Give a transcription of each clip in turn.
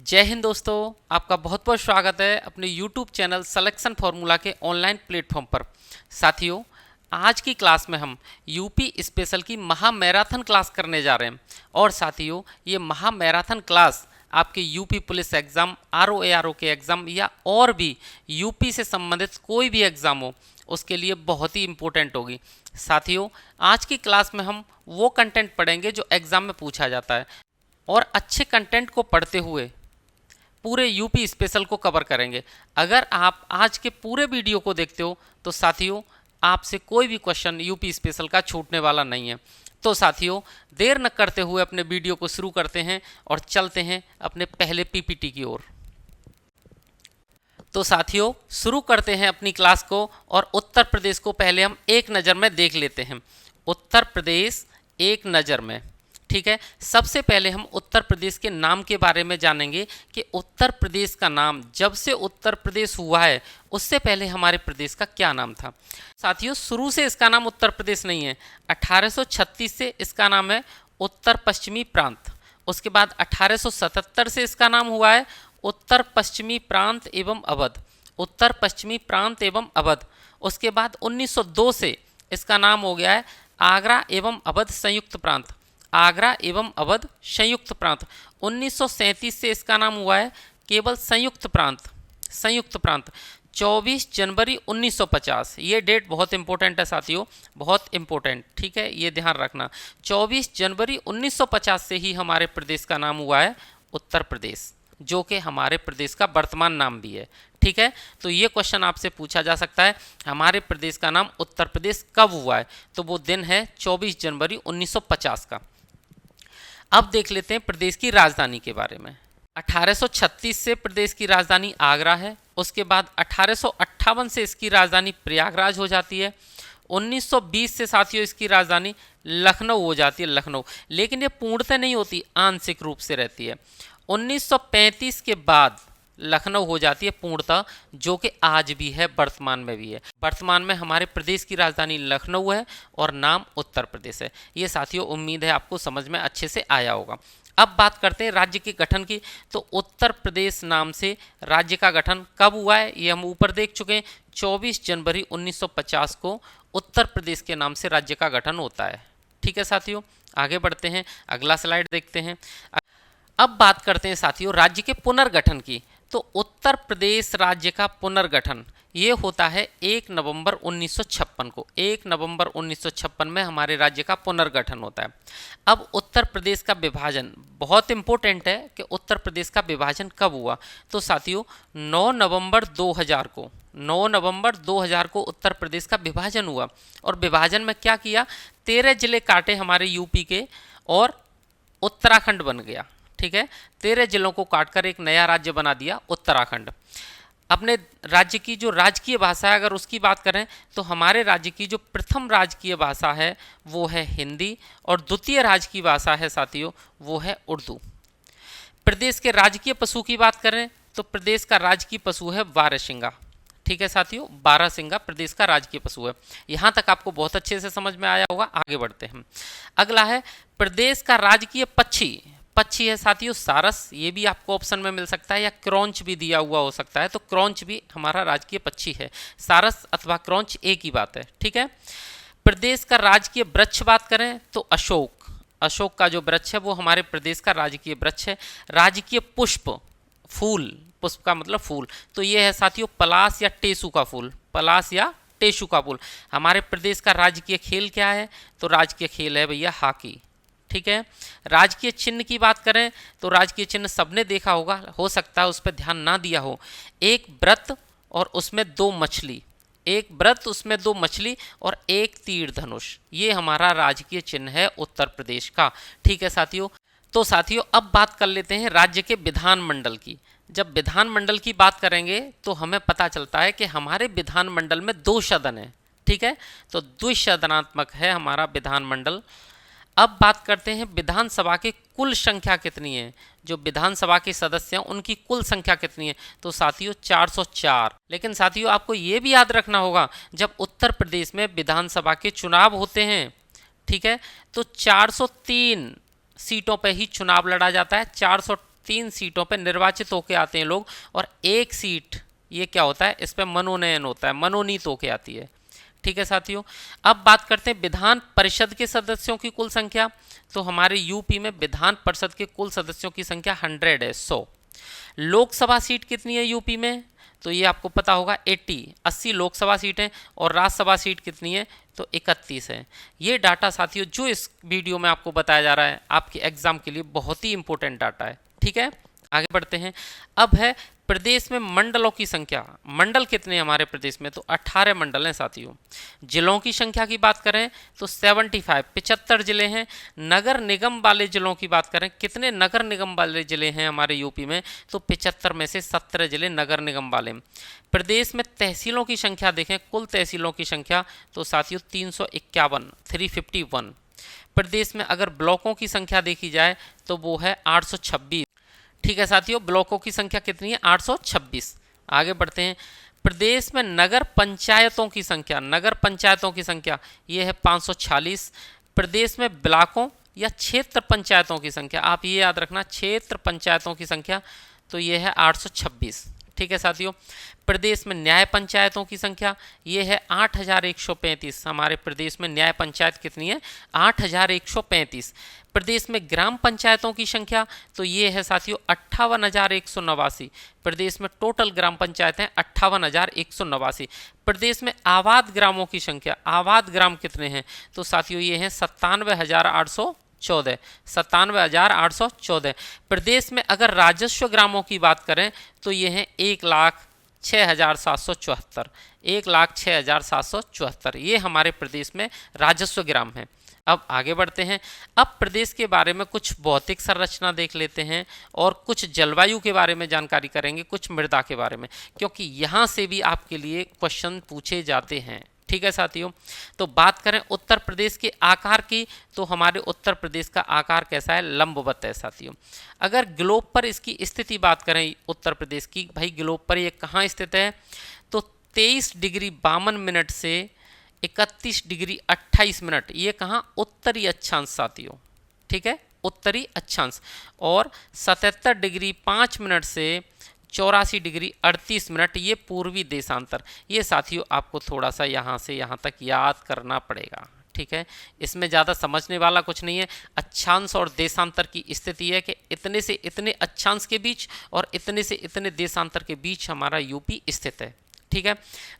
जय हिंद दोस्तों, आपका बहुत बहुत स्वागत है अपने YouTube चैनल सिलेक्शन फार्मूला के ऑनलाइन प्लेटफॉर्म पर। साथियों, आज की क्लास में हम यूपी स्पेशल की महा मैराथन क्लास करने जा रहे हैं। और साथियों, ये महा मैराथन क्लास आपके यूपी पुलिस एग्ज़ाम, RO के एग्ज़ाम या और भी यूपी से संबंधित कोई भी एग्ज़ाम हो उसके लिए बहुत ही इम्पोर्टेंट होगी। साथियों, आज की क्लास में हम वो कंटेंट पढ़ेंगे जो एग्ज़ाम में पूछा जाता है और अच्छे कंटेंट को पढ़ते हुए पूरे यूपी स्पेशल को कवर करेंगे। अगर आप आज के पूरे वीडियो को देखते हो तो साथियों, आपसे कोई भी क्वेश्चन यूपी स्पेशल का छूटने वाला नहीं है। तो साथियों, देर न करते हुए अपने वीडियो को शुरू करते हैं और चलते हैं अपने पहले पीपीटी की ओर। तो साथियों, शुरू करते हैं अपनी क्लास को और उत्तर प्रदेश को पहले हम एक नज़र में देख लेते हैं। उत्तर प्रदेश एक नज़र में, ठीक है। सबसे पहले हम उत्तर प्रदेश के नाम के बारे में जानेंगे कि उत्तर प्रदेश का नाम जब से उत्तर प्रदेश हुआ है उससे पहले हमारे प्रदेश का क्या नाम था। साथियों, शुरू से इसका नाम उत्तर प्रदेश नहीं है। 1836 से इसका नाम है उत्तर पश्चिमी प्रांत। उसके बाद 1877 से इसका नाम हुआ है उत्तर पश्चिमी प्रांत एवं अवध। उत्तर पश्चिमी प्रांत एवं अवध। उसके बाद 1902 से इसका नाम हो गया है आगरा एवं अवध संयुक्त प्रांत। आगरा एवं अवध संयुक्त प्रांत। 1937 से इसका नाम हुआ है केवल संयुक्त प्रांत। संयुक्त प्रांत। 24 जनवरी 1950, ये डेट बहुत इंपॉर्टेंट है साथियों, बहुत इंपॉर्टेंट, ठीक है, ये ध्यान रखना। 24 जनवरी 1950 से ही हमारे प्रदेश का नाम हुआ है उत्तर प्रदेश, जो कि हमारे प्रदेश का वर्तमान नाम भी है, ठीक है। तो ये क्वेश्चन आपसे पूछा जा सकता है, हमारे प्रदेश का नाम उत्तर प्रदेश कब हुआ है, तो वो दिन है 24 जनवरी 1950 का। अब देख लेते हैं प्रदेश की राजधानी के बारे में। 1836 से प्रदेश की राजधानी आगरा है। उसके बाद 1858 से इसकी राजधानी प्रयागराज हो जाती है। 1920 से साथियों इसकी राजधानी लखनऊ हो जाती है, लखनऊ, लेकिन ये पूर्णतः नहीं होती, आंशिक रूप से रहती है। 1935 के बाद लखनऊ हो जाती है पूर्णतः, जो कि आज भी है, वर्तमान में भी है। वर्तमान में हमारे प्रदेश की राजधानी लखनऊ है और नाम उत्तर प्रदेश है। ये साथियों, उम्मीद है आपको समझ में अच्छे से आया होगा। अब बात करते हैं राज्य के गठन की। तो उत्तर प्रदेश नाम से राज्य का गठन कब हुआ है ये हम ऊपर देख चुके हैं। 24 जनवरी 1950 को उत्तर प्रदेश के नाम से राज्य का गठन होता है, ठीक है साथियों। आगे बढ़ते हैं, अगला स्लाइड देखते हैं। अब बात करते हैं साथियों राज्य के पुनर्गठन की। तो उत्तर प्रदेश राज्य का पुनर्गठन ये होता है 1 नवंबर 1956 को। 1 नवंबर 1956 में हमारे राज्य का पुनर्गठन होता है। अब उत्तर प्रदेश का विभाजन बहुत इंपॉर्टेंट है कि उत्तर प्रदेश का विभाजन कब हुआ। तो साथियों 9 नवंबर 2000 को, 9 नवंबर 2000 को उत्तर प्रदेश का विभाजन हुआ। और विभाजन में क्या किया, 13 जिले काटे हमारे यूपी के और उत्तराखंड बन गया, ठीक है। 13 जिलों को काटकर एक नया राज्य बना दिया उत्तराखंड। अपने राज्य की जो राजकीय भाषा है अगर उसकी बात करें तो हमारे राज्य की जो प्रथम राजकीय भाषा है वो है हिंदी और द्वितीय राजकीय भाषा है साथियों वो है उर्दू। प्रदेश के राजकीय पशु की बात करें तो प्रदेश का राजकीय पशु है बारहसिंगा, ठीक है साथियों, बारहसिंगा प्रदेश का राजकीय पशु है। यहाँ तक आपको बहुत अच्छे से समझ में आया होगा। आगे बढ़ते हैं। अगला है प्रदेश का राजकीय पक्षी। पक्षी है साथियों सारस, ये भी आपको ऑप्शन में मिल सकता है, या क्रॉन्च भी दिया हुआ हो सकता है, तो क्रॉन्च भी हमारा राजकीय पक्षी है। सारस अथवा क्रॉन्च एक ही बात है, ठीक है। प्रदेश का राजकीय वृक्ष बात करें तो अशोक। अशोक का जो वृक्ष है वो हमारे प्रदेश का राजकीय वृक्ष है। राजकीय पुष्प, फूल, पुष्प का मतलब फूल, तो ये है साथियों पलाश या टेसू का फूल। पलाश या टेसू का फूल। हमारे प्रदेश का राजकीय खेल क्या है, तो राजकीय खेल है भैया हॉकी, ठीक है। राजकीय चिन्ह की बात करें तो राजकीय चिन्ह सबने देखा होगा, हो सकता है उस पर ध्यान ना दिया हो। एक व्रत और उसमें 2 मछली, एक व्रत उसमें 2 मछली और एक तीर धनुष, ये हमारा राजकीय चिन्ह है उत्तर प्रदेश का, ठीक है साथियों। तो साथियों अब बात कर लेते हैं राज्य के विधानमंडल की। जब विधानमंडल की बात करेंगे तो हमें पता चलता है कि हमारे विधानमंडल में 2 सदन है, ठीक है, तो द्विसदनात्मक है हमारा विधानमंडल। अब बात करते हैं विधानसभा की कुल संख्या कितनी है, जो विधानसभा के सदस्य हैं उनकी कुल संख्या कितनी है, तो साथियों 404। लेकिन साथियों आपको ये भी याद रखना होगा जब उत्तर प्रदेश में विधानसभा के चुनाव होते हैं, ठीक है, तो 403 सीटों पर ही चुनाव लड़ा जाता है। 3 सीटों पर निर्वाचित होकर आते हैं लोग, और 1 सीट ये क्या होता है, इस पर मनोनयन होता है, मनोनीत होके आती है। ठीक है साथियों, अब बात करते हैं विधान परिषद के सदस्यों की कुल संख्या। तो हमारे यूपी में विधान परिषद के कुल सदस्यों की संख्या 100 है, 100। लोकसभा सीट कितनी है यूपी में, तो ये आपको पता होगा 80 लोकसभा सीट हैं, और राज्यसभा सीट कितनी है, तो 31 है। ये डाटा साथियों जो इस वीडियो में आपको बताया जा रहा है आपके एग्जाम के लिए बहुत ही इंपॉर्टेंट डाटा है। ठीक है, आगे बढ़ते हैं। अब है प्रदेश में मंडलों की संख्या। मंडल कितने हैं हमारे प्रदेश में, तो 18 मंडल हैं साथियों। जिलों की संख्या की बात करें तो 75 जिले हैं। नगर निगम वाले जिलों की बात करें, कितने नगर निगम वाले जिले हैं हमारे यूपी में, तो 75 में से 17 जिले नगर निगम वाले। प्रदेश में तहसीलों की संख्या देखें, कुल तहसीलों की संख्या तो साथियों 351, 351। प्रदेश में अगर ब्लॉकों की संख्या देखी जाए तो वो है 826। ठीक है साथियों, ब्लॉकों की संख्या कितनी है, 826। आगे बढ़ते हैं। प्रदेश में नगर पंचायतों की संख्या, नगर पंचायतों की संख्या ये है 546। प्रदेश में ब्लॉकों या क्षेत्र पंचायतों की संख्या, आप ये याद रखना, क्षेत्र पंचायतों की संख्या तो ये है 826। ठीक है साथियों, प्रदेश में न्याय पंचायतों की संख्या ये है 8135। हमारे प्रदेश में न्याय पंचायत कितनी है, 8135। प्रदेश में ग्राम पंचायतों की संख्या तो ये है साथियों 58,189। प्रदेश में टोटल ग्राम पंचायत हैं 58,189। प्रदेश में आबाद ग्रामों की संख्या, आबाद ग्राम कितने हैं, तो साथियों ये हैं 97,814, 97,814। प्रदेश में अगर राजस्व ग्रामों की बात करें तो ये हैं 1,06,774, 1,06,774। ये हमारे प्रदेश में राजस्व ग्राम हैं। अब आगे बढ़ते हैं। अब प्रदेश के बारे में कुछ भौतिक संरचना देख लेते हैं और कुछ जलवायु के बारे में जानकारी करेंगे, कुछ मृदा के बारे में, क्योंकि यहाँ से भी आपके लिए क्वेश्चन पूछे जाते हैं। ठीक है साथियों, तो बात करें उत्तर प्रदेश के आकार की, तो हमारे उत्तर प्रदेश का आकार कैसा है, लंबवत है साथियों। अगर ग्लोब पर इसकी स्थिति बात करें उत्तर प्रदेश की, भाई ग्लोब पर ये कहाँ स्थित है, तो 23 डिग्री 52 मिनट से 31 डिग्री 28 मिनट, ये कहाँ, उत्तरी अक्षांश साथियों। ठीक है, उत्तरी अक्षांश। और 77 डिग्री 5 मिनट से 84 डिग्री 38 मिनट, ये पूर्वी देशांतर। ये साथियों आपको थोड़ा सा यहाँ से यहाँ तक याद करना पड़ेगा। ठीक है, इसमें ज़्यादा समझने वाला कुछ नहीं है। अक्षांश और देशांतर की स्थिति है कि इतने से इतने अक्षांश के बीच और इतने से इतने देशांतर के बीच हमारा यूपी स्थित है। ठीक है,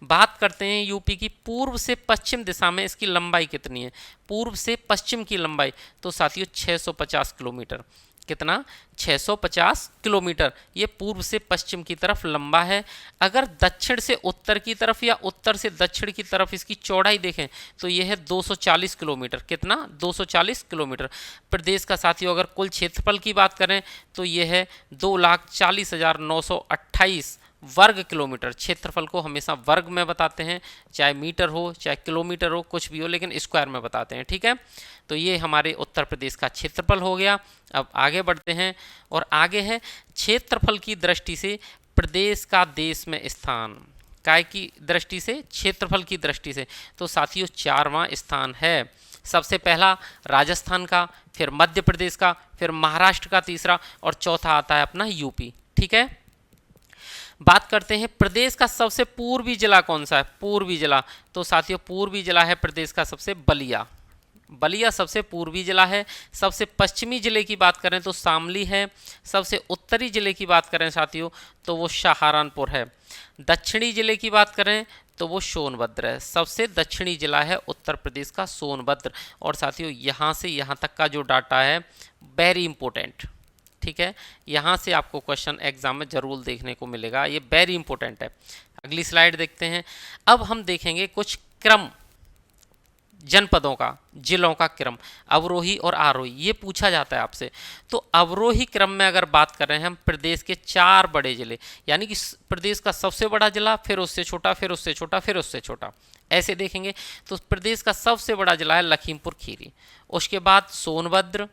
बात करते हैं यूपी की पूर्व से पश्चिम दिशा में इसकी लंबाई कितनी है। पूर्व से पश्चिम की लंबाई तो साथियों 650 किलोमीटर। कितना, 650 किलोमीटर, ये पूर्व से पश्चिम की तरफ लंबा है। अगर दक्षिण से उत्तर की तरफ या उत्तर से दक्षिण की तरफ इसकी चौड़ाई देखें तो ये है 240 किलोमीटर। कितना, 240 किलोमीटर। प्रदेश का साथियों अगर कुल क्षेत्रफल की बात करें तो ये है 2,40,928 वर्ग किलोमीटर। क्षेत्रफल को हमेशा वर्ग में बताते हैं, चाहे मीटर हो चाहे किलोमीटर हो, कुछ भी हो, लेकिन स्क्वायर में बताते हैं। ठीक है, तो ये हमारे उत्तर प्रदेश का क्षेत्रफल हो गया। अब आगे बढ़ते हैं और आगे है क्षेत्रफल की दृष्टि से प्रदेश का देश में स्थान। काय की दृष्टि से, क्षेत्रफल की दृष्टि से तो साथियों 4वां स्थान है। सबसे पहला राजस्थान का, फिर मध्य प्रदेश का, फिर महाराष्ट्र का तीसरा, और चौथा आता है अपना यूपी। ठीक है, बात करते हैं प्रदेश का सबसे पूर्वी जिला कौन सा है। पूर्वी जिला तो साथियों पूर्वी जिला है प्रदेश का सबसे बलिया। बलिया सबसे पूर्वी जिला है। सबसे पश्चिमी जिले की बात करें तो शामली है। सबसे उत्तरी जिले की बात करें साथियों तो वो सहारनपुर है। दक्षिणी जिले की बात करें तो वो सोनभद्र है। सबसे दक्षिणी जिला है उत्तर प्रदेश का सोनभद्र। और साथियों यहाँ से यहाँ तक का जो डाटा है वेरी इंपॉर्टेंट। ठीक है, यहाँ से आपको क्वेश्चन एग्जाम में जरूर देखने को मिलेगा, ये वेरी इंपॉर्टेंट है। अगली स्लाइड देखते हैं। अब हम देखेंगे कुछ क्रम जनपदों का, जिलों का क्रम, अवरोही और आरोही, ये पूछा जाता है आपसे। तो अवरोही क्रम में अगर बात कर रहे हैं हम प्रदेश के 4 बड़े जिले, यानी कि प्रदेश का सबसे बड़ा जिला, फिर उससे छोटा, फिर उससे छोटा, फिर उससे छोटा, ऐसे देखेंगे तो प्रदेश का सबसे बड़ा जिला है लखीमपुर खीरी। उसके बाद सोनभद्र,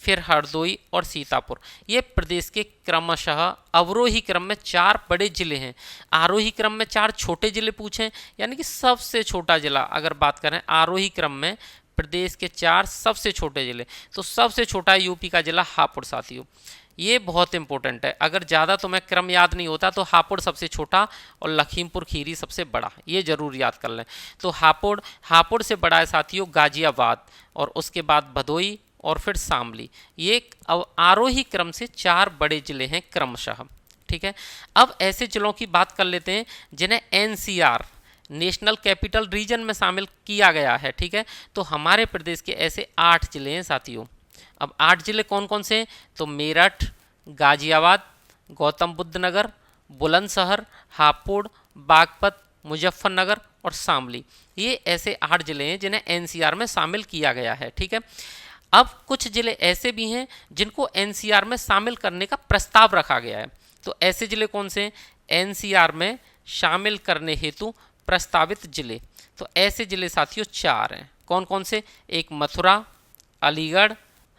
फिर हरदोई और सीतापुर। ये प्रदेश के क्रमशः अवरोही क्रम में 4 बड़े जिले हैं। आरोही क्रम में 4 छोटे जिले पूछें, यानी कि सबसे छोटा जिला अगर बात करें आरोही क्रम में प्रदेश के 4 सबसे छोटे जिले, तो सबसे छोटा यूपी का जिला हापुड़ साथियों। ये बहुत इंपॉर्टेंट है, अगर ज़्यादा तुम्हें क्रम याद नहीं होता तो हापुड़ सबसे छोटा और लखीमपुर खीरी सबसे बड़ा, ये जरूर याद कर लें। तो हापुड़ से बड़ा है साथियों गाजियाबाद, और उसके बाद भदोई और फिर शामली। ये आरोही क्रम से 4 बड़े जिले हैं क्रमशः। ठीक है, अब ऐसे जिलों की बात कर लेते हैं जिन्हें एनसीआर नेशनल कैपिटल रीजन में शामिल किया गया है। ठीक है, तो हमारे प्रदेश के ऐसे 8 जिले हैं साथियों। अब 8 जिले कौन कौन से हैं? तो मेरठ, गाजियाबाद, गौतम बुद्ध नगर, बुलंदशहर, हापुड़, बागपत, मुजफ्फरनगर और शामली। ये ऐसे 8 जिले हैं जिन्हें एनसीआर में शामिल किया गया है। ठीक है, अब कुछ जिले ऐसे भी हैं जिनको एनसीआर में शामिल करने का प्रस्ताव रखा गया है। तो ऐसे जिले कौन से हैं एनसीआर में शामिल करने हेतु प्रस्तावित जिले? तो ऐसे जिले साथियों 4 हैं। कौन कौन से? एक मथुरा, अलीगढ़,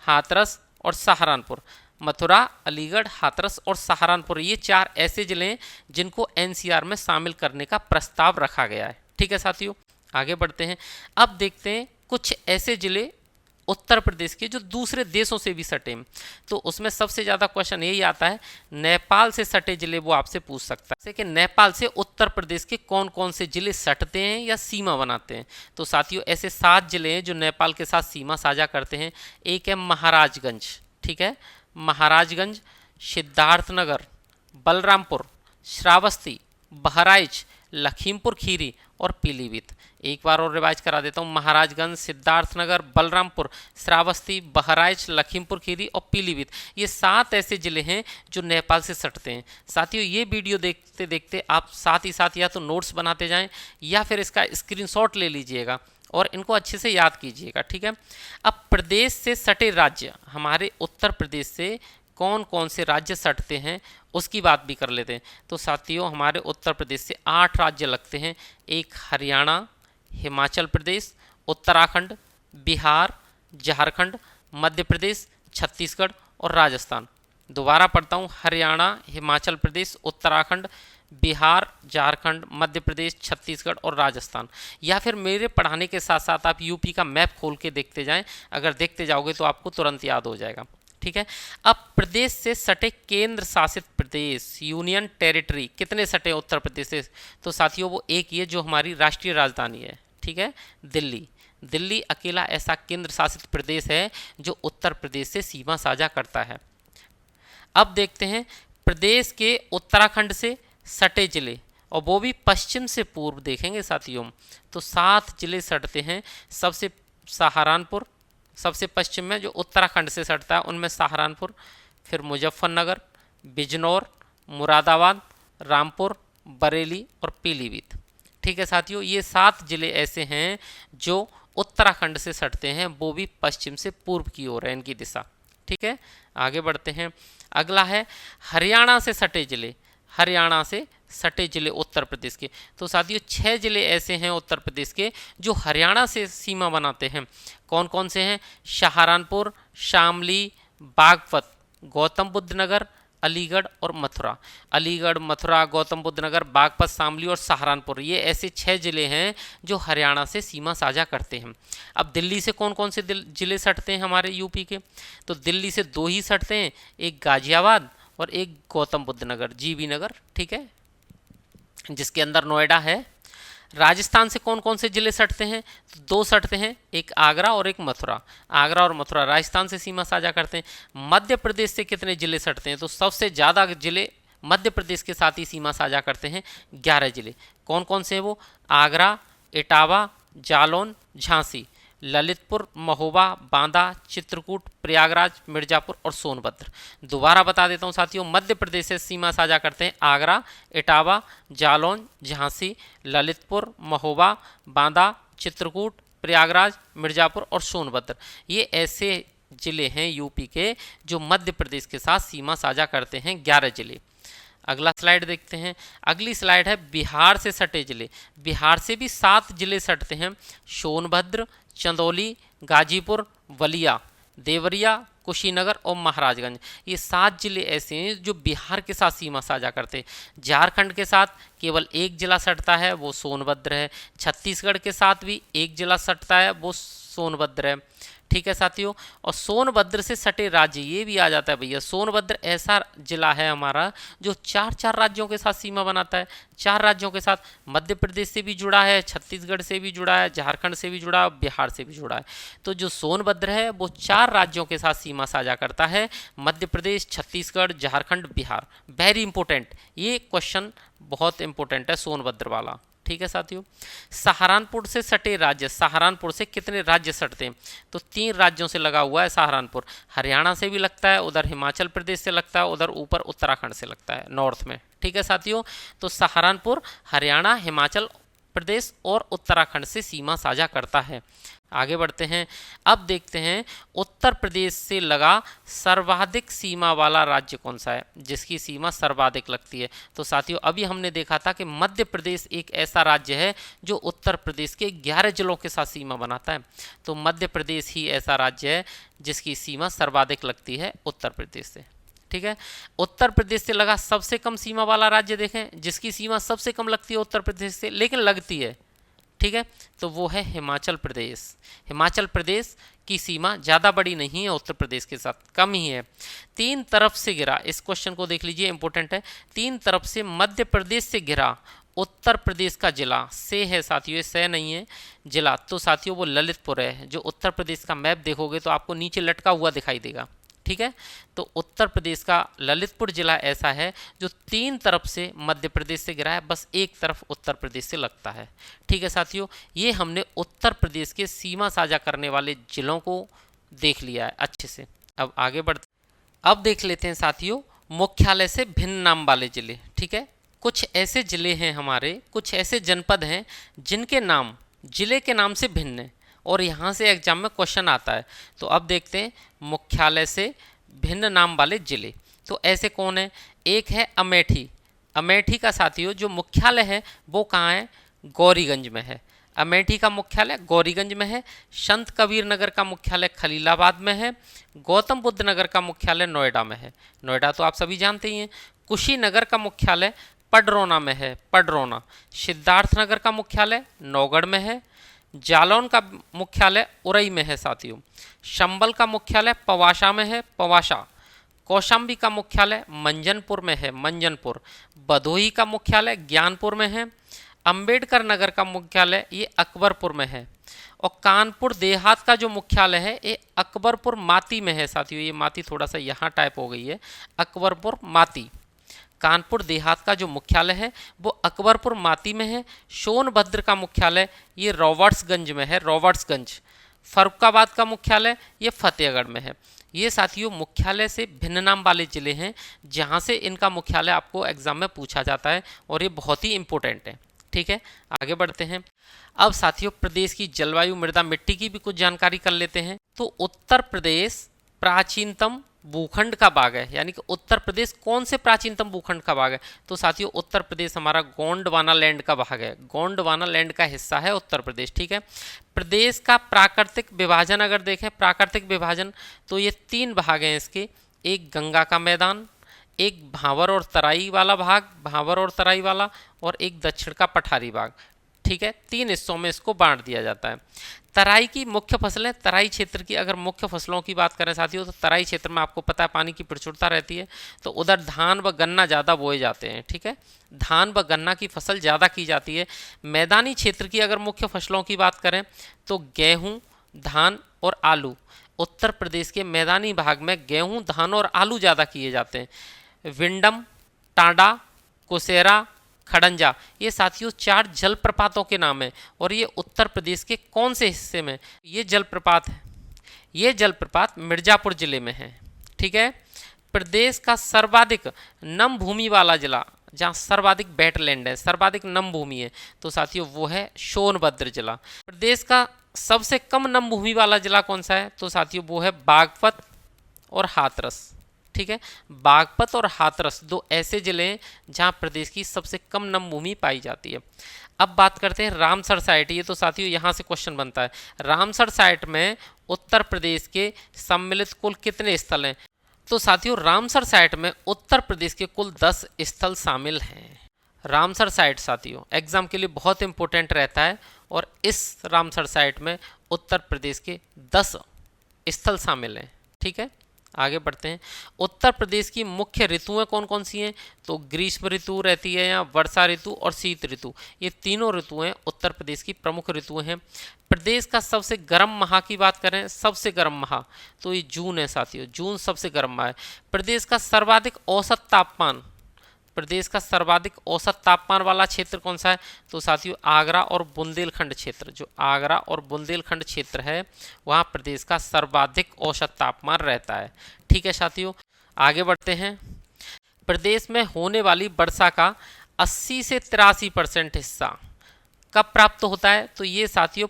हाथरस और सहारनपुर। मथुरा, अलीगढ़, हाथरस और सहारनपुर, ये 4 ऐसे जिले हैं जिनको एनसीआर में शामिल करने का प्रस्ताव रखा गया है। ठीक है साथियों, आगे बढ़ते हैं। अब देखते हैं कुछ ऐसे जिले उत्तर प्रदेश के जो दूसरे देशों से भी सटे हैं। तो उसमें सबसे ज़्यादा क्वेश्चन यही आता है, नेपाल से सटे जिले वो आपसे पूछ सकता है, जैसे कि नेपाल से उत्तर प्रदेश के कौन कौन से जिले सटते हैं या सीमा बनाते हैं। तो साथियों ऐसे 7 जिले हैं जो नेपाल के साथ सीमा साझा करते हैं। एक है महाराजगंज, ठीक है, महाराजगंज, सिद्धार्थनगर, बलरामपुर, श्रावस्ती, बहराइच, लखीमपुर खीरी और पीलीभीत। एक बार और रिवाइज करा देता हूँ, महाराजगंज, सिद्धार्थनगर, बलरामपुर, श्रावस्ती, बहराइच, लखीमपुर खीरी और पीलीभीत, ये 7 ऐसे जिले हैं जो नेपाल से सटते हैं। साथियों ये वीडियो देखते देखते आप साथ ही साथ या तो नोट्स बनाते जाएं या फिर इसका स्क्रीनशॉट ले लीजिएगा और इनको अच्छे से याद कीजिएगा। ठीक है, अब प्रदेश से सटे राज्य, हमारे उत्तर प्रदेश से कौन कौन से राज्य सटते हैं उसकी बात भी कर लेते हैं। तो साथियों हमारे उत्तर प्रदेश से 8 राज्य लगते हैं। एक हरियाणा, हिमाचल प्रदेश, उत्तराखंड, बिहार, झारखंड, मध्य प्रदेश, छत्तीसगढ़ और राजस्थान। दोबारा पढ़ता हूँ, हरियाणा, हिमाचल प्रदेश, उत्तराखंड, बिहार, झारखंड, मध्य प्रदेश, छत्तीसगढ़ और राजस्थान। या फिर मेरे पढ़ाने के साथ साथ आप यूपी का मैप खोल के देखते जाएं, अगर देखते जाओगे तो आपको तुरंत याद हो जाएगा। ठीक है, अब प्रदेश से सटे केंद्र शासित प्रदेश, यूनियन टेरिटरी, कितने सटे उत्तर प्रदेश से? तो साथियों वो एक ये जो हमारी राष्ट्रीय राजधानी है, ठीक है, दिल्ली। दिल्ली अकेला ऐसा केंद्र शासित प्रदेश है जो उत्तर प्रदेश से सीमा साझा करता है। अब देखते हैं प्रदेश के उत्तराखंड से सटे जिले, और वो भी पश्चिम से पूर्व देखेंगे साथियों। तो 7 जिले सटते हैं। सबसे सहारनपुर, सबसे पश्चिम में जो उत्तराखंड से सटता है उनमें सहारनपुर, फिर मुजफ्फरनगर, बिजनौर, मुरादाबाद, रामपुर, बरेली और पीलीभीत। ठीक है साथियों, ये 7 जिले ऐसे हैं जो उत्तराखंड से सटते हैं, वो भी पश्चिम से पूर्व की ओर है इनकी दिशा। ठीक है, आगे बढ़ते हैं। अगला है हरियाणा से सटे जिले, हरियाणा से सटे जिले उत्तर प्रदेश के। तो साथियों 6 जिले ऐसे हैं उत्तर प्रदेश के जो हरियाणा से सीमा बनाते हैं। कौन कौन से हैं? सहारनपुर, शामली, बागपत, गौतम बुद्ध नगर, अलीगढ़ और मथुरा। अलीगढ़, मथुरा, गौतम बुद्ध नगर, बागपत, शामली और सहारनपुर, ये ऐसे 6 जिले हैं जो हरियाणा से सीमा साझा करते हैं। अब दिल्ली से कौन कौन से जिले सटते हैं हमारे यूपी के? तो दिल्ली से 2 ही सटते हैं, एक गाजियाबाद और एक गौतम बुद्ध नगर, जीबी नगर, ठीक है, जिसके अंदर नोएडा है। राजस्थान से कौन कौन से जिले सटते हैं? तो 2 सटते हैं, एक आगरा और एक मथुरा। आगरा और मथुरा राजस्थान से सीमा साझा करते हैं। मध्य प्रदेश से कितने जिले सटते हैं? तो सबसे ज़्यादा जिले मध्य प्रदेश के साथ ही सीमा साझा करते हैं, 11 जिले। कौन कौन से हैं वो? आगरा, इटावा, जालौन, झांसी, ललितपुर, महोबा, बांदा, चित्रकूट, प्रयागराज, मिर्जापुर और सोनभद्र। दोबारा बता देता हूँ साथियों, मध्य प्रदेश से सीमा साझा करते हैं आगरा, इटावा, जालौन, झांसी, ललितपुर, महोबा, बांदा, चित्रकूट, प्रयागराज, मिर्जापुर और सोनभद्र। ये ऐसे जिले हैं यूपी के जो मध्य प्रदेश के साथ सीमा साझा करते हैं, 11 जिले। अगला स्लाइड देखते हैं। अगली स्लाइड है बिहार से सटे जिले। बिहार से भी 7 जिले सटते हैं, सोनभद्र, चंदौली, गाजीपुर, बलिया, देवरिया, कुशीनगर और महाराजगंज। ये 7 जिले ऐसे हैं जो बिहार के साथ सीमा साझा करते हैं। झारखंड के साथ केवल एक जिला सटता है, वो सोनभद्र है। छत्तीसगढ़ के साथ भी एक जिला सटता है, वो सोनभद्र है। ठीक है साथियों। और सोनभद्र से सटे राज्य ये भी आ जाता है भैया। सोनभद्र ऐसा जिला है हमारा जो चार चार राज्यों के साथ सीमा बनाता है। चार राज्यों के साथ, मध्य प्रदेश से भी जुड़ा है, छत्तीसगढ़ से भी जुड़ा है, झारखंड से भी जुड़ा है, बिहार से भी जुड़ा है। तो जो सोनभद्र है वो चार राज्यों के साथ सीमा साझा करता है, मध्य प्रदेश, छत्तीसगढ़, झारखंड, बिहार। वेरी इंपॉर्टेंट, ये क्वेश्चन बहुत इंपॉर्टेंट है सोनभद्र वाला। ठीक है साथियों। सहारनपुर से सटे राज्य, सहारनपुर से कितने राज्य सटते हैं? तो 3 राज्यों से लगा हुआ है सहारनपुर। हरियाणा से भी लगता है, उधर हिमाचल प्रदेश से लगता है, उधर ऊपर उत्तराखंड से लगता है नॉर्थ में। ठीक है साथियों। तो सहारनपुर हरियाणा, हिमाचल प्रदेश और उत्तराखंड से सीमा साझा करता है। आगे बढ़ते हैं। अब देखते हैं उत्तर प्रदेश से लगा सर्वाधिक सीमा वाला राज्य कौन सा है, जिसकी सीमा सर्वाधिक लगती है। तो साथियों अभी हमने देखा था कि मध्य प्रदेश एक ऐसा राज्य है जो उत्तर प्रदेश के 11 जिलों के साथ सीमा बनाता है। तो मध्य प्रदेश ही ऐसा राज्य है जिसकी सीमा सर्वाधिक लगती है उत्तर प्रदेश से। ठीक है। उत्तर प्रदेश से लगा सबसे कम सीमा वाला राज्य देखें, जिसकी सीमा सबसे कम लगती है उत्तर प्रदेश से, लेकिन लगती है। ठीक है। तो वो है हिमाचल प्रदेश। हिमाचल प्रदेश की सीमा ज़्यादा बड़ी नहीं है उत्तर प्रदेश के साथ, कम ही है। 3 तरफ से घिरा, इस क्वेश्चन को देख लीजिए, इंपॉर्टेंट है। 3 तरफ से मध्य प्रदेश से घिरा उत्तर प्रदेश का जिला से है साथियों, ये से नहीं है जिला। तो साथियों वो ललितपुर है। जो उत्तर प्रदेश का मैप देखोगे तो आपको नीचे लटका हुआ दिखाई देगा। ठीक है। तो उत्तर प्रदेश का ललितपुर जिला ऐसा है जो 3 तरफ से मध्य प्रदेश से घिरा है, बस एक तरफ उत्तर प्रदेश से लगता है। ठीक है साथियों, ये हमने उत्तर प्रदेश के सीमा साझा करने वाले जिलों को देख लिया है अच्छे से। अब आगे बढ़ते, अब देख लेते हैं साथियों मुख्यालय से भिन्न नाम वाले जिले। ठीक है। कुछ ऐसे जिले हैं हमारे, कुछ ऐसे जनपद हैं जिनके नाम जिले के नाम से भिन्न है और यहाँ से एग्जाम में क्वेश्चन आता है। तो अब देखते हैं मुख्यालय से भिन्न नाम वाले जिले। तो ऐसे कौन है? एक है अमेठी। अमेठी का साथियों जो मुख्यालय है वो कहाँ है? गौरीगंज में है। अमेठी का मुख्यालय गौरीगंज में है। संत कबीर नगर का मुख्यालय खलीलाबाद में है। गौतम बुद्ध नगर का मुख्यालय नोएडा में है। नोएडा तो आप सभी जानते ही हैं। कुशीनगर का मुख्यालय पडरौना में है, पडरौना। सिद्धार्थनगर का मुख्यालय नौगढ़ में है। जालौन का मुख्यालय उरई में है साथियों। संबल का मुख्यालय पवासा में है, पवासा। कौशाम्बी का मुख्यालय मंजनपुर में है, मंजनपुर। भदोही का मुख्यालय ज्ञानपुर में है। अंबेडकर नगर का मुख्यालय ये अकबरपुर में है। और कानपुर देहात का जो मुख्यालय है ये अकबरपुर माती में है साथियों। ये माती थोड़ा सा यहाँ टाइप हो गई है, अकबरपुर माती। कानपुर देहात का जो मुख्यालय है वो अकबरपुर माती में है। सोनभद्र का मुख्यालय ये रॉबर्ट्सगंज में है, रॉबर्ट्सगंज। फर्रुखाबाद का मुख्यालय ये फतेहगढ़ में है। ये साथियों मुख्यालय से भिन्न नाम वाले जिले हैं जहाँ से इनका मुख्यालय आपको एग्जाम में पूछा जाता है और ये बहुत ही इंपॉर्टेंट है। ठीक है। आगे बढ़ते हैं। अब साथियों प्रदेश की जलवायु, मृदा, मिट्टी की भी कुछ जानकारी कर लेते हैं। तो उत्तर प्रदेश प्राचीनतम भूखंड का भाग है, यानी कि उत्तर प्रदेश कौन से प्राचीनतम भूखंड का भाग है? तो साथियों उत्तर प्रदेश हमारा गोंडवाना लैंड का भाग है, गोंडवाना लैंड का हिस्सा है उत्तर प्रदेश। ठीक है। प्रदेश का प्राकृतिक विभाजन अगर देखें, प्राकृतिक विभाजन तो ये 3 भाग हैं इसके। एक गंगा का मैदान, एक भावर और तराई वाला भाग, भावर और तराई वाला, और एक दक्षिण का पठारी भाग। ठीक है। 3 हिस्सों में इसको बांट दिया जाता है। तराई की मुख्य फसलें, तराई क्षेत्र की अगर मुख्य फसलों की बात करें साथियों तो तराई क्षेत्र में आपको पता है पानी की प्रचुरता रहती है, तो उधर धान व गन्ना ज़्यादा बोए जाते हैं। ठीक है। धान व गन्ना की फसल ज़्यादा की जाती है। मैदानी क्षेत्र की अगर मुख्य फसलों की बात करें तो गेहूँ, धान और आलू। उत्तर प्रदेश के मैदानी भाग में गेहूँ, धान और आलू ज़्यादा किए जाते हैं। विंडम, टांडा, कुसेरा, खड़ंजा, ये साथियों 4 जलप्रपातों के नाम हैं और ये उत्तर प्रदेश के कौन से हिस्से में ये जलप्रपात है? ये जलप्रपात मिर्जापुर जिले में है। ठीक है। प्रदेश का सर्वाधिक नम भूमि वाला जिला, जहाँ सर्वाधिक वेटलैंड है, सर्वाधिक नम भूमि है, तो साथियों वो है सोनभद्र जिला। प्रदेश का सबसे कम नम भूमि वाला जिला कौन सा है? तो साथियों वो है बागपत और हाथरस। ठीक है। बागपत और हाथरस 2 ऐसे जिले हैं जहाँ प्रदेश की सबसे कम नम भूमि पाई जाती है। अब बात करते हैं रामसर साइट। ये तो साथियों यहाँ से क्वेश्चन बनता है। रामसर साइट में उत्तर प्रदेश के सम्मिलित कुल कितने स्थल हैं? तो साथियों रामसर साइट में उत्तर प्रदेश के कुल 10 स्थल शामिल हैं। रामसर साइट साथियों एग्जाम के लिए बहुत इंपॉर्टेंट रहता है और इस रामसर साइट में उत्तर प्रदेश के 10 स्थल शामिल हैं। ठीक है, आगे बढ़ते हैं। उत्तर प्रदेश की मुख्य ऋतुएं कौन कौन सी हैं? तो ग्रीष्म ऋतु रहती है, या वर्षा ऋतु और शीत ऋतु, ये तीनों ऋतुएं उत्तर प्रदेश की प्रमुख ऋतुएं हैं। प्रदेश का सबसे गर्म माह की बात करें, सबसे गर्म माह तो ये जून है साथियों, जून सबसे गर्म माह है। प्रदेश का सर्वाधिक औसत तापमान, प्रदेश का सर्वाधिक औसत तापमान वाला क्षेत्र कौन सा है? तो साथियों आगरा और बुंदेलखंड क्षेत्र, जो आगरा और बुंदेलखंड क्षेत्र है वहाँ प्रदेश का सर्वाधिक औसत तापमान रहता है। ठीक है साथियों, आगे बढ़ते हैं। प्रदेश में होने वाली वर्षा का 80 से 83% हिस्सा कब प्राप्त होता है? तो ये साथियों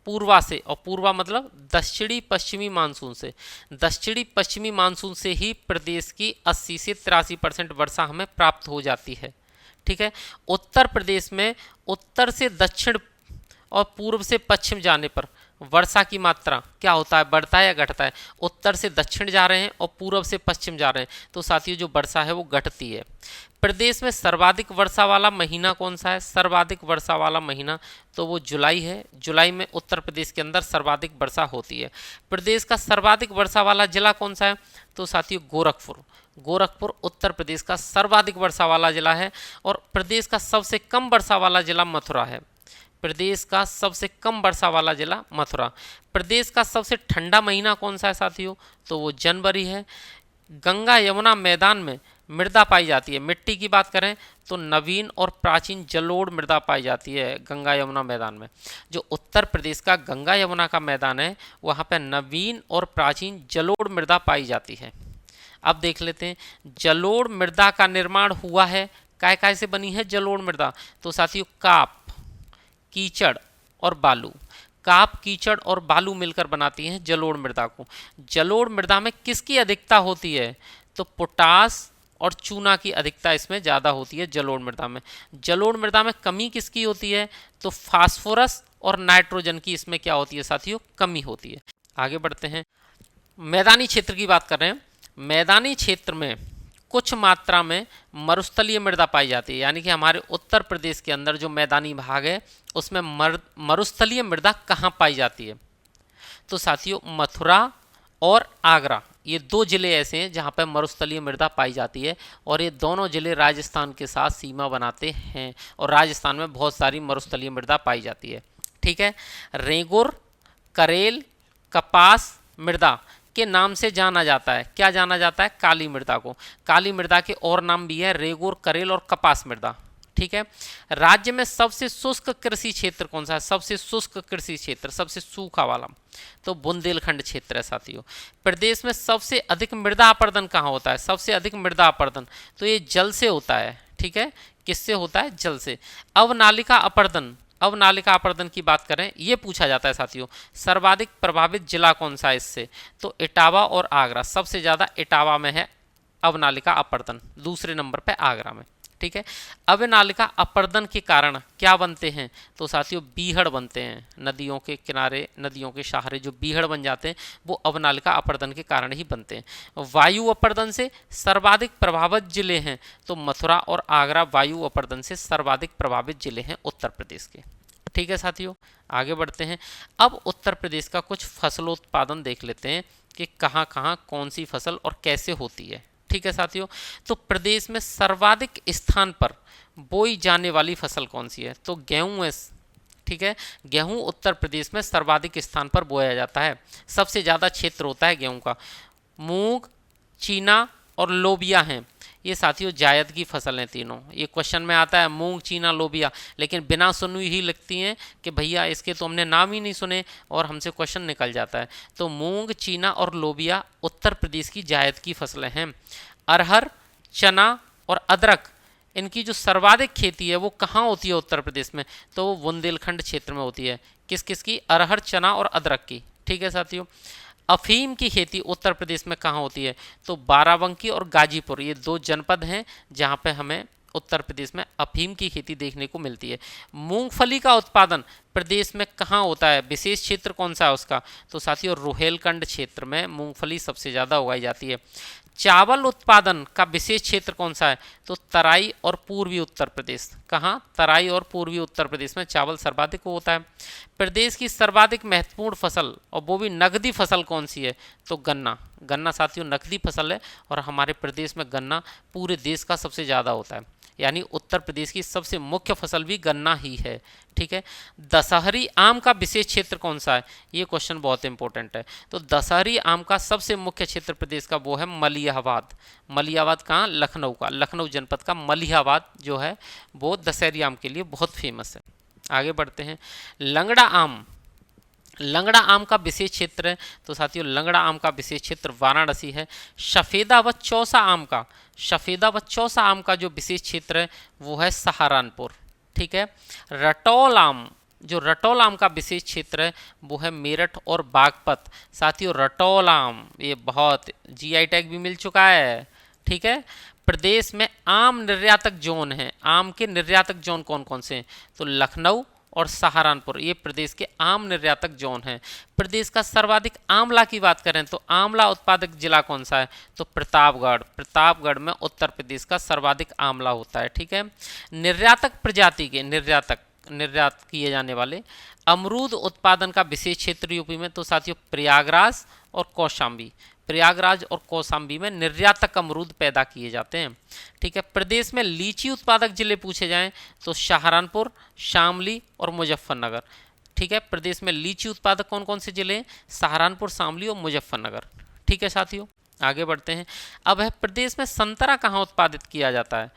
पूर्वा से, और पूर्वा मतलब दक्षिणी पश्चिमी मानसून से, दक्षिणी पश्चिमी मानसून से ही प्रदेश की 80 से 83% वर्षा हमें प्राप्त हो जाती है। ठीक है, उत्तर प्रदेश में उत्तर से दक्षिण और पूर्व से पश्चिम जाने पर वर्षा की मात्रा क्या होता है, बढ़ता है या घटता है? उत्तर से दक्षिण जा रहे हैं और पूर्व से पश्चिम जा रहे हैं तो साथियों जो वर्षा है वो घटती है। प्रदेश में सर्वाधिक वर्षा वाला महीना कौन सा है? सर्वाधिक वर्षा वाला महीना तो वो जुलाई है। जुलाई में उत्तर प्रदेश के अंदर सर्वाधिक वर्षा होती है। प्रदेश का सर्वाधिक वर्षा वाला जिला कौन सा है? तो साथियों गोरखपुर। गोरखपुर उत्तर प्रदेश का सर्वाधिक वर्षा वाला जिला है। और प्रदेश का सबसे कम वर्षा वाला जिला मथुरा है। प्रदेश का सबसे कम वर्षा वाला जिला मथुरा। प्रदेश का सबसे ठंडा महीना कौन सा है साथियों? तो वो जनवरी है। गंगा यमुना मैदान में मृदा पाई जाती है, मिट्टी की बात करें तो नवीन और प्राचीन जलोढ़ मृदा पाई जाती है गंगा यमुना मैदान में। जो उत्तर प्रदेश का गंगा यमुना का मैदान है वहाँ पर नवीन और प्राचीन जलोढ़ मृदा पाई जाती है। अब देख लेते हैं जलोढ़ मृदा का निर्माण हुआ है, काय काय से बनी है जलोढ़ मृदा? तो साथियों काप, कीचड़ और बालू, काप कीचड़ और बालू मिलकर बनाती हैं जलोढ़ मृदा को। जलोढ़ मृदा में किसकी अधिकता होती है? तो पोटास और चूना की अधिकता इसमें ज़्यादा होती है जलोढ़ मृदा में। जलोढ़ मृदा में कमी किसकी होती है? तो फास्फोरस और नाइट्रोजन की इसमें क्या होती है साथियों? कमी होती है। आगे बढ़ते हैं, मैदानी क्षेत्र की बात कर रहे हैं। मैदानी क्षेत्र में कुछ मात्रा में मरुस्थलीय मृदा पाई जाती है, यानी कि हमारे उत्तर प्रदेश के अंदर जो मैदानी भाग है उसमें मरुस्थलीय मृदा कहाँ पाई जाती है? तो साथियों मथुरा और आगरा, ये दो ज़िले ऐसे हैं जहाँ पर मरुस्थलीय मृदा पाई जाती है। और ये दोनों ज़िले राजस्थान के साथ सीमा बनाते हैं और राजस्थान में बहुत सारी मरुस्थलीय मृदा पाई जाती है। ठीक है, रेगुर, करेल, कपास मृदा के नाम से जाना जाता है। क्या जाना जाता है? काली मृदा को। काली मृदा के और नाम भी है रेगुर, करेल और कपास मृदा। ठीक है, राज्य में सबसे शुष्क कृषि क्षेत्र कौन सा है? सबसे शुष्क कृषि क्षेत्र, सबसे सूखा वाला तो बुंदेलखंड क्षेत्र है साथियों। प्रदेश में सबसे अधिक मृदा अपरदन कहाँ होता है? सबसे अधिक मृदा अपरदन तो ये जल से होता है। ठीक है, किससे होता है? जल से। अवनालिका अपरदन, अवनालिका अपरदन की बात करें ये पूछा जाता है साथियों। सर्वाधिक प्रभावित जिला कौन सा है इससे? तो इटावा और आगरा, सबसे ज़्यादा इटावा में है अवनालिका अपरदन, दूसरे नंबर पे आगरा में। ठीक है, अवनालिका अपरदन के कारण क्या बनते हैं? तो साथियों बीहड़ बनते हैं। नदियों के किनारे, नदियों के सहारे जो बीहड़ बन जाते हैं वो अवनालिका अपरदन के कारण ही बनते हैं। वायु अपरदन से सर्वाधिक प्रभावित जिले हैं तो मथुरा और आगरा वायु अपरदन से सर्वाधिक प्रभावित जिले हैं उत्तर प्रदेश के। ठीक है साथियों, आगे बढ़ते हैं। अब उत्तर प्रदेश का कुछ फसलोत्पादन देख लेते हैं कि कहाँ कहाँ कौन सी फसल और कैसे होती है। ठीक है साथियों, तो प्रदेश में सर्वाधिक स्थान पर बोई जाने वाली फसल कौन सी है? तो गेहूं है। ठीक है, गेहूं उत्तर प्रदेश में सर्वाधिक स्थान पर बोया जाता है, सबसे ज़्यादा क्षेत्र होता है गेहूं का। मूंग, चीना और लोबिया हैं, ये साथियों जायद की फसल हैं तीनों। ये क्वेश्चन में आता है मूंग, चीना, लोबिया, लेकिन बिना सुनी ही लगती हैं कि भैया इसके तो हमने नाम ही नहीं सुने और हमसे क्वेश्चन निकल जाता है। तो मूंग, चीना और लोबिया उत्तर प्रदेश की जायद की फसलें हैं। अरहर, चना और अदरक, इनकी जो सर्वाधिक खेती है वो कहाँ होती है उत्तर प्रदेश में? तो वो बुंदेलखंड क्षेत्र में होती है। किस किस की? अरहर, चना और अदरक की। ठीक है साथियों, अफीम की खेती उत्तर प्रदेश में कहाँ होती है? तो बाराबंकी और गाजीपुर, ये दो जनपद हैं जहाँ पे हमें उत्तर प्रदेश में अफीम की खेती देखने को मिलती है। मूंगफली का उत्पादन प्रदेश में कहाँ होता है? विशेष क्षेत्र कौन सा है उसका? तो साथियों रोहेलखंड क्षेत्र में मूंगफली सबसे ज़्यादा उगाई जाती है। चावल उत्पादन का विशेष क्षेत्र कौन सा है? तो तराई और पूर्वी उत्तर प्रदेश। कहाँ? तराई और पूर्वी उत्तर प्रदेश में चावल सर्वाधिक होता है। प्रदेश की सर्वाधिक महत्वपूर्ण फसल और वो भी नकदी फसल कौन सी है? तो गन्ना। गन्ना साथियों नकदी फसल है और हमारे प्रदेश में गन्ना पूरे देश का सबसे ज़्यादा होता है, यानी उत्तर प्रदेश की सबसे मुख्य फसल भी गन्ना ही है। ठीक है। दशहरी आम का विशेष क्षेत्र कौन सा है? ये क्वेश्चन बहुत इंपॉर्टेंट है। तो दशहरी आम का सबसे मुख्य क्षेत्र प्रदेश का वो है मलिहाबाद। मलिहाबाद कहाँ? लखनऊ का। लखनऊ जनपद का मलिहाबाद जो है वो दशहरी आम के लिए बहुत फेमस है। आगे बढ़ते हैं। लंगड़ा आम। लंगड़ा आम का विशेष क्षेत्र है तो साथियों लंगड़ा आम का विशेष क्षेत्र वाराणसी है। सफ़ेदा व चौसा आम का, सफ़ेदा व चौसा आम का जो विशेष क्षेत्र है वो है सहारनपुर। ठीक है। रटौल आम, जो रटौल आम का विशेष क्षेत्र है वो है मेरठ और बागपत। साथियों रटौल आम ये बहुत जीआई टैग भी मिल चुका है। ठीक है। प्रदेश में आम निर्यातक जोन है। आम के निर्यातक जोन कौन कौन से हैं? तो लखनऊ और सहारनपुर ये प्रदेश के आम निर्यातक जोन हैं। प्रदेश का सर्वाधिक आंवला की बात करें तो आंवला उत्पादक जिला कौन सा है? तो प्रतापगढ़। प्रतापगढ़ में उत्तर प्रदेश का सर्वाधिक आंवला होता है। ठीक है। निर्यातक प्रजाति के निर्यात किए जाने वाले अमरूद उत्पादन का विशेष क्षेत्र यूपी में तो साथियों प्रयागराज और कौशाम्बी। प्रयागराज और कौशाम्बी में निर्यातक अमरूद पैदा किए जाते हैं। ठीक है। प्रदेश में लीची उत्पादक जिले पूछे जाएं तो सहारनपुर, शामली और मुजफ्फरनगर। ठीक है। प्रदेश में लीची उत्पादक कौन कौन से जिले हैं? सहारनपुर, शामली और मुजफ्फरनगर। ठीक है साथियों आगे बढ़ते हैं। अब है प्रदेश में संतरा कहाँ उत्पादित किया जाता है?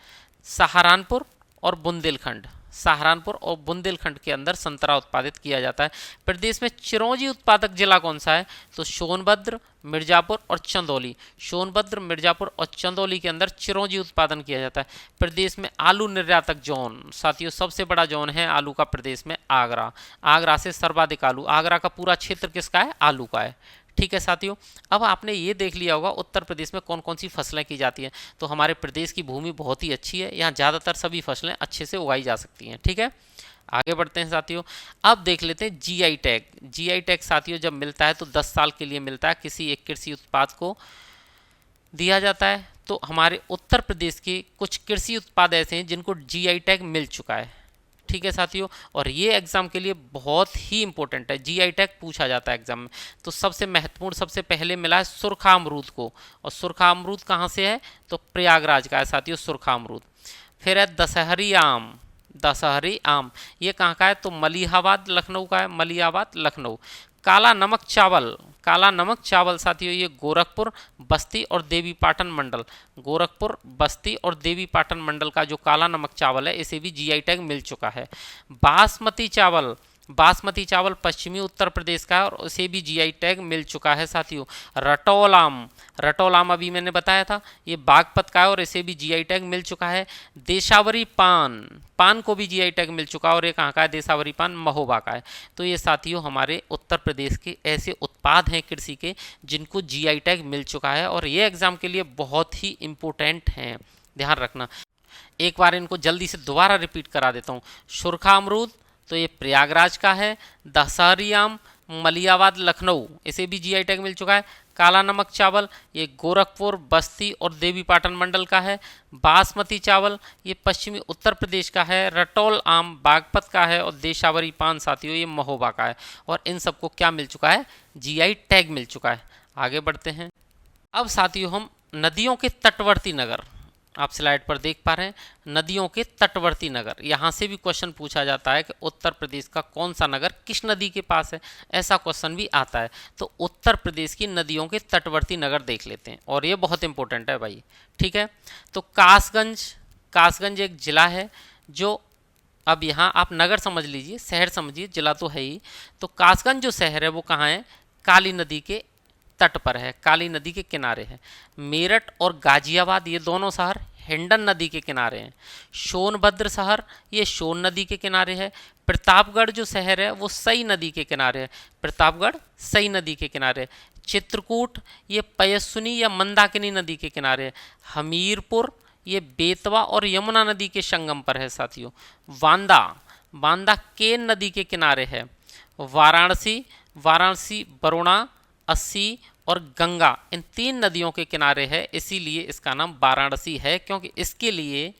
सहारनपुर और बुंदेलखंड। सहारनपुर और बुंदेलखंड के अंदर संतरा उत्पादित किया जाता है। प्रदेश में चिरौंजी उत्पादक जिला कौन सा है? तो सोनभद्र, मिर्जापुर और चंदौली। सोनभद्र, मिर्जापुर और चंदौली के अंदर चिरौंजी उत्पादन किया जाता है। प्रदेश में आलू निर्यातक जोन, साथियों सबसे बड़ा जोन है आलू का प्रदेश में आगरा। आगरा से सर्वाधिक आलू, आगरा का पूरा क्षेत्र किसका है? आलू का है। ठीक है साथियों। अब आपने ये देख लिया होगा उत्तर प्रदेश में कौन कौन सी फसलें की जाती हैं। तो हमारे प्रदेश की भूमि बहुत ही अच्छी है, यहाँ ज़्यादातर सभी फसलें अच्छे से उगाई जा सकती हैं। ठीक है। आगे बढ़ते हैं साथियों। अब देख लेते हैं जीआई टैग। जीआई टैग साथियों जब मिलता है तो 10 साल के लिए मिलता है, किसी एक कृषि उत्पाद को दिया जाता है। तो हमारे उत्तर प्रदेश के कुछ कृषि उत्पाद ऐसे हैं जिनको जीआई टैग मिल चुका है। ठीक है साथियों। और ये एग्जाम के लिए बहुत ही इंपॉर्टेंट है, जीआई टैग पूछा जाता है एग्जाम में। तो सबसे महत्वपूर्ण सबसे पहले मिला है सुरखा अमरूद को, और सुरखा अमरूद कहाँ से है? तो प्रयागराज का है साथियों सुरखा अमरूद। फिर है दशहरी आम। दशहरी आम ये कहाँ का है? तो मलिहाबाद लखनऊ का है। मलिहाबाद लखनऊ। काला नमक चावल। काला नमक चावल साथियों ये गोरखपुर, बस्ती और देवीपाटन मंडल। गोरखपुर, बस्ती और देवीपाटन मंडल का जो काला नमक चावल है इसे भी जीआई टैग मिल चुका है। बासमती चावल। बासमती चावल पश्चिमी उत्तर प्रदेश का है और उसे भी जीआई टैग मिल चुका है साथियों। रटौल आम। रटौल आम अभी मैंने बताया था ये बागपत का है और इसे भी जीआई टैग मिल चुका है। देशावरी पान। पान को भी जीआई टैग मिल चुका है और ये कहाँ का है? देशावरी पान महोबा का है। तो ये साथियों हमारे उत्तर प्रदेश के ऐसे उत्पाद हैं कृषि के जिनको जीआई टैग मिल चुका है और ये एग्जाम के लिए बहुत ही इम्पोर्टेंट हैं, ध्यान रखना। एक बार इनको जल्दी से दोबारा रिपीट करा देता हूँ। सुरखा अमरूद तो ये प्रयागराज का है। दशहरी आम मलिहाबाद लखनऊ इसे भी जीआई टैग मिल चुका है। काला नमक चावल ये गोरखपुर, बस्ती और देवीपाटन मंडल का है। बासमती चावल ये पश्चिमी उत्तर प्रदेश का है। रटौल आम बागपत का है और देशावरी पान साथियों ये महोबा का है। और इन सबको क्या मिल चुका है? जीआई टैग मिल चुका है। आगे बढ़ते हैं। अब साथियों हम नदियों के तटवर्ती नगर, आप स्लाइड पर देख पा रहे हैं नदियों के तटवर्ती नगर, यहाँ से भी क्वेश्चन पूछा जाता है कि उत्तर प्रदेश का कौन सा नगर किस नदी के पास है, ऐसा क्वेश्चन भी आता है। तो उत्तर प्रदेश की नदियों के तटवर्ती नगर देख लेते हैं और ये बहुत इंपॉर्टेंट है भाई। ठीक है। तो कासगंज। कासगंज एक जिला है जो, अब यहाँ आप नगर समझ लीजिए, शहर समझिए, जिला तो है ही। तो कासगंज जो शहर है वो कहाँ है? काली नदी के तट पर है, काली नदी के किनारे है। मेरठ और गाजियाबाद ये दोनों शहर हिंडन नदी के किनारे हैं। सोनभद्र शहर ये सोन नदी के किनारे है। प्रतापगढ़ जो शहर है वो सई नदी के किनारे है। प्रतापगढ़ सई नदी के किनारे है। चित्रकूट ये पयस्विनी या मंदाकिनी नदी के किनारे है। हमीरपुर ये बेतवा और यमुना नदी के संगम पर है साथियों। बांदा। बांदा केन नदी के किनारे है। वाराणसी। वाराणसी बरुणा, अस्सी और गंगा इन 3 नदियों के किनारे है, इसीलिए इसका नाम वाराणसी है, क्योंकि इसके लिए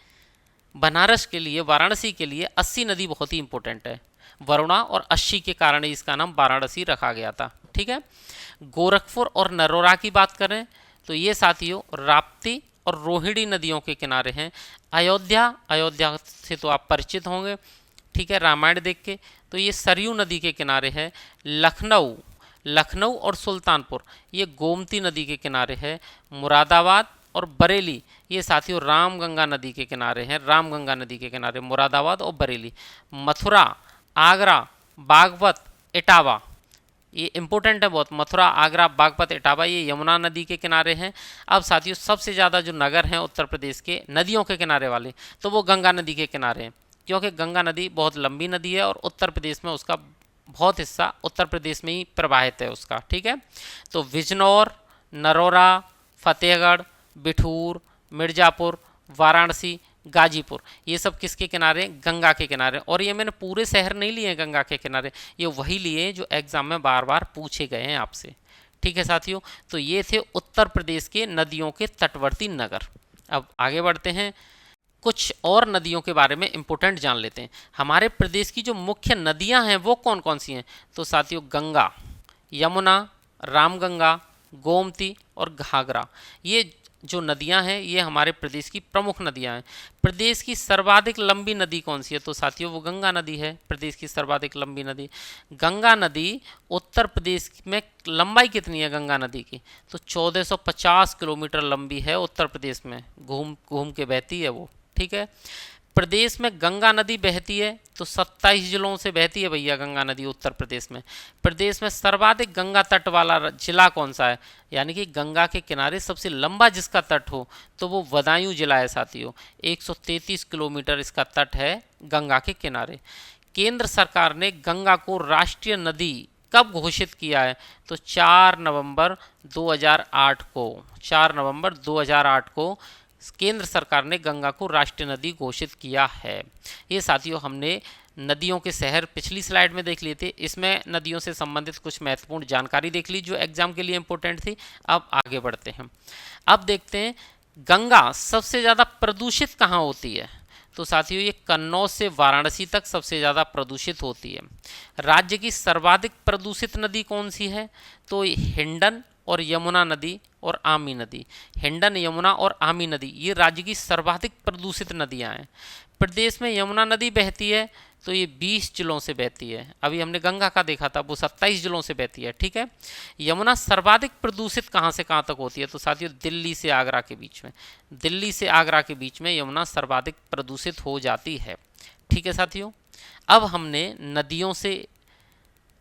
बनारस के लिए, वाराणसी के लिए 80 नदी बहुत ही इंपॉर्टेंट है। वरुणा और 80 के कारण ही इसका नाम वाराणसी रखा गया था। ठीक है। गोरखपुर और नरोरा की बात करें तो ये साथियों राप्ती और रोहिणी नदियों के किनारे हैं। अयोध्या, अयोध्या से तो आप परिचित होंगे, ठीक है, रामायण देख के, तो ये सरयू नदी के किनारे है। लखनऊ, लखनऊ और सुल्तानपुर ये गोमती नदी के किनारे है। मुरादाबाद और बरेली ये साथियों रामगंगा नदी के किनारे हैं, रामगंगा नदी के किनारे मुरादाबाद और बरेली। मथुरा, आगरा, बागपत, इटावा ये इंपॉर्टेंट है बहुत। मथुरा, आगरा, बागपत, इटावा ये यमुना नदी के किनारे हैं। अब साथियों सबसे ज़्यादा जो नगर हैं उत्तर प्रदेश के नदियों के किनारे वाले, तो वो गंगा नदी के किनारे हैं, क्योंकि गंगा नदी बहुत लंबी नदी है और उत्तर प्रदेश में उसका बहुत हिस्सा उत्तर प्रदेश में ही प्रवाहित है उसका। ठीक है। तो बिजनौर, नरोरा, फतेहगढ़, बिठूर, मिर्ज़ापुर, वाराणसी, गाजीपुर ये सब किसके किनारे? गंगा के किनारे। और ये मैंने पूरे शहर नहीं लिए गंगा के किनारे, ये वही लिए जो एग्जाम में बार बार पूछे गए हैं आपसे। ठीक है साथियों, तो ये थे उत्तर प्रदेश के नदियों के तटवर्ती नगर। अब आगे बढ़ते हैं, कुछ और नदियों के बारे में इंपॉर्टेंट जान लेते हैं। हमारे प्रदेश की जो मुख्य नदियां हैं वो कौन कौन सी हैं? तो साथियों गंगा, यमुना, रामगंगा, गोमती और घाघरा ये जो नदियां हैं ये हमारे प्रदेश की प्रमुख नदियां हैं। प्रदेश की सर्वाधिक लंबी नदी कौन सी है? तो साथियों वो गंगा नदी है, प्रदेश की सर्वाधिक लंबी नदी। गंगा नदी उत्तर प्रदेश में लंबाई कितनी है गंगा नदी की? तो 1450 किलोमीटर लंबी है, उत्तर प्रदेश में घूम घूम के बहती है वो। ठीक है। प्रदेश में गंगा नदी बहती है तो 27 जिलों से बहती है भैया गंगा नदी उत्तर प्रदेश में। प्रदेश में सर्वाधिक गंगा तट वाला जिला कौन सा है? यानी कि गंगा के किनारे सबसे लंबा जिसका तट हो तो वो बदायूं जिला है साथियों। 133 किलोमीटर इसका तट है गंगा के किनारे। केंद्र सरकार ने गंगा को राष्ट्रीय नदी कब घोषित किया है? तो 4 नवंबर 2008 को, 4 नवंबर 2008 को केंद्र सरकार ने गंगा को राष्ट्रीय नदी घोषित किया है। ये साथियों हमने नदियों के शहर पिछली स्लाइड में देख लिए थे, इसमें नदियों से संबंधित कुछ महत्वपूर्ण जानकारी देख ली जो एग्जाम के लिए इंपॉर्टेंट थी। अब आगे बढ़ते हैं, अब देखते हैं गंगा सबसे ज़्यादा प्रदूषित कहाँ होती है? तो साथियों ये कन्नौज से वाराणसी तक सबसे ज़्यादा प्रदूषित होती है। राज्य की सर्वाधिक प्रदूषित नदी कौन सी है? तो हिंडन और यमुना नदी और आमी नदी। हिंडन, यमुना और आमी नदी ये राज्य की सर्वाधिक प्रदूषित नदियां हैं। प्रदेश में यमुना नदी बहती है तो ये 20 जिलों से बहती है। अभी हमने गंगा का देखा था, वो 27 जिलों से बहती है। ठीक है। यमुना सर्वाधिक प्रदूषित कहाँ से कहाँ तक होती है? तो साथियों दिल्ली से आगरा के बीच में, दिल्ली से आगरा के बीच में यमुना सर्वाधिक प्रदूषित हो जाती है। ठीक है साथियों, अब हमने नदियों से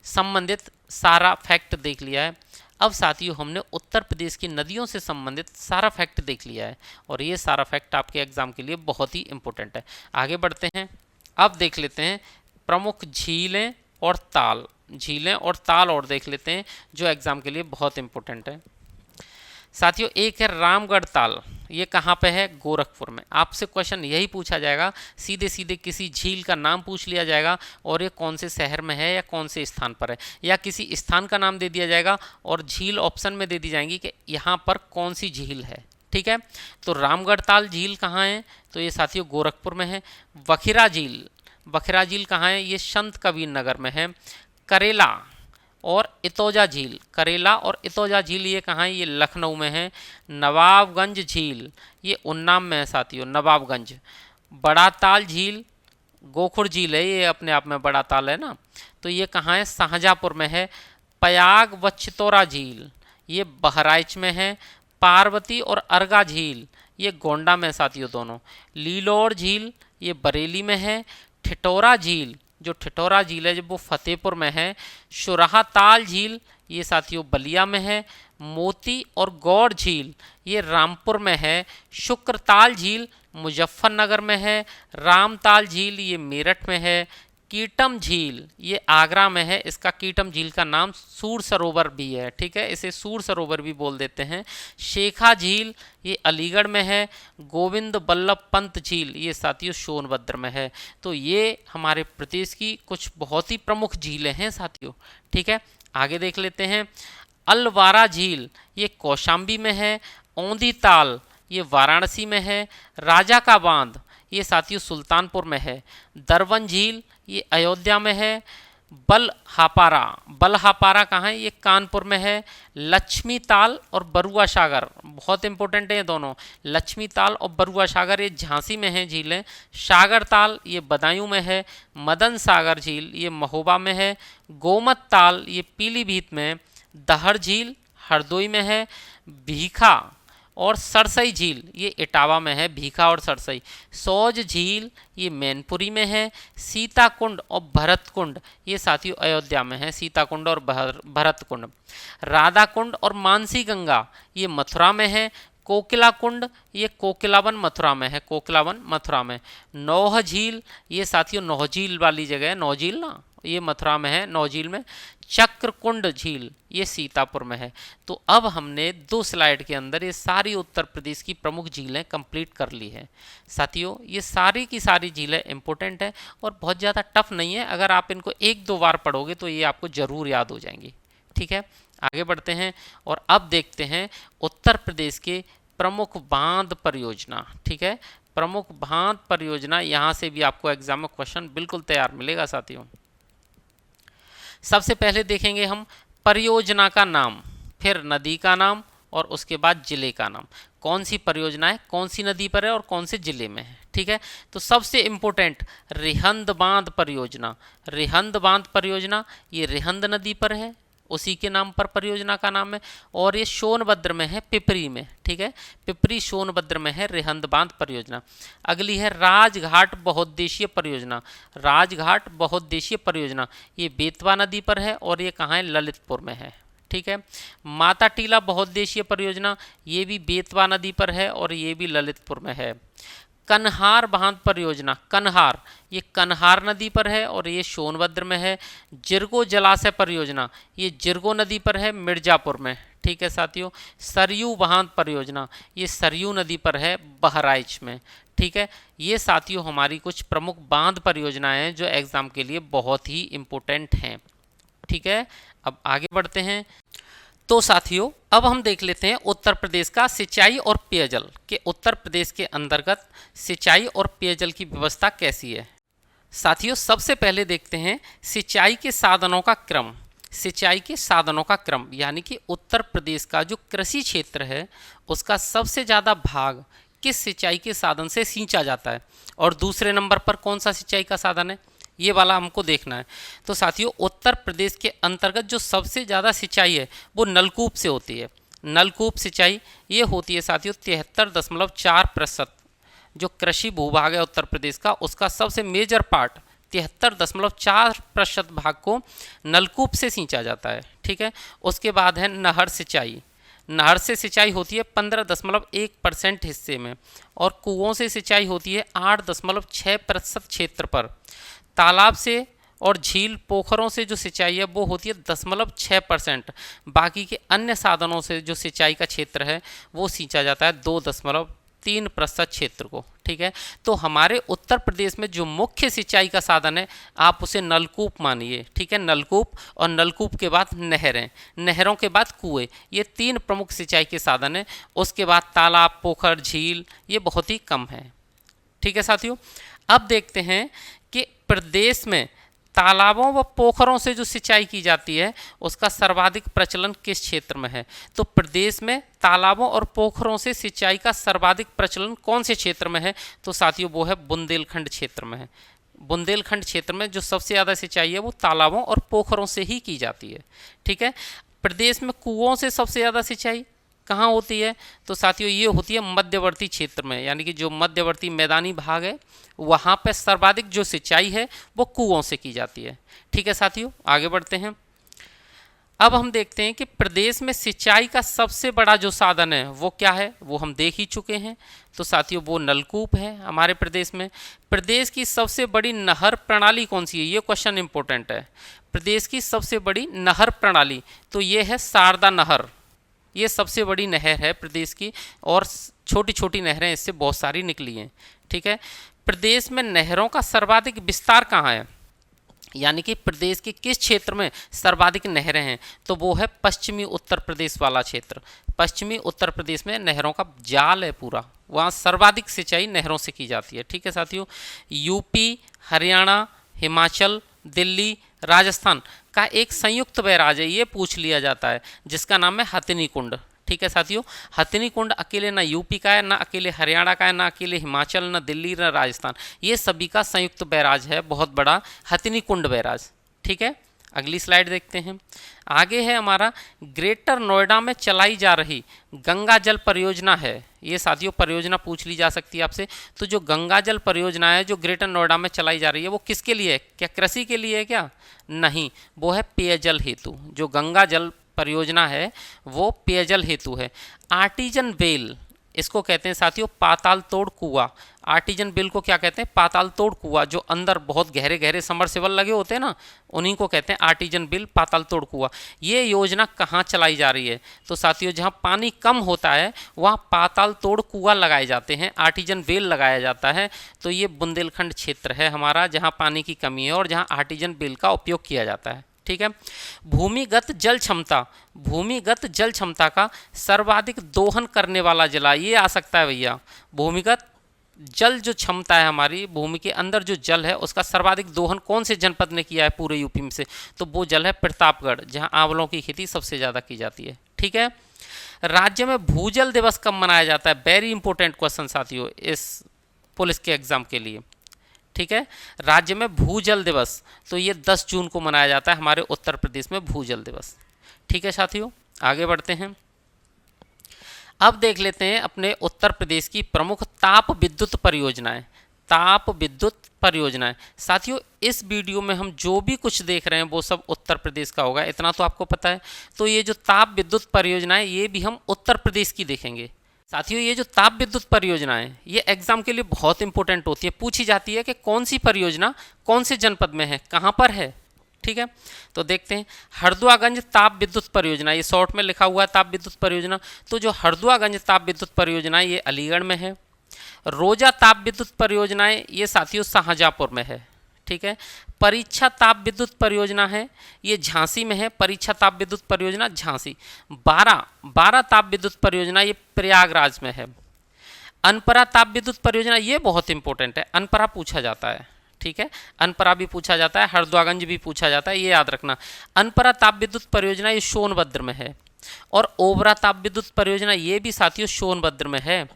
संबंधित सारा फैक्ट देख लिया है। अब साथियों हमने उत्तर प्रदेश की नदियों से संबंधित सारा फैक्ट देख लिया है और ये सारा फैक्ट आपके एग्जाम के लिए बहुत ही इंपॉर्टेंट है। आगे बढ़ते हैं, अब देख लेते हैं प्रमुख झीलें और ताल, झीलें और ताल और देख लेते हैं जो एग्जाम के लिए बहुत इंपॉर्टेंट है। साथियों एक है रामगढ़ ताल, ये कहाँ पे है? गोरखपुर में। आपसे क्वेश्चन यही पूछा जाएगा, सीधे सीधे किसी झील का नाम पूछ लिया जाएगा और ये कौन से शहर में है या कौन से स्थान पर है, या किसी स्थान का नाम दे दिया जाएगा और झील ऑप्शन में दे दी जाएंगी कि यहाँ पर कौन सी झील है। ठीक है। तो रामगढ़ ताल झील कहाँ है? तो ये साथियों गोरखपुर में है। वखिरा झील, वखिरा झील कहाँ है? ये संत कबीर नगर में है। करेला और इतौजा झील, करेला और इतौजा झील ये कहाँ है? ये लखनऊ में है। नवाबगंज झील ये उन्नाव में है साथियों, नवाबगंज। बड़ा ताल झील गोखुर झील है, ये अपने आप में बड़ा ताल है ना, तो ये कहाँ है? शाहजहाँपुर में है। पयाग व चितौरा झील ये बहराइच में है। पार्वती और अर्गा झील ये गोंडा में साथियों दोनों। लीलोर झील ये बरेली में है। ठिठोरा झील, जो ठिठोरा झील है जब वो फतेहपुर में है। शुराहा ताल झील ये साथियों बलिया में है। मोती और गौड़ झील ये रामपुर में है। शुक्रताल झील मुजफ्फरनगर में है। रामताल झील ये मेरठ में है। कीटम झील ये आगरा में है, इसका कीटम झील का नाम सूर सरोवर भी है। ठीक है, इसे सूर सरोवर भी बोल देते हैं। शेखा झील ये अलीगढ़ में है। गोविंद बल्लभ पंत झील ये साथियों सोनभद्र में है। तो ये हमारे प्रदेश की कुछ बहुत ही प्रमुख झीलें हैं साथियों। ठीक है, आगे देख लेते हैं। अलवारा झील ये कौशाम्बी में है। औंधी ताल ये वाराणसी में है। राजा का बांध ये साथियों सुल्तानपुर में है। दरवन झील ये अयोध्या में है। बलहापारा कहाँ है? ये कानपुर में है। लक्ष्मी ताल और बरुआ सागर बहुत इंपॉर्टेंट है ये दोनों। लक्ष्मी ताल और बरुआ सागर ये झांसी में है झीलें। सागर ताल ये बदायूं में है। मदन सागर झील ये महोबा में है। गोमत ताल ये पीलीभीत में। दहर झील हरदोई में है। भीखा और सरसई झील ये इटावा में है। भीखा और सरसई। सौज झील ये मैनपुरी में है। सीताकुंड और भरतकुंड ये साथियों अयोध्या में है। सीताकुंड और भरतकुंड। राधाकुंड और मानसी गंगा ये मथुरा में है। कोकिला कुंड ये कोकिलावन मथुरा में है। कोकिलावन मथुरा में। नौह झील ये साथियों नौझील वाली जगह है। नौझील ना ये मथुरा में है। नौझील में। चक्रकुंड झील ये सीतापुर में है। तो अब हमने 2 स्लाइड के अंदर ये सारी उत्तर प्रदेश की प्रमुख झीलें कंप्लीट कर ली है। साथियों ये सारी की सारी झीलें इंपॉर्टेंट है और बहुत ज़्यादा टफ नहीं है। अगर आप इनको 1-2 बार पढ़ोगे तो ये आपको ज़रूर याद हो जाएंगी। ठीक है, आगे बढ़ते हैं और अब देखते हैं उत्तर प्रदेश के प्रमुख बांध परियोजना। ठीक है, प्रमुख बांध परियोजना, यहाँ से भी आपको एग्जाम में क्वेश्चन बिल्कुल तैयार मिलेगा साथियों। सबसे पहले देखेंगे हम परियोजना का नाम, फिर नदी का नाम और उसके बाद जिले का नाम। कौन सी परियोजना है, कौन सी नदी पर है और कौन से जिले में है। ठीक है, तो सबसे इम्पोर्टेंट रिहंद बांध परियोजना। रिहंद बांध परियोजना ये रिहंद नदी पर है, उसी के नाम पर परियोजना का नाम है। और ये सोनभद्र में है, पिपरी में। ठीक है, पिपरी सोनभद्र में है रिहंद बांध परियोजना। अगली है राजघाट बहुउद्देशीय परियोजना। राजघाट बहुउद्देशीय परियोजना ये बेतवा नदी पर है और ये कहाँ है? ललितपुर में है। ठीक है, माता टीला बहुउद्देशीय परियोजना ये भी बेतवा नदी पर है और ये भी ललितपुर में है। कन्हार बांध परियोजना, कन्हार ये कन्हार नदी पर है और ये सोनभद्र में है। जिरगो जलाशय परियोजना ये जिरगो नदी पर है, मिर्जापुर में। ठीक है साथियों, सरयू बांध परियोजना ये सरयू नदी पर है, बहराइच में। ठीक है, ये साथियों हमारी कुछ प्रमुख बांध परियोजनाएं हैं जो एग्जाम के लिए बहुत ही इम्पोर्टेंट हैं। ठीक है, अब आगे बढ़ते हैं। तो साथियों अब हम देख लेते हैं उत्तर प्रदेश का सिंचाई और पेयजल के उत्तर प्रदेश के अंतर्गत सिंचाई और पेयजल की व्यवस्था कैसी है। साथियों सबसे पहले देखते हैं सिंचाई के साधनों का क्रम। सिंचाई के साधनों का क्रम यानी कि उत्तर प्रदेश का जो कृषि क्षेत्र है उसका सबसे ज़्यादा भाग किस सिंचाई के साधन से सींचा जाता है और दूसरे नंबर पर कौन सा सिंचाई का साधन है, ये वाला हमको देखना है। तो साथियों उत्तर प्रदेश के अंतर्गत जो सबसे ज़्यादा सिंचाई है वो नलकूप से होती है। नलकूप सिंचाई ये होती है साथियों 73.4%। जो कृषि भूभाग है उत्तर प्रदेश का उसका सबसे मेजर पार्ट 73.4% भाग को नलकूप से सींचा जाता है। ठीक है, उसके बाद है नहर सिंचाई। नहर से सिंचाई होती है 15.1% हिस्से में और कुओं से सिंचाई होती है 8.6% क्षेत्र पर। तालाब से और झील पोखरों से जो सिंचाई है वो होती है 0.6%। बाकी के अन्य साधनों से जो सिंचाई का क्षेत्र है वो सींचा जाता है 2.3% क्षेत्र को। ठीक है, तो हमारे उत्तर प्रदेश में जो मुख्य सिंचाई का साधन है आप उसे नलकूप मानिए। ठीक है, नलकूप और नलकूप के बाद नहरें, नहरों के बाद कुएं, ये 3 प्रमुख सिंचाई के साधन हैं। उसके बाद तालाब, पोखर, झील ये बहुत ही कम है। ठीक है साथियों, अब देखते हैं कि प्रदेश में तालाबों व पोखरों से जो सिंचाई की जाती है उसका सर्वाधिक प्रचलन किस क्षेत्र में है। तो प्रदेश में तालाबों और पोखरों से सिंचाई का सर्वाधिक प्रचलन कौन से क्षेत्र में है? तो साथियों वो है बुंदेलखंड क्षेत्र में है। बुंदेलखंड क्षेत्र में जो सबसे ज़्यादा सिंचाई है वो तालाबों और पोखरों से ही की जाती है। ठीक है, प्रदेश में कुओं से सबसे ज़्यादा सिंचाई कहाँ होती है? तो साथियों ये होती है मध्यवर्ती क्षेत्र में, यानी कि जो मध्यवर्ती मैदानी भाग है वहाँ पर सर्वाधिक जो सिंचाई है वो कुओं से की जाती है। ठीक है साथियों, आगे बढ़ते हैं। अब हम देखते हैं कि प्रदेश में सिंचाई का सबसे बड़ा जो साधन है वो क्या है, वो हम देख ही चुके हैं। तो साथियों वो नलकूप है हमारे प्रदेश में। प्रदेश की सबसे बड़ी नहर प्रणाली कौन सी है, ये क्वेश्चन इंपॉर्टेंट है। प्रदेश की सबसे बड़ी नहर प्रणाली तो ये है शारदा नहर। ये सबसे बड़ी नहर है प्रदेश की और छोटी छोटी नहरें इससे बहुत सारी निकली हैं। ठीक है, प्रदेश में नहरों का सर्वाधिक विस्तार कहाँ है? यानी कि प्रदेश के किस क्षेत्र में सर्वाधिक नहरें हैं, तो वो है पश्चिमी उत्तर प्रदेश वाला क्षेत्र। पश्चिमी उत्तर प्रदेश में नहरों का जाल है पूरा, वहाँ सर्वाधिक सिंचाई नहरों से की जाती है। ठीक है साथियों, यूपी, हरियाणा, हिमाचल, दिल्ली, राजस्थान का एक संयुक्त बैराज है, ये पूछ लिया जाता है, जिसका नाम है हथिनी कुंड। ठीक है साथियों, हथिनी कुंड अकेले ना यूपी का है, ना अकेले हरियाणा का है, ना अकेले हिमाचल, ना दिल्ली, ना राजस्थान, ये सभी का संयुक्त बैराज है, बहुत बड़ा हथिनी कुंड बैराज। ठीक है, अगली स्लाइड देखते हैं। आगे है हमारा ग्रेटर नोएडा में चलाई जा रही गंगा जल परियोजना है। ये साथियों परियोजना पूछ ली जा सकती है आपसे। तो जो गंगा जल परियोजना है जो ग्रेटर नोएडा में चलाई जा रही है, वो किसके लिए है? क्या कृषि के लिए है क्या? नहीं, वो है पेयजल हेतु। जो गंगा जल परियोजना है वो पेयजल हेतु है। आर्टिजन वेल इसको कहते हैं साथियों, पाताल तोड़ कुआं। आर्टिजन वेल को क्या कहते हैं? पाताल तोड़ कुआं। जो अंदर बहुत गहरे गहरे समरसेबल लगे होते हैं ना, उन्हीं को कहते हैं आर्टिजन वेल, पाताल तोड़ कुआं। ये योजना कहाँ चलाई जा रही है? तो साथियों जहाँ पानी कम होता है वहाँ पाताल तोड़ कुआं लगाए जाते हैं, आर्टिजन वेल लगाया जाता है। तो ये बुंदेलखंड क्षेत्र है हमारा, जहाँ पानी की कमी है और जहाँ आर्टिजन वेल का उपयोग किया जाता है। ठीक है, भूमिगत जल क्षमता, भूमिगत जल क्षमता का सर्वाधिक दोहन करने वाला जिला, ये आ सकता है भैया। भूमिगत जल जो क्षमता है हमारी, भूमि के अंदर जो जल है उसका सर्वाधिक दोहन कौन से जनपद ने किया है पूरे यूपी में से? तो वो जल है प्रतापगढ़, जहां आंवलों की खेती सबसे ज़्यादा की जाती है। ठीक है, राज्य में भूजल दिवस कब मनाया जाता है? वेरी इंपॉर्टेंट क्वेश्चन साथियों इस पुलिस के एग्जाम के लिए। ठीक है, राज्य में भूजल दिवस, तो ये 10 जून को मनाया जाता है हमारे उत्तर प्रदेश में भूजल दिवस। ठीक है साथियों, आगे बढ़ते हैं। अब देख लेते हैं अपने उत्तर प्रदेश की प्रमुख ताप विद्युत परियोजनाएं। ताप विद्युत परियोजनाएं साथियों, इस वीडियो में हम जो भी कुछ देख रहे हैं वो सब उत्तर प्रदेश का होगा, इतना तो आपको पता है। तो ये जो ताप विद्युत परियोजनाएं ये भी हम उत्तर प्रदेश की देखेंगे। साथियों ये जो ताप विद्युत परियोजना है ये एग्जाम के लिए बहुत इंपॉर्टेंट होती है, पूछी जाती है कि कौन सी परियोजना कौन से जनपद में है, कहाँ पर है। ठीक है, तो देखते हैं हरदुआगंज ताप विद्युत परियोजना, ये शॉर्ट में लिखा हुआ है ताप विद्युत परियोजना। तो जो हरदुआगंज ताप विद्युत परियोजना है ये अलीगढ़ में है। रोजा ताप विद्युत परियोजनाएं ये साथियों शाहजहाँपुर में है। ठीक है, परीक्षा ताप विद्युत परियोजना है ये झांसी में है, परीक्षा ताप विद्युत परियोजना झांसी। 12 ताप विद्युत परियोजना ये प्रयागराज में है। अनपरा ताप विद्युत परियोजना ये बहुत इंपॉर्टेंट है, अनपरा पूछा जाता है। ठीक है, अनपरा भी पूछा जाता है, हरदुआगंज भी पूछा जाता है, ये याद रखना। अनपरा ताप विद्युत परियोजना ये सोनभद्र में है। और ओबरा ताप विद्युत परियोजना ये भी साथियों सोनभद्र में है।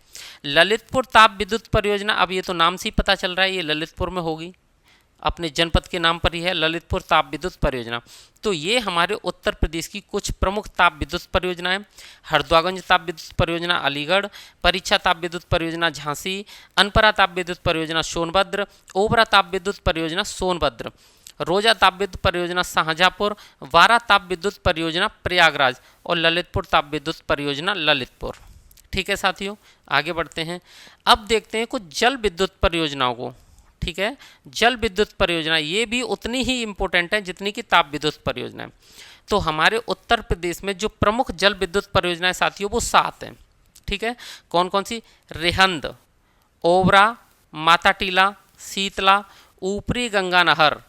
ललितपुर ताप विद्युत परियोजना, अब ये तो नाम से ही पता चल रहा है ये ललितपुर में होगी, अपने जनपद के नाम पर ही है ललितपुर ताप विद्युत परियोजना। तो ये हमारे उत्तर प्रदेश की कुछ प्रमुख ताप विद्युत परियोजनाएं। हरदुआगंज ताप विद्युत परियोजना अलीगढ़, परीक्षा ताप विद्युत परियोजना झांसी, अनपरा ताप विद्युत परियोजना सोनभद्र, ओबरा ताप विद्युत परियोजना सोनभद्र, रोजा ताप विद्युत परियोजना शाहजहाँपुर, वारा ताप विद्युत परियोजना प्रयागराज और ललितपुर ताप विद्युत परियोजना ललितपुर। ठीक है साथियों, आगे बढ़ते हैं। अब देखते हैं कुछ जल विद्युत परियोजनाओं को। ठीक है, जल विद्युत परियोजना ये भी उतनी ही इंपॉर्टेंट है जितनी कि ताप विद्युत परियोजना है। तो हमारे उत्तर प्रदेश में जो प्रमुख जल विद्युत परियोजनाएं साथियों वो 7 हैं। ठीक है, कौन कौन सी? रेहंद, ओबरा, माताटीला, शीतला, ऊपरी गंगा नहर,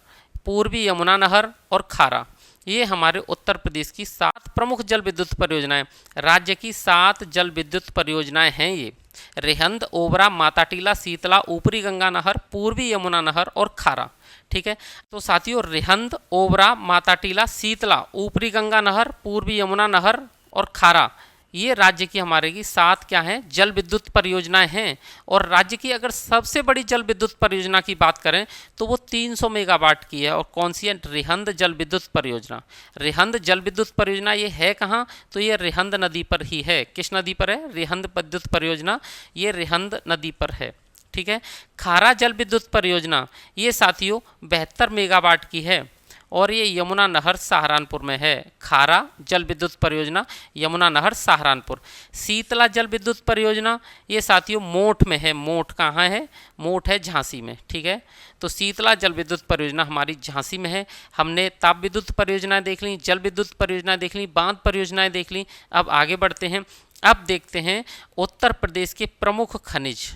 पूर्वी यमुना नहर और खारा। ये हमारे उत्तर प्रदेश की 7 प्रमुख जल विद्युत परियोजनाएं, राज्य की 7 जल विद्युत परियोजनाएं हैं ये। रेहंद, ओबरा, माताटीला, शीतला, ऊपरी गंगा नहर, पूर्वी यमुना नहर और खारा। ठीक है, तो साथियों रेहंद, ओबरा, माताटीला, शीतला, ऊपरी गंगा नहर, पूर्वी यमुना नहर और खारा, ये राज्य की हमारे की 7 क्या हैं? जल विद्युत परियोजनाएं हैं। और राज्य की अगर सबसे बड़ी जल विद्युत परियोजना की बात करें तो वो 300 मेगावाट की है। और कौन सी है? रेहंद जल विद्युत परियोजना। रेहंद जल विद्युत परियोजना ये है कहाँ? तो ये रेहंद नदी पर ही है। किस नदी पर है? रेहंद विद्युत परियोजना ये रेहंद नदी पर है। ठीक है, खारा जल विद्युत परियोजना ये साथियों 72 मेगावाट की है और ये यमुना नहर सहारनपुर में है। खारा जल विद्युत परियोजना यमुना नहर सहारनपुर। शीतला जल विद्युत परियोजना ये साथियों मोठ में है। मोठ कहाँ है? मोठ है झांसी में। ठीक है, तो शीतला जल विद्युत परियोजना हमारी झांसी में है। हमने ताप विद्युत परियोजनाएं देख ली, जल विद्युत परियोजनाएं देख ली, बांध परियोजनाएं देख ली। अब आगे बढ़ते हैं। अब देखते हैं उत्तर प्रदेश के प्रमुख खनिज।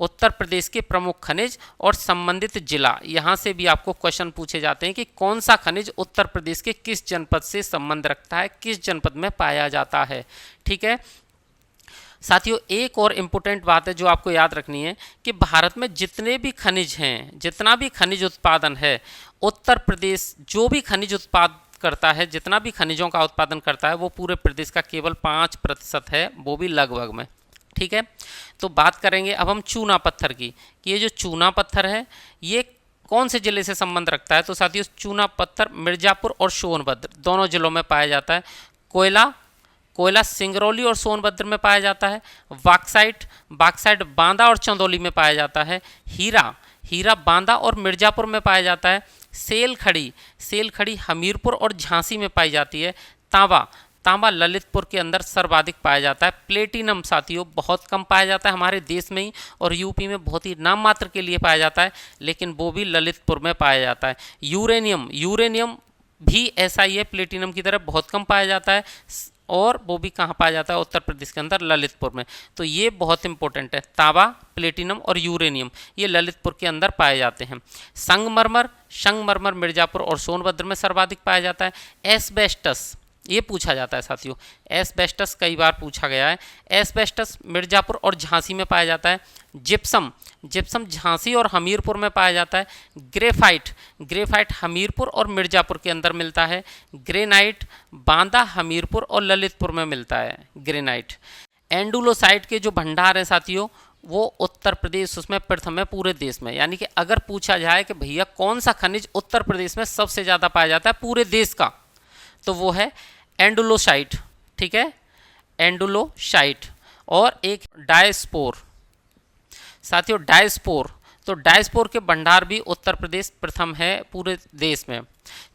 उत्तर प्रदेश के प्रमुख खनिज और संबंधित जिला। यहाँ से भी आपको क्वेश्चन पूछे जाते हैं कि कौन सा खनिज उत्तर प्रदेश के किस जनपद से संबंध रखता है, किस जनपद में पाया जाता है। ठीक है साथियों, एक और इम्पोर्टेंट बात है जो आपको याद रखनी है कि भारत में जितने भी खनिज हैं, जितना भी खनिज उत्पादन है, उत्तर प्रदेश जो भी खनिज उत्पाद करता है, जितना भी खनिजों का उत्पादन करता है, वो पूरे प्रदेश का केवल 5% है, वो भी लगभग में। ठीक है, तो बात करेंगे अब हम चूना पत्थर की कि ये जो चूना पत्थर है ये कौन से जिले से संबंध रखता है। तो साथियों, चूना पत्थर मिर्जापुर और सोनभद्र दोनों जिलों में पाया जाता है। कोयला सिंगरौली और सोनभद्र में पाया जाता है। बाक्साइट बांदा और चंदौली में पाया जाता है। हीरा बांदा और मिर्जापुर में पाया जाता है। सेल खड़ी हमीरपुर और झांसी में पाई जाती है। तांबा ललितपुर के अंदर सर्वाधिक पाया जाता है। प्लेटिनम साथियों बहुत कम पाया जाता है हमारे देश में ही, और यूपी में बहुत ही नाम मात्र के लिए पाया जाता है, लेकिन वो भी ललितपुर में पाया जाता है। यूरेनियम भी ऐसा ही है, प्लेटिनम की तरह बहुत कम पाया जाता है, और वो भी कहाँ पाया जाता है, उत्तर प्रदेश के अंदर ललितपुर में। तो ये बहुत इंपॉर्टेंट है, तांबा, प्लेटिनम और यूरेनियम ये ललितपुर के अंदर पाए जाते हैं। संगमरमर मिर्जापुर और सोनभद्र में सर्वाधिक पाया जाता है। एस्बेस्टस ये पूछा जाता है साथियों, एस्बेस्टस कई बार पूछा गया है। एस्बेस्टस मिर्जापुर और झांसी में पाया जाता है। जिप्सम झांसी और हमीरपुर में पाया जाता है। ग्रेफाइट हमीरपुर और मिर्जापुर के अंदर मिलता है। ग्रेनाइट बांदा, हमीरपुर और ललितपुर में मिलता है ग्रेनाइट। एंडुलोसाइट के जो भंडार हैं साथियों, वो उत्तर प्रदेश उसमें प्रथम है पूरे देश में। यानी कि अगर पूछा जाए कि भैया कौन सा खनिज उत्तर प्रदेश में सबसे ज़्यादा पाया जाता है पूरे देश का, तो वो है एंडुलोसाइट। ठीक है, एंडुलोसाइट। और एक डायस्पोर साथियों, डायस्पोर के भंडार भी उत्तर प्रदेश प्रथम है पूरे देश में।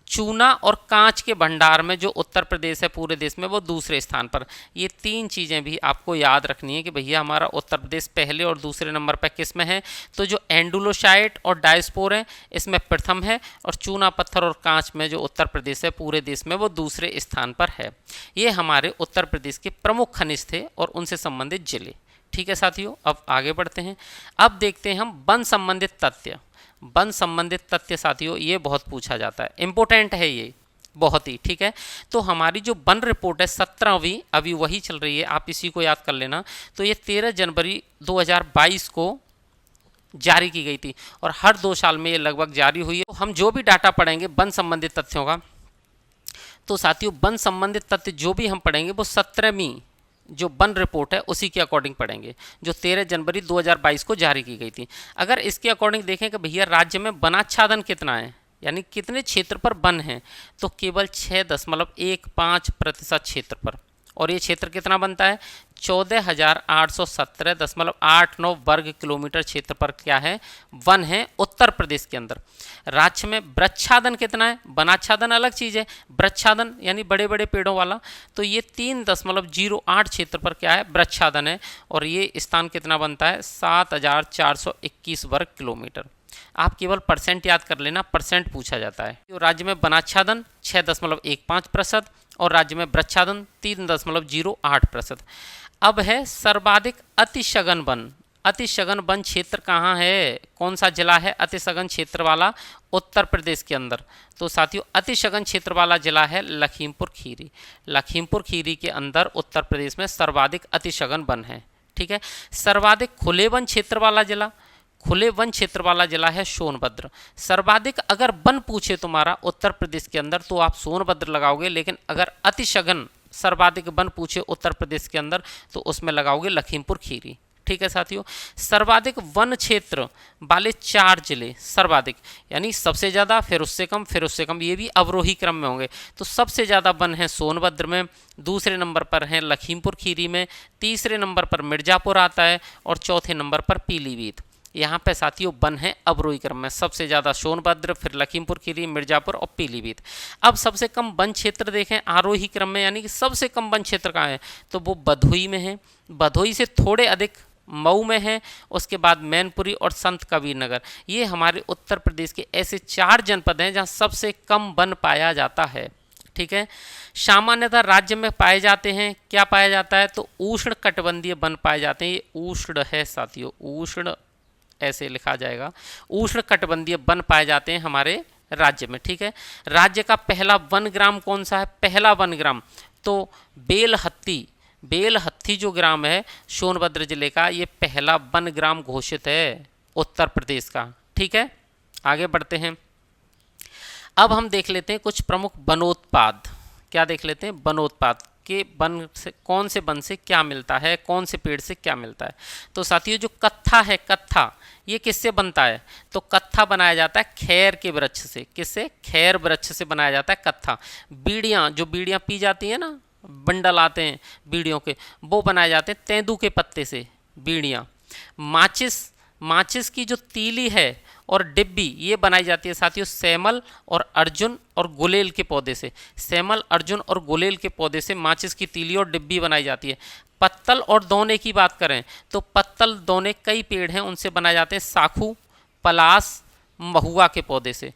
चूना और कांच के भंडार में जो उत्तर प्रदेश है पूरे देश में, वो दूसरे स्थान पर। ये तीन चीज़ें भी आपको याद रखनी है कि भैया हमारा उत्तर प्रदेश पहले और दूसरे नंबर पर किस में है। तो जो एंडुलोसाइट और डायस्पोर है इसमें प्रथम है, और चूना पत्थर और कांच में जो उत्तर प्रदेश है पूरे देश में वो दूसरे स्थान पर है। ये हमारे उत्तर प्रदेश के प्रमुख खनिज थे और उनसे संबंधित जिले। ठीक है साथियों, अब आगे बढ़ते हैं। अब देखते हैं हम वन संबंधित तथ्य साथियों, ये बहुत पूछा जाता है, इंपॉर्टेंट है ये बहुत ही। ठीक है, तो हमारी जो वन रिपोर्ट है 17वीं अभी वही चल रही है, आप इसी को याद कर लेना। तो ये 13 जनवरी 2022 को जारी की गई थी, और हर 2 साल में ये लगभग जारी हुई है। तो हम जो भी डाटा पढ़ेंगे वन संबंधित तथ्यों का, तो साथियों वन संबंधित तथ्य जो भी हम पढ़ेंगे वो 17वीं जो वन रिपोर्ट है उसी के अकॉर्डिंग पढ़ेंगे, जो 13 जनवरी 2022 को जारी की गई थी। अगर इसके अकॉर्डिंग देखें कि भैया राज्य में वनाच्छादन कितना है, यानी कितने क्षेत्र पर वन है, तो केवल 6.15% क्षेत्र पर। और ये क्षेत्र कितना बनता है, 14,817.89 वर्ग किलोमीटर क्षेत्र पर क्या है, वन है उत्तर प्रदेश के अंदर। राज्य में वृक्षादन कितना है, वनाच्छादन अलग चीज़ है, वृक्षादन यानी बड़े बड़े पेड़ों वाला, तो ये 3.08 क्षेत्र पर क्या है, वृक्षादन है। और ये स्थान कितना बनता है, 7,421 वर्ग किलोमीटर। आप केवल परसेंट याद कर लेना, परसेंट पूछा जाता है। तो राज्य में वनाच्छादन 6.15% और राज्य में वृक्षादन 3.08%। अब है सर्वाधिक अतिसघन वन। अतिसघन वन क्षेत्र कहाँ है, कौन सा जिला है अतिसघन क्षेत्र वाला उत्तर प्रदेश के अंदर। तो साथियों अतिसघन क्षेत्र वाला जिला है लखीमपुर खीरी। लखीमपुर खीरी के अंदर उत्तर प्रदेश में सर्वाधिक अतिसघन वन है। ठीक है, सर्वाधिक खुले वन क्षेत्र वाला जिला है सोनभद्र। सर्वाधिक अगर वन पूछे तुम्हारा उत्तर प्रदेश के अंदर तो आप सोनभद्र लगाओगे, लेकिन अगर अतिसघन सर्वाधिक वन पूछे उत्तर प्रदेश के अंदर तो उसमें लगाओगे लखीमपुर खीरी। ठीक है साथियों, सर्वाधिक वन क्षेत्र वाले 4 जिले सर्वाधिक, यानी सबसे ज़्यादा फिर उससे कम, ये भी अवरोही क्रम में होंगे। तो सबसे ज़्यादा वन है सोनभद्र में, दूसरे नंबर पर है लखीमपुर खीरी में, तीसरे नंबर पर मिर्जापुर आता है, और चौथे नंबर पर पीलीभीत। यहाँ पे साथियों वन है अवरोही क्रम में, सबसे ज़्यादा सोनभद्र, फिर लखीमपुर खीरी, मिर्जापुर और पीलीभीत। अब सबसे कम वन क्षेत्र देखें आरोही क्रम में, यानी कि सबसे कम वन क्षेत्र कहाँ है, तो वो भदोही में है। भदोही से थोड़े अधिक मऊ में है, उसके बाद मैनपुरी और संत कबीर नगर। ये हमारे उत्तर प्रदेश के ऐसे 4 जनपद हैं जहाँ सबसे कम वन पाया जाता है। ठीक है, सामान्यतः राज्य में पाए जाते हैं, क्या पाया जाता है, तो उष्ण कटिबंधीय वन पाए जाते हैं। ये उष्ण है साथियों, उष्ण ऐसे लिखा जाएगा। उष्णकटिबंधीय वन पाए जाते हैं हमारे राज्य में, ठीक है। राज्य का पहला वनग्राम कौन सा है? पहला वनग्राम तो बेलहत्थी जो ग्राम है सोनभद्र जिले का, ये पहला वनग्राम घोषित है उत्तर प्रदेश का, ठीक है। आगे बढ़ते हैं। अब हम देख लेते हैं कुछ प्रमुख वनोत्पाद। क्या देख लेते हैं? वनोत्पाद के वन से, कौन से वन से क्या मिलता है, कौन से पेड़ से क्या मिलता है। तो साथियों जो कत्था है, कत्था ये किससे बनता है? तो कत्था बनाया जाता है खैर के वृक्ष से। किससे? खैर वृक्ष से बनाया जाता है कत्था। बीड़ियाँ, जो बीड़ियाँ पी जाती है ना, बंडल आते हैं बीड़ियों के, वो बनाए जाते हैं तेंदू के पत्ते से बीड़ियाँ। माचिस की जो तीली है और डिब्बी ये बनाई जाती है साथियों सैमल और अर्जुन और गुलेल के पौधे से। सैमल, अर्जुन और गुलेल के पौधे से माचिस की तीली और डिब्बी बनाई जाती है। पत्तल और दोने की बात करें तो पत्तल दोने कई पेड़ हैं उनसे बनाए जाते हैं साखू, पलास, महुआ के पौधे से।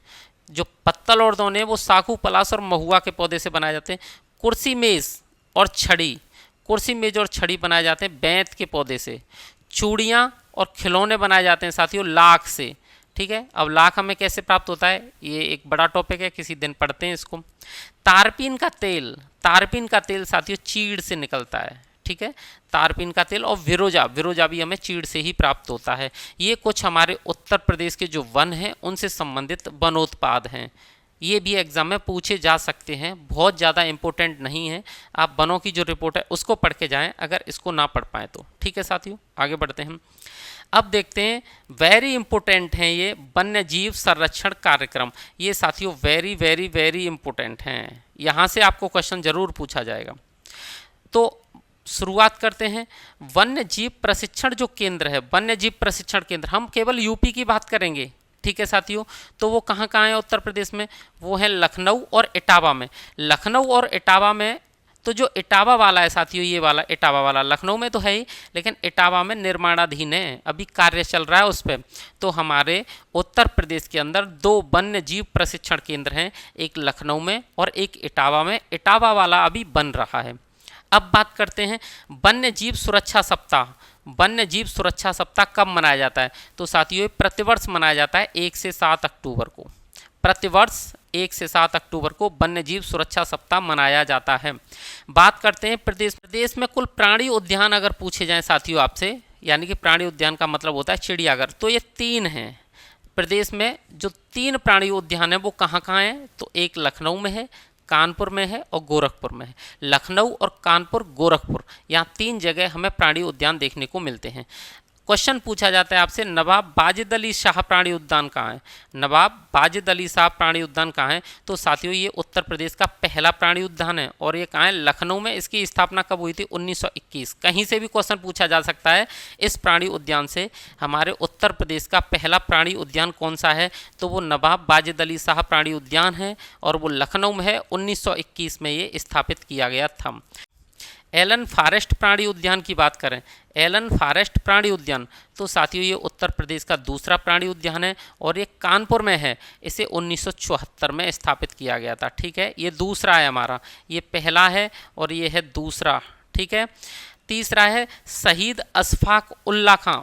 जो पत्तल और दोने वो साखू, पलास और महुआ के पौधे से बनाए जाते हैं। कुर्सी मेज और छड़ी बनाए जाते हैं बैंत के पौधे से। चूड़ियाँ और खिलौने बनाए जाते हैं साथियों लाख से, ठीक है। अब लाख हमें कैसे प्राप्त होता है, ये एक बड़ा टॉपिक है, किसी दिन पढ़ते हैं इसको। तारपीन का तेल साथियों चीड़ से निकलता है, ठीक है। तारपीन का तेल और विरोजा भी हमें चीड़ से ही प्राप्त होता है। ये कुछ हमारे उत्तर प्रदेश के जो वन हैं उनसे संबंधित वनोत्पाद हैं। ये भी एग्जाम में पूछे जा सकते हैं, बहुत ज़्यादा इंपॉर्टेंट नहीं है। आप वनों की जो रिपोर्ट है उसको पढ़ के जाएं अगर इसको ना पढ़ पाएँ तो, ठीक है साथियों। आगे बढ़ते हैं। अब देखते हैं, वेरी इंपॉर्टेंट हैं ये वन्य जीव संरक्षण कार्यक्रम। ये साथियों वेरी वेरी वेरी इंपॉर्टेंट हैं, यहाँ से आपको क्वेश्चन जरूर पूछा जाएगा। तो शुरुआत करते हैं। वन्य जीव प्रशिक्षण जो केंद्र है, वन्य जीव प्रशिक्षण केंद्र, हम केवल यूपी की बात करेंगे, ठीक है साथियों। तो वो कहाँ कहाँ है उत्तर प्रदेश में? वो है लखनऊ और इटावा में। लखनऊ और इटावा में तो जो इटावा वाला है साथियों, ये वाला इटावा वाला लखनऊ में तो है ही, लेकिन इटावा में निर्माणाधीन है, अभी कार्य चल रहा है उस पर। तो हमारे उत्तर प्रदेश के अंदर 2 वन्य जीव प्रशिक्षण केंद्र हैं, एक लखनऊ में और एक इटावा में। इटावा वाला अभी बन रहा है। अब बात करते हैं वन्य जीव सुरक्षा सप्ताह। वन्य जीव सुरक्षा सप्ताह कब मनाया जाता है? तो साथियों प्रतिवर्ष मनाया जाता है 1 से 7 अक्टूबर को। प्रतिवर्ष 1 से 7 अक्टूबर को वन्य जीव सुरक्षा सप्ताह मनाया जाता है। बात करते हैं प्रदेश में कुल प्राणी उद्यान अगर पूछे जाएं साथियों आपसे, यानी कि प्राणी उद्यान का मतलब होता है चिड़ियाघर, तो ये 3 हैं। प्रदेश में जो 3 प्राणी उद्यान हैं वो कहाँ कहाँ हैं? तो एक लखनऊ में है, कानपुर में है और गोरखपुर में है। लखनऊ और कानपुर, गोरखपुर, यहाँ 3 जगह हमें प्राणी उद्यान देखने को मिलते हैं। क्वेश्चन पूछा जाता है आपसे, नवाब वाजिद अली शाह प्राणी उद्यान कहाँ है? नवाब वाजिद अली शाह प्राणी उद्यान कहाँ है? तो साथियों ये उत्तर प्रदेश का पहला प्राणी उद्यान है और ये कहाँ है? लखनऊ में। इसकी स्थापना कब हुई थी? 1921। कहीं से भी क्वेश्चन पूछा जा सकता है इस प्राणी उद्यान से। हमारे उत्तर प्रदेश का पहला प्राणी उद्यान कौन सा है? तो वो नवाब वाजिद अली शाह प्राणी उद्यान है और वो लखनऊ में है। 1921 में ये स्थापित किया गया था। एलन फॉरेस्ट प्राणी उद्यान की बात करें, एलन फॉरेस्ट प्राणी उद्यान, तो साथियों ये उत्तर प्रदेश का दूसरा प्राणी उद्यान है और ये कानपुर में है। इसे 1974 में स्थापित किया गया था, ठीक है। ये दूसरा है हमारा, ये पहला है और ये है दूसरा, ठीक है। तीसरा है शहीद अशफाक उल्ला खां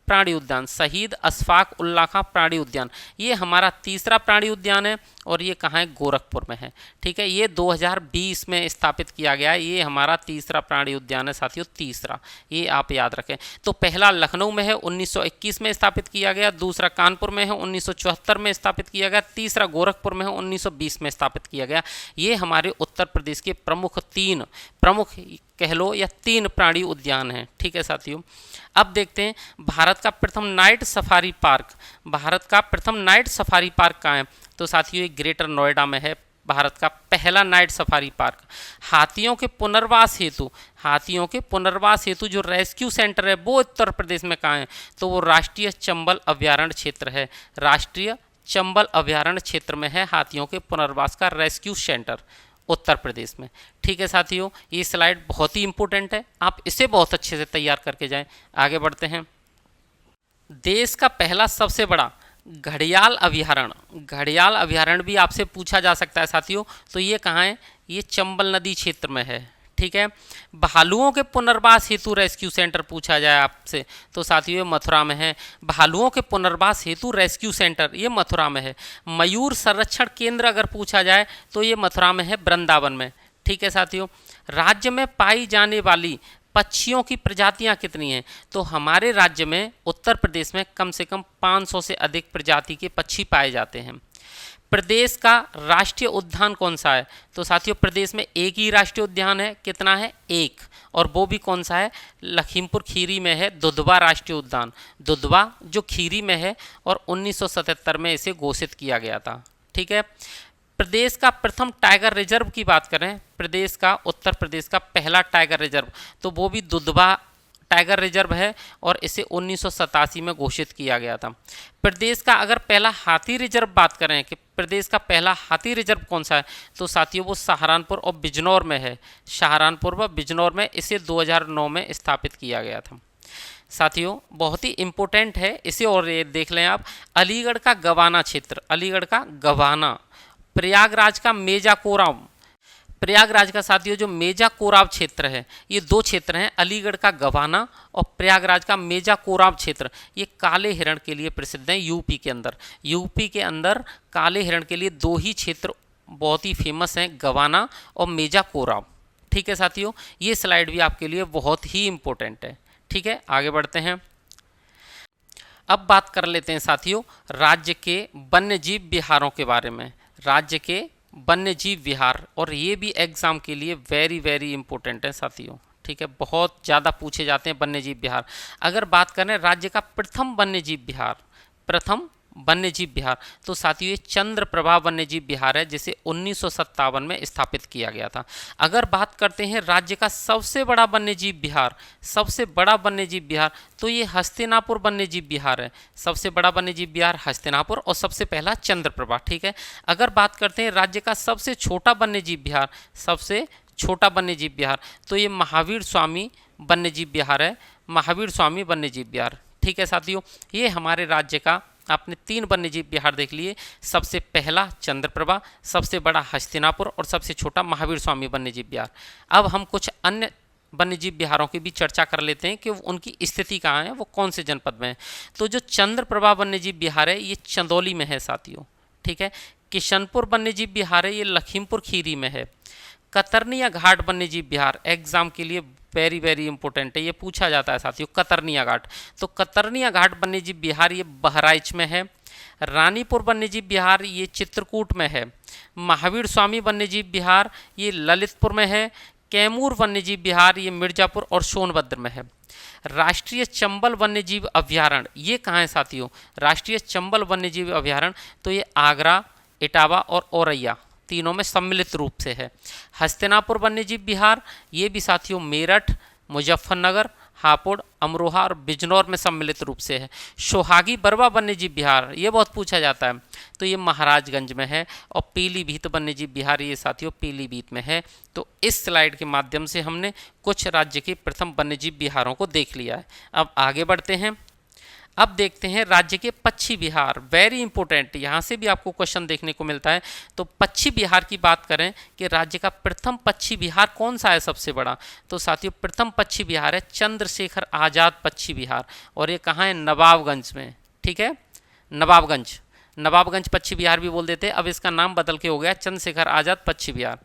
प्राणी उद्यान, शहीद अशफाक उल्ला खां प्राणी उद्यान, ये हमारा तीसरा प्राणी उद्यान है और ये कहाँ है? गोरखपुर में है, ठीक है। ये 2020 में स्थापित किया गया है। ये हमारा तीसरा प्राणी उद्यान है साथियों, तीसरा, ये आप याद रखें। तो पहला लखनऊ में है, 1921 में स्थापित किया गया। दूसरा कानपुर में है, 1974 में स्थापित किया गया। तीसरा गोरखपुर में है, 1920 में स्थापित किया गया। ये हमारे उत्तर प्रदेश के प्रमुख कह लो या 3 प्राणी उद्यान हैं, ठीक है साथियों। अब देखते हैं भारत का प्रथम नाइट सफारी पार्क। भारत का प्रथम नाइट सफारी पार्क कहाँ है? तो साथियों ये ग्रेटर नोएडा में है, भारत का पहला नाइट सफारी पार्क। हाथियों के पुनर्वास हेतु जो रेस्क्यू सेंटर है वो उत्तर प्रदेश में कहाँ है? तो वो राष्ट्रीय चंबल अभ्यारण्य क्षेत्र है। राष्ट्रीय चंबल अभ्यारण्य क्षेत्र में है हाथियों के पुनर्वास का रेस्क्यू सेंटर उत्तर प्रदेश में, ठीक है साथियों। ये स्लाइड बहुत ही इंपॉर्टेंट है, आप इसे बहुत अच्छे से तैयार करके जाएं। आगे बढ़ते हैं। देश का पहला सबसे बड़ा घड़ियाल अभ्यारण्य भी आपसे पूछा जा सकता है साथियों। तो ये कहाँ है? ये चंबल नदी क्षेत्र में है, ठीक है। भालुओं के पुनर्वास हेतु रेस्क्यू सेंटर पूछा जाए आपसे तो साथियों ये मथुरा में है। भालुओं के पुनर्वास हेतु रेस्क्यू सेंटर ये मथुरा में है। मयूर संरक्षण केंद्र अगर पूछा जाए तो ये मथुरा में है, वृंदावन में। ठीक है साथियों। राज्य में पाई जाने वाली पक्षियों की प्रजातियां कितनी हैं? तो हमारे राज्य में उत्तर प्रदेश में कम से कम 500 से अधिक प्रजाति के पक्षी पाए जाते हैं। प्रदेश का राष्ट्रीय उद्यान कौन सा है? तो साथियों प्रदेश में एक ही राष्ट्रीय उद्यान है। कितना है? एक। और वो भी कौन सा है? लखीमपुर खीरी में है दुधवा राष्ट्रीय उद्यान। दुधवा जो खीरी में है और 1977 में इसे घोषित किया गया था। ठीक है। प्रदेश का प्रथम टाइगर रिजर्व की बात करें, प्रदेश का उत्तर प्रदेश का पहला टाइगर रिजर्व तो वो भी दुधवा टाइगर रिजर्व है और इसे 1987 में घोषित किया गया था। प्रदेश का अगर पहला हाथी रिजर्व बात करें कि प्रदेश का पहला हाथी रिजर्व कौन सा है तो साथियों वो सहारनपुर और बिजनौर में है। सहारनपुर व बिजनौर में इसे 2009 में स्थापित किया गया था। साथियों बहुत ही इम्पोर्टेंट है इसे, और ये देख लें आप, अलीगढ़ का गवाना क्षेत्र, अलीगढ़ का गवाना, प्रयागराज का मेजा कोराम, प्रयागराज का साथियों जो मेजा कोराब क्षेत्र है, ये दो क्षेत्र हैं, अलीगढ़ का गवाना और प्रयागराज का मेजा कोराब क्षेत्र। ये काले हिरण के लिए प्रसिद्ध हैं यूपी के अंदर। यूपी के अंदर काले हिरण के लिए दो ही क्षेत्र बहुत ही फेमस हैं, गवाना और मेजा कोराब। ठीक है साथियों, ये स्लाइड भी आपके लिए बहुत ही इम्पोर्टेंट है। ठीक है, आगे बढ़ते हैं। अब बात कर लेते हैं साथियों राज्य के वन्यजीव विहारों के बारे में। राज्य के वन्यजीव विहार, और ये भी एग्जाम के लिए वेरी वेरी इंपॉर्टेंट है साथियों। ठीक है, बहुत ज़्यादा पूछे जाते हैं वन्यजीव विहार। अगर बात करें राज्य का प्रथम वन्यजीव विहार, प्रथम वन्यजीव विहार तो साथियों ये चंद्रप्रभा वन्यजीव विहार है, जिसे 1957 में स्थापित किया गया था। अगर बात करते हैं राज्य का सबसे बड़ा वन्यजीव विहार, सबसे बड़ा वन्यजीव विहार तो ये हस्तिनापुर वन्यजीव विहार है। सबसे बड़ा वन्यजीव विहार हस्तिनापुर और सबसे पहला चंद्रप्रभा। ठीक है। अगर बात करते हैं राज्य का सबसे छोटा वन्यजीव विहार, सबसे छोटा वन्यजीव विहार तो ये महावीर स्वामी वन्यजीव विहार है, महावीर स्वामी वन्यजीव विहार। ठीक है साथियों, ये हमारे राज्य का आपने 3 वन्यजीव विहार देख लिए। सबसे पहला चंद्रप्रभा, सबसे बड़ा हस्तिनापुर और सबसे छोटा महावीर स्वामी वन्यजीव विहार। अब हम कुछ अन्य वन्यजीव विहारों की भी चर्चा कर लेते हैं कि उनकी स्थिति कहाँ है, वो कौन से जनपद में है। तो जो चंद्रप्रभा वन्यजीव विहार है ये चंदौली में है साथियों। ठीक है। किशनपुर वन्यजीव विहार है ये लखीमपुर खीरी में है। कतरनिया घाट वन्यजीव विहार एग्जाम के लिए वेरी वेरी इंपॉर्टेंट है, ये पूछा जाता है साथियों। कतरनिया घाट, तो कतरनिया घाट वन्यजीव विहार ये बहराइच में है। रानीपुर वन्यजीव विहार ये चित्रकूट में है। महावीर स्वामी वन्यजीव विहार ये ललितपुर में है। कैमूर वन्यजीव विहार ये मिर्जापुर और सोनभद्र में है। राष्ट्रीय चंबल वन्यजीव अभ्यारण्य ये कहाँ है साथियों? राष्ट्रीय चंबल वन्यजीव अभ्यारण्य तो ये आगरा, इटावा और औरैया तीनों में सम्मिलित रूप से है। हस्तिनापुर वन्यजीव विहार ये भी साथियों मेरठ, मुजफ्फरनगर, हापुड़, अमरोहा और बिजनौर में सम्मिलित रूप से है। सोहागी बरवा वन्यजीव विहार ये बहुत पूछा जाता है तो ये महाराजगंज में है। और पीलीभीत वन्यजीव विहार ये साथियों पीलीभीत में है। तो इस स्लाइड के माध्यम से हमने कुछ राज्य के प्रथम वन्यजीव विहारों को देख लिया है। अब आगे बढ़ते हैं। अब देखते हैं राज्य के पक्षी विहार, वेरी इंपॉर्टेंट, यहाँ से भी आपको क्वेश्चन देखने को मिलता है। तो पक्षी विहार की बात करें कि राज्य का प्रथम पक्षी विहार कौन सा है सबसे बड़ा, तो साथियों प्रथम पक्षी विहार है चंद्रशेखर आज़ाद पक्षी विहार, और ये कहाँ है? नवाबगंज में। ठीक है, नवाबगंज, नवाबगंज पक्षी विहार भी बोल देते हैं, अब इसका नाम बदल के हो गया चंद्रशेखर आज़ाद पक्षी विहार,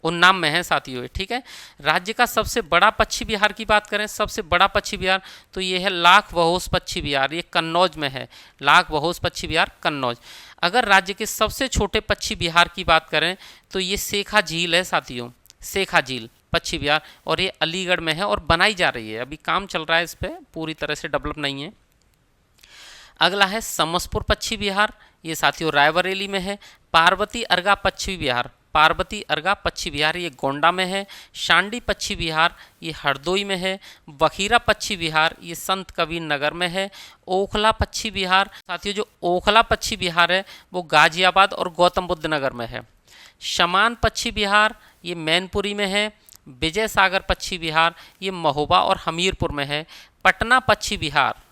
उन्नाव में है साथियों। ठीक है। राज्य का सबसे बड़ा पक्षी विहार की बात करें, सबसे बड़ा पक्षी विहार तो ये है लाख बहोश पक्षी विहार, ये कन्नौज में है। लाख बहोश पक्षी विहार कन्नौज। अगर राज्य के सबसे छोटे पक्षी विहार की बात करें तो ये सेखा झील है साथियों, सेखा झील पक्षी विहार, और ये अलीगढ़ में है और बनाई जा रही है, अभी काम चल रहा है इस पर, पूरी तरह से डेवलप नहीं है। अगला है समसपुर पक्षी विहार, ये साथियों रायबरेली में है। पार्वती अर्गा पक्षी विहार, पार्वती अर्गा पक्षी विहार ये गोंडा में है। शांडी पक्षी विहार ये हरदोई में है। वखीरा पक्षी विहार ये संत कबीर नगर में है। ओखला पक्षी विहार साथियों, जो ओखला पक्षी विहार है वो गाजियाबाद और गौतम बुद्ध नगर में है। शमान पक्षी विहार ये मैनपुरी में है। विजय सागर पक्षी विहार ये महोबा और हमीरपुर में है। पटना पक्षी विहार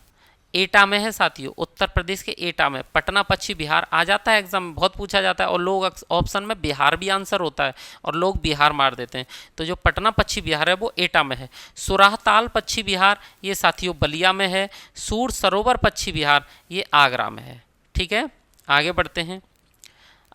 एटा में है साथियों, उत्तर प्रदेश के एटा में। पटना पश्चिम बिहार आ जाता है एग्जाम में, बहुत पूछा जाता है, और लोग ऑप्शन में बिहार भी आंसर होता है और लोग बिहार मार देते हैं। तो जो पटना पश्चिम बिहार है वो एटा में है। सुराहताल पश्चिम बिहार ये साथियों बलिया में है। सूर सरोवर पश्चिम बिहार ये आगरा में है। ठीक है, आगे बढ़ते हैं।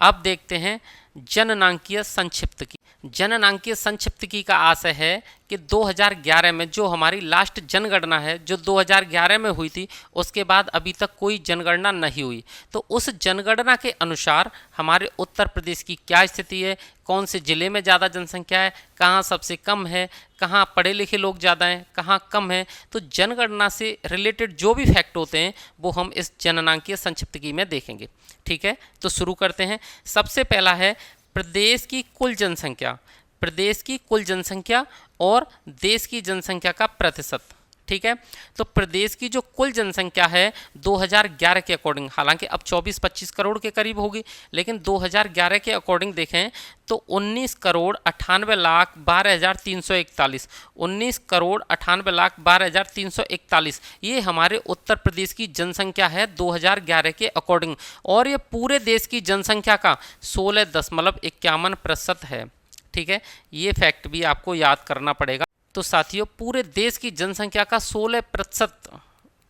अब देखते हैं जननांकीय संक्षिप्त की। जननांकीय संक्षिप्त की का आशय है कि 2011 में जो हमारी लास्ट जनगणना है, जो 2011 में हुई थी, उसके बाद अभी तक कोई जनगणना नहीं हुई। तो उस जनगणना के अनुसार हमारे उत्तर प्रदेश की क्या स्थिति है, कौन से ज़िले में ज़्यादा जनसंख्या है, कहाँ सबसे कम है, कहाँ पढ़े लिखे लोग ज़्यादा हैं, कहाँ कम है। तो जनगणना से रिलेटेड जो भी फैक्ट होते हैं वो हम इस जननांकीय संक्षिप्त की में देखेंगे। ठीक है, तो शुरू करते हैं। सबसे पहला है प्रदेश की कुल जनसंख्या। प्रदेश की कुल जनसंख्या और देश की जनसंख्या का प्रतिशत। ठीक है, तो प्रदेश की जो कुल जनसंख्या है 2011 के अकॉर्डिंग, हालांकि अब 24-25 करोड़ के करीब होगी, लेकिन 2011 के अकॉर्डिंग देखें तो 19,98,12,341 19,98,12,341 ये हमारे उत्तर प्रदेश की जनसंख्या है 2011 के अकॉर्डिंग। और ये पूरे देश की जनसंख्या का 16.51% है। ठीक है, ये फैक्ट भी आपको याद करना पड़ेगा। तो साथियों पूरे देश की जनसंख्या का 16%,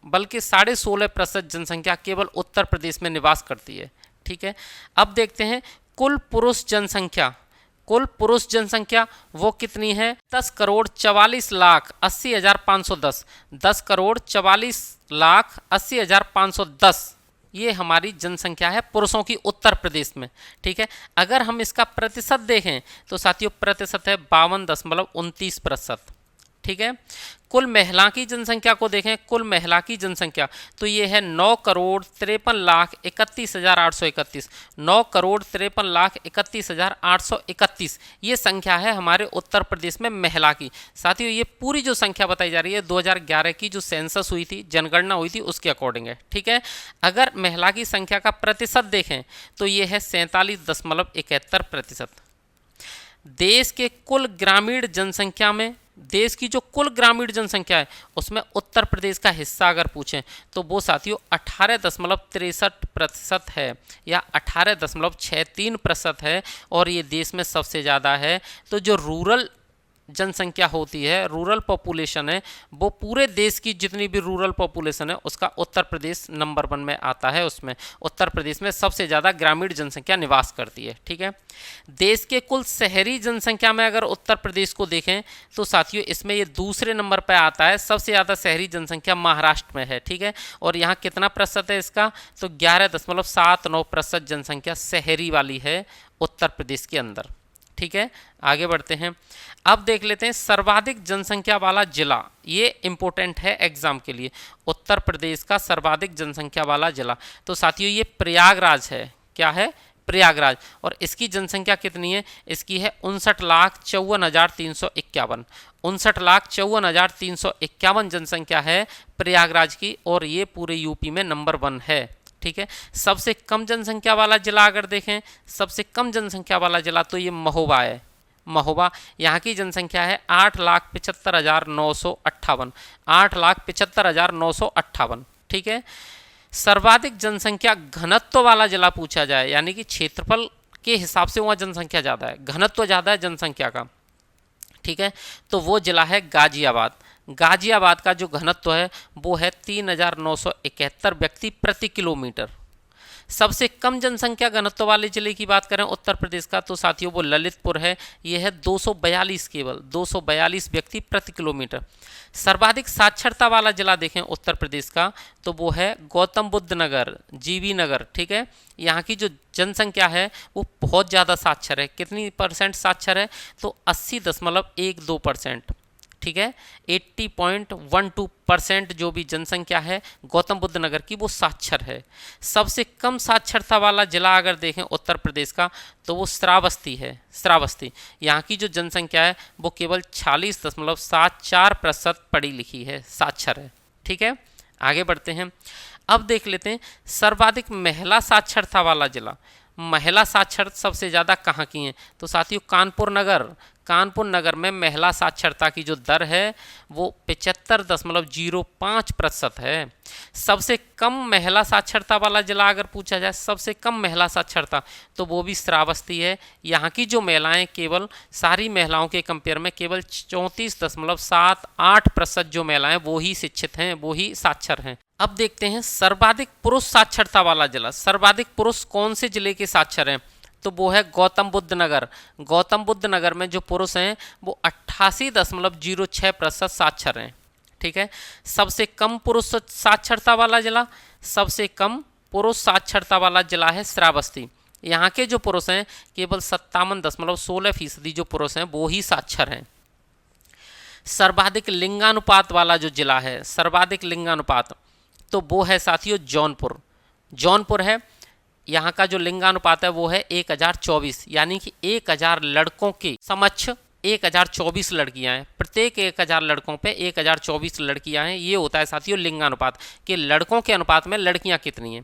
बल्कि 16.5% जनसंख्या केवल उत्तर प्रदेश में निवास करती है। ठीक है, अब देखते हैं कुल पुरुष जनसंख्या। कुल पुरुष जनसंख्या वो कितनी है? 10,44,80,510। 10,44,80,510 ये हमारी जनसंख्या है पुरुषों की उत्तर प्रदेश में। ठीक है, अगर हम इसका प्रतिशत देखें तो साथियों प्रतिशत है 52.29%। ठीक है, कुल महिला की जनसंख्या को देखें, कुल महिला की जनसंख्या तो ये है 9,53,31,831। 9,53,31,831 ये संख्या है हमारे उत्तर प्रदेश में महिला की। साथियों ये पूरी जो संख्या बताई जा रही है 2011 की जो सेंसस हुई थी, जनगणना हुई थी, उसके अकॉर्डिंग है। ठीक है, अगर महिला की संख्या का प्रतिशत देखें तो ये है 47.71%। देश के कुल ग्रामीण जनसंख्या में, देश की जो कुल ग्रामीण जनसंख्या है उसमें उत्तर प्रदेश का हिस्सा अगर पूछें तो वो साथियों 18.63% है या 18.63% है, और ये देश में सबसे ज़्यादा है। तो जो रूरल जनसंख्या होती है, रूरल पॉपुलेशन है, वो पूरे देश की जितनी भी रूरल पॉपुलेशन है उसका उत्तर प्रदेश नंबर 1 में आता है। उसमें उत्तर प्रदेश में सबसे ज़्यादा ग्रामीण जनसंख्या निवास करती है। ठीक है, देश के कुल शहरी जनसंख्या में अगर उत्तर प्रदेश को देखें तो साथियों इसमें ये दूसरे नंबर पर आता है। सबसे ज़्यादा शहरी जनसंख्या महाराष्ट्र में है। ठीक है, और यहाँ कितना प्रतिशत है इसका? तो 11.79% जनसंख्या शहरी वाली है उत्तर प्रदेश के अंदर। ठीक है, आगे बढ़ते हैं। अब देख लेते हैं सर्वाधिक जनसंख्या वाला जिला। ये इंपॉर्टेंट है एग्जाम के लिए, उत्तर प्रदेश का सर्वाधिक जनसंख्या वाला जिला। तो साथियों ये प्रयागराज है। क्या है? प्रयागराज। और इसकी जनसंख्या कितनी है? इसकी है 59,54,351। 59,54,351 जनसंख्या है प्रयागराज की, और ये पूरे यूपी में नंबर 1 है। ठीक है, सबसे कम जनसंख्या वाला जिला अगर देखें, सबसे कम जनसंख्या वाला जिला तो ये महोबा है। महोबा, यहाँ की जनसंख्या है 8,75,958। 8,75,958। ठीक है, सर्वाधिक जनसंख्या घनत्व वाला जिला पूछा जाए, यानी कि क्षेत्रफल के हिसाब से वहाँ जनसंख्या ज़्यादा है, घनत्व ज़्यादा है जनसंख्या का। ठीक है, तो वो जिला है गाजियाबाद। गाजियाबाद का जो घनत्व है वो है 3,971 व्यक्ति प्रति किलोमीटर। सबसे कम जनसंख्या घनत्व वाले जिले की बात करें उत्तर प्रदेश का तो साथियों वो ललितपुर है। ये है 242, केवल 242 व्यक्ति प्रति किलोमीटर। सर्वाधिक साक्षरता वाला जिला देखें उत्तर प्रदेश का तो वो है गौतम बुद्ध नगर, जीवी नगर। ठीक है, यहाँ की जो जनसंख्या है वो बहुत ज़्यादा साक्षर है। कितनी परसेंट साक्षर है? तो 80.12%। ठीक है, 80.12% जो भी जनसंख्या है गौतम बुद्ध नगर की वो साक्षर है। सबसे कम साक्षरता वाला जिला अगर देखें उत्तर प्रदेश का तो वो श्रावस्ती है। श्रावस्ती, यहाँ की जो जनसंख्या है वो केवल 46.74% पढ़ी लिखी है, साक्षर है। ठीक है, आगे बढ़ते हैं। अब देख लेते हैं सर्वाधिक महिला साक्षरता वाला जिला। महिला साक्षर सबसे ज़्यादा कहाँ की हैं? तो साथियों कानपुर नगर। कानपुर नगर में महिला साक्षरता की जो दर है वो 75.05% है। सबसे कम महिला साक्षरता वाला जिला अगर पूछा जाए, सबसे कम महिला साक्षरता, तो वो भी श्रावस्ती है। यहाँ की जो महिलाएं केवल सारी महिलाओं के कंपेयर में केवल 34.78% जो महिलाएं वो ही शिक्षित हैं, वो ही साक्षर हैं। अब देखते हैं सर्वाधिक पुरुष साक्षरता वाला जिला। सर्वाधिक पुरुष कौन से जिले के साक्षर हैं, तो वो है गौतम बुद्ध नगर। गौतम बुद्ध नगर में जो पुरुष हैं वो 88.06% साक्षर हैं। ठीक है। सबसे कम पुरुष साक्षरता वाला जिला, सबसे कम पुरुष साक्षरता वाला जिला है श्रावस्ती। यहाँ के जो पुरुष हैं केवल 57.16% जो पुरुष हैं वो ही साक्षर हैं। सर्वाधिक लिंगानुपात वाला जो जिला है, सर्वाधिक लिंगानुपात, तो वो है साथियों जौनपुर। जौनपुर है। यहाँ का जो लिंगानुपात है वो है 1024, यानी कि 1000 लड़कों के समक्ष 1024 लड़कियां हैं। प्रत्येक 1000 लड़कों पे 1024 लड़कियां हैं। ये होता है साथियों लिंगानुपात, कि लड़कों के अनुपात में लड़कियां कितनी हैं।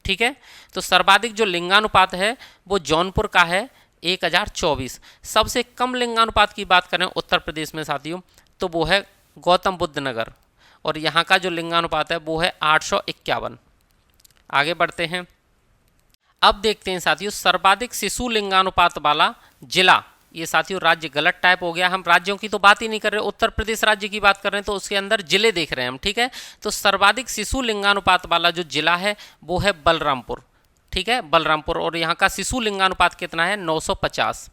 ठीक है। तो सर्वाधिक जो लिंगानुपात है वो जौनपुर का है 1024। सबसे कम लिंगानुपात की बात करें उत्तर प्रदेश में साथियों, तो वो है गौतम बुद्ध नगर, और यहाँ का जो लिंगानुपात है वो है 851। आगे बढ़ते हैं। अब देखते हैं साथियों सर्वाधिक शिशु लिंगानुपात वाला जिला। ये साथियों राज्य गलत टाइप हो गया, हम राज्यों की तो बात ही नहीं कर रहे, उत्तर प्रदेश राज्य की बात कर रहे हैं, तो उसके अंदर जिले देख रहे हैं हम। ठीक है। तो सर्वाधिक शिशु लिंगानुपात वाला जो जिला है वो है बलरामपुर। ठीक है, बलरामपुर, और यहाँ का शिशु लिंगानुपात कितना है 950।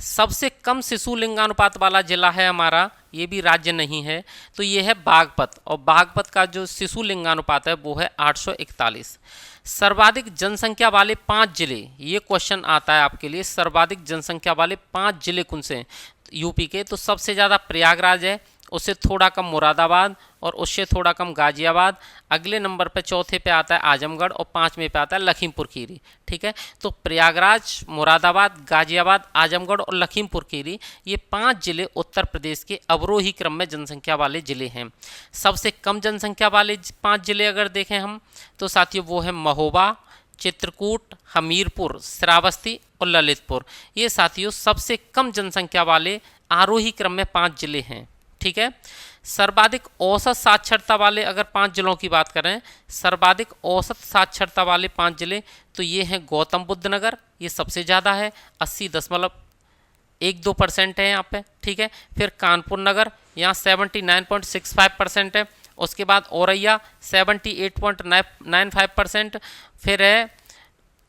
सबसे कम शिशु लिंगानुपात वाला जिला है हमारा, ये भी राज्य नहीं है, तो ये है बागपत, और बागपत का जो शिशु लिंगानुपात है वो है 841। सर्वाधिक जनसंख्या वाले 5 जिले, ये क्वेश्चन आता है आपके लिए, सर्वाधिक जनसंख्या वाले 5 जिले कौन से हैं यूपी के, तो सबसे ज़्यादा प्रयागराज है, उससे थोड़ा कम मुरादाबाद, और उससे थोड़ा कम गाजियाबाद। अगले नंबर पे चौथे पे आता है आजमगढ़, और 5वें पे आता है लखीमपुर खीरी। ठीक है। तो प्रयागराज, मुरादाबाद, गाजियाबाद, आजमगढ़ और लखीमपुर खीरी, ये 5 जिले उत्तर प्रदेश के अवरोही क्रम में जनसंख्या वाले जिले हैं। सबसे कम जनसंख्या वाले 5 जिले अगर देखें हम, तो साथियों वो है महोबा, चित्रकूट, हमीरपुर, श्रावस्ती और ललितपुर। ये साथियों सबसे कम जनसंख्या वाले आरोही क्रम में 5 जिले हैं। ठीक है। सर्वाधिक औसत साक्षरता वाले अगर 5 जिलों की बात करें, सर्वाधिक औसत साक्षरता वाले 5 जिले, तो ये हैं गौतम बुद्ध नगर, ये सबसे ज़्यादा है, 80.12% है यहाँ पे। ठीक है। फिर कानपुर नगर, यहाँ 79.65% है। उसके बाद औरैया 78.95%, फिर है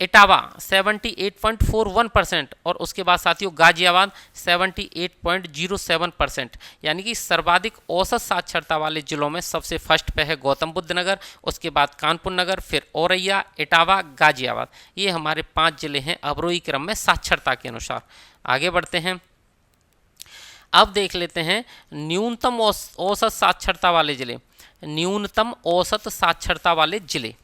इटावा 78.41%, और उसके बाद साथियों गाजियाबाद 78.07%। यानी कि सर्वाधिक औसत साक्षरता वाले जिलों में सबसे फर्स्ट पे है गौतम बुद्ध नगर, उसके बाद कानपुर नगर, फिर औरैया, इटावा, गाजियाबाद। ये हमारे 5 जिले हैं अवरोही क्रम में साक्षरता के अनुसार। आगे बढ़ते हैं। अब देख लेते हैं न्यूनतम औसत साक्षरता वाले जिले। न्यूनतम औसत साक्षरता वाले जिले,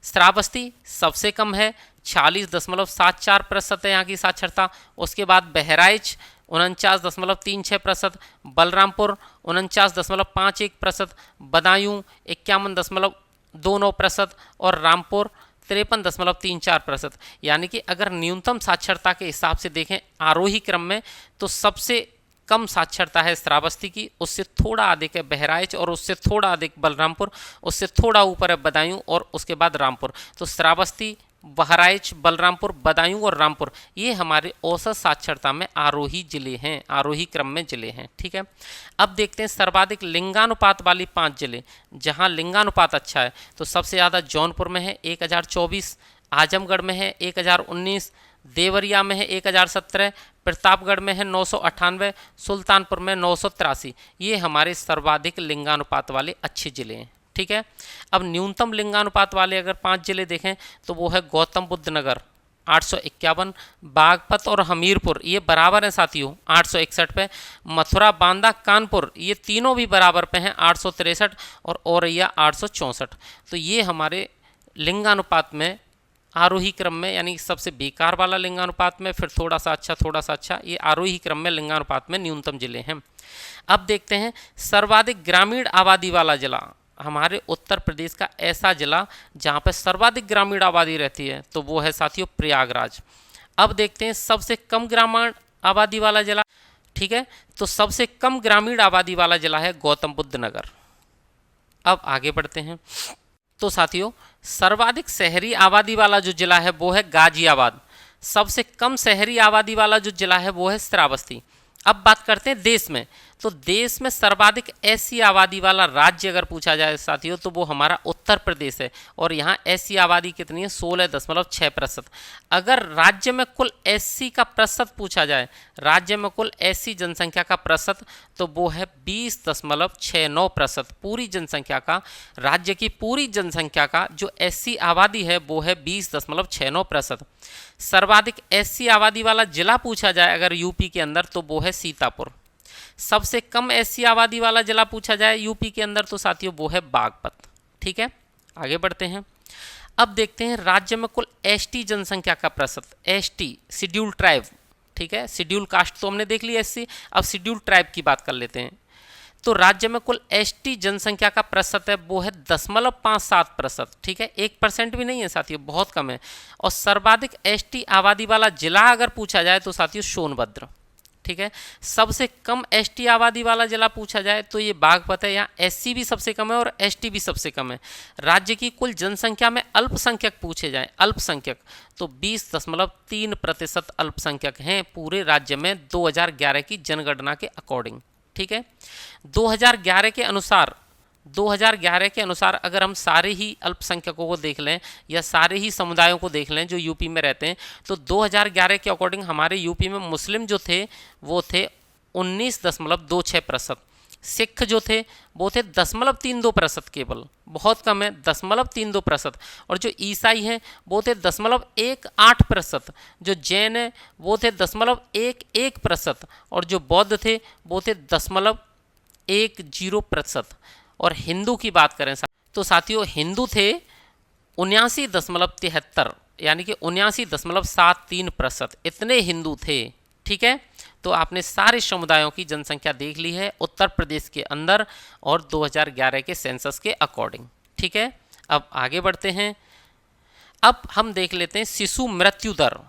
श्रावस्ती सबसे कम है, 46.74% है यहाँ की साक्षरता। उसके बाद बहराइच 49.36%, बलरामपुर 49.51%, बदायूं 51.29%, और रामपुर 53.34%। यानी कि अगर न्यूनतम साक्षरता के हिसाब से देखें आरोही क्रम में, तो सबसे कम साक्षरता है श्रावस्ती की, उससे थोड़ा अधिक है बहराइच, और उससे थोड़ा अधिक बलरामपुर, उससे थोड़ा ऊपर है बदायूं, और उसके बाद रामपुर। तो श्रावस्ती, बहराइच, बलरामपुर, बदायूं और रामपुर, ये हमारे औसत साक्षरता में आरोही जिले हैं, आरोही क्रम में जिले हैं। ठीक है। अब देखते हैं सर्वाधिक लिंगानुपात वाली 5 जिले, जहां लिंगानुपात अच्छा है, तो सबसे ज़्यादा जौनपुर में है 1024, आजमगढ़ में है 1019, देवरिया में है 1017, प्रतापगढ़ में है 998, सुल्तानपुर में 983। ये हमारे सर्वाधिक लिंगानुपात वाले अच्छे जिले हैं। ठीक है। अब न्यूनतम लिंगानुपात वाले अगर 5 जिले देखें, तो वो है गौतम बुद्ध नगर 851, बागपत और हमीरपुर ये बराबर हैं साथियों 861 पे, मथुरा, बांदा, कानपुर ये तीनों भी बराबर पे हैं 863, और औरैया 864। तो ये हमारे लिंगानुपात में आरोही क्रम में, यानी सबसे बेकार वाला लिंगानुपात में, फिर थोड़ा सा अच्छा, ये आरोही क्रम में लिंगानुपात में न्यूनतम जिले हैं। अब देखते हैं सर्वाधिक ग्रामीण आबादी वाला जिला। हमारे उत्तर प्रदेश का ऐसा जिला जहाँ पर सर्वाधिक ग्रामीण आबादी रहती है, तो वो है साथियों प्रयागराज। अब देखते हैं सबसे कम ग्रामीण आबादी वाला जिला। ठीक है। तो सबसे कम ग्रामीण आबादी वाला जिला है गौतम बुद्ध नगर। अब आगे बढ़ते हैं। तो साथियों, सर्वाधिक शहरी आबादी वाला जो जिला है वो है गाजियाबाद। सबसे कम शहरी आबादी वाला जो जिला है वो है श्रावस्ती। अब बात करते हैं देश में। तो देश में सर्वाधिक ऐसी आबादी वाला राज्य अगर पूछा जाए साथियों तो वो हमारा उत्तर प्रदेश है, और यहाँ ऐसी आबादी कितनी है 16.6%। अगर राज्य में कुल एससी का प्रतिशत पूछा जाए, राज्य में कुल एससी जनसंख्या का प्रतिशत, तो वो है 20.69%। पूरी जनसंख्या का, राज्य की पूरी जनसंख्या का जो एससी आबादी है वो है 20.69%। सर्वाधिक एससी आबादी वाला जिला पूछा जाए अगर यूपी के अंदर तो वो है सीतापुर। सबसे कम एससी आबादी वाला जिला पूछा जाए यूपी के अंदर तो साथियों वो है बागपत। ठीक है, आगे बढ़ते हैं। अब देखते हैं राज्य में कुल एसटी जनसंख्या का प्रतिशत। एसटी शेड्यूल ट्राइब, ठीक है, शेड्यूल कास्ट तो हमने देख लिया एससी, अब शेड्यूल ट्राइब की बात कर लेते हैं। तो राज्य में कुल एसटी जनसंख्या का प्रतिशत है वो है 0.57%। ठीक है, 1% भी नहीं है साथियों, बहुत कम है। और सर्वाधिक एसटी आबादी वाला जिला अगर पूछा जाए तो साथियों सोनभद्र। ठीक है, सबसे कम एसटी आबादी वाला जिला पूछा जाए तो ये बागपत है। यहाँ एससी भी सबसे कम है और एसटी भी सबसे कम है। राज्य की कुल जनसंख्या में अल्पसंख्यक पूछे जाए, अल्पसंख्यक, तो 20.3% अल्पसंख्यक हैं पूरे राज्य में 2011 की जनगणना के अकॉर्डिंग। ठीक है, 2011 के अनुसार अगर हम सारे ही अल्पसंख्यकों को देख लें या सारे ही समुदायों को देख लें जो यूपी में रहते हैं, तो 2011 के अकॉर्डिंग हमारे यूपी में मुस्लिम जो थे वो थे 19.26%। सिख जो थे वो थे 0.32%, केवल बहुत कम है 0.32%। और जो ईसाई हैं वो थे 0.18%। जो जैन है वो थे 0.11%। और जो बौद्ध थे वो थे 0.10%। और हिंदू की बात करें तो साथियों हिंदू थे 79.73, यानी कि 79.73%, इतने हिंदू थे। ठीक है, तो आपने सारे समुदायों की जनसंख्या देख ली है उत्तर प्रदेश के अंदर और 2011 के सेंसस के अकॉर्डिंग। ठीक है, अब आगे बढ़ते हैं। अब हम देख लेते हैं शिशु मृत्यु दर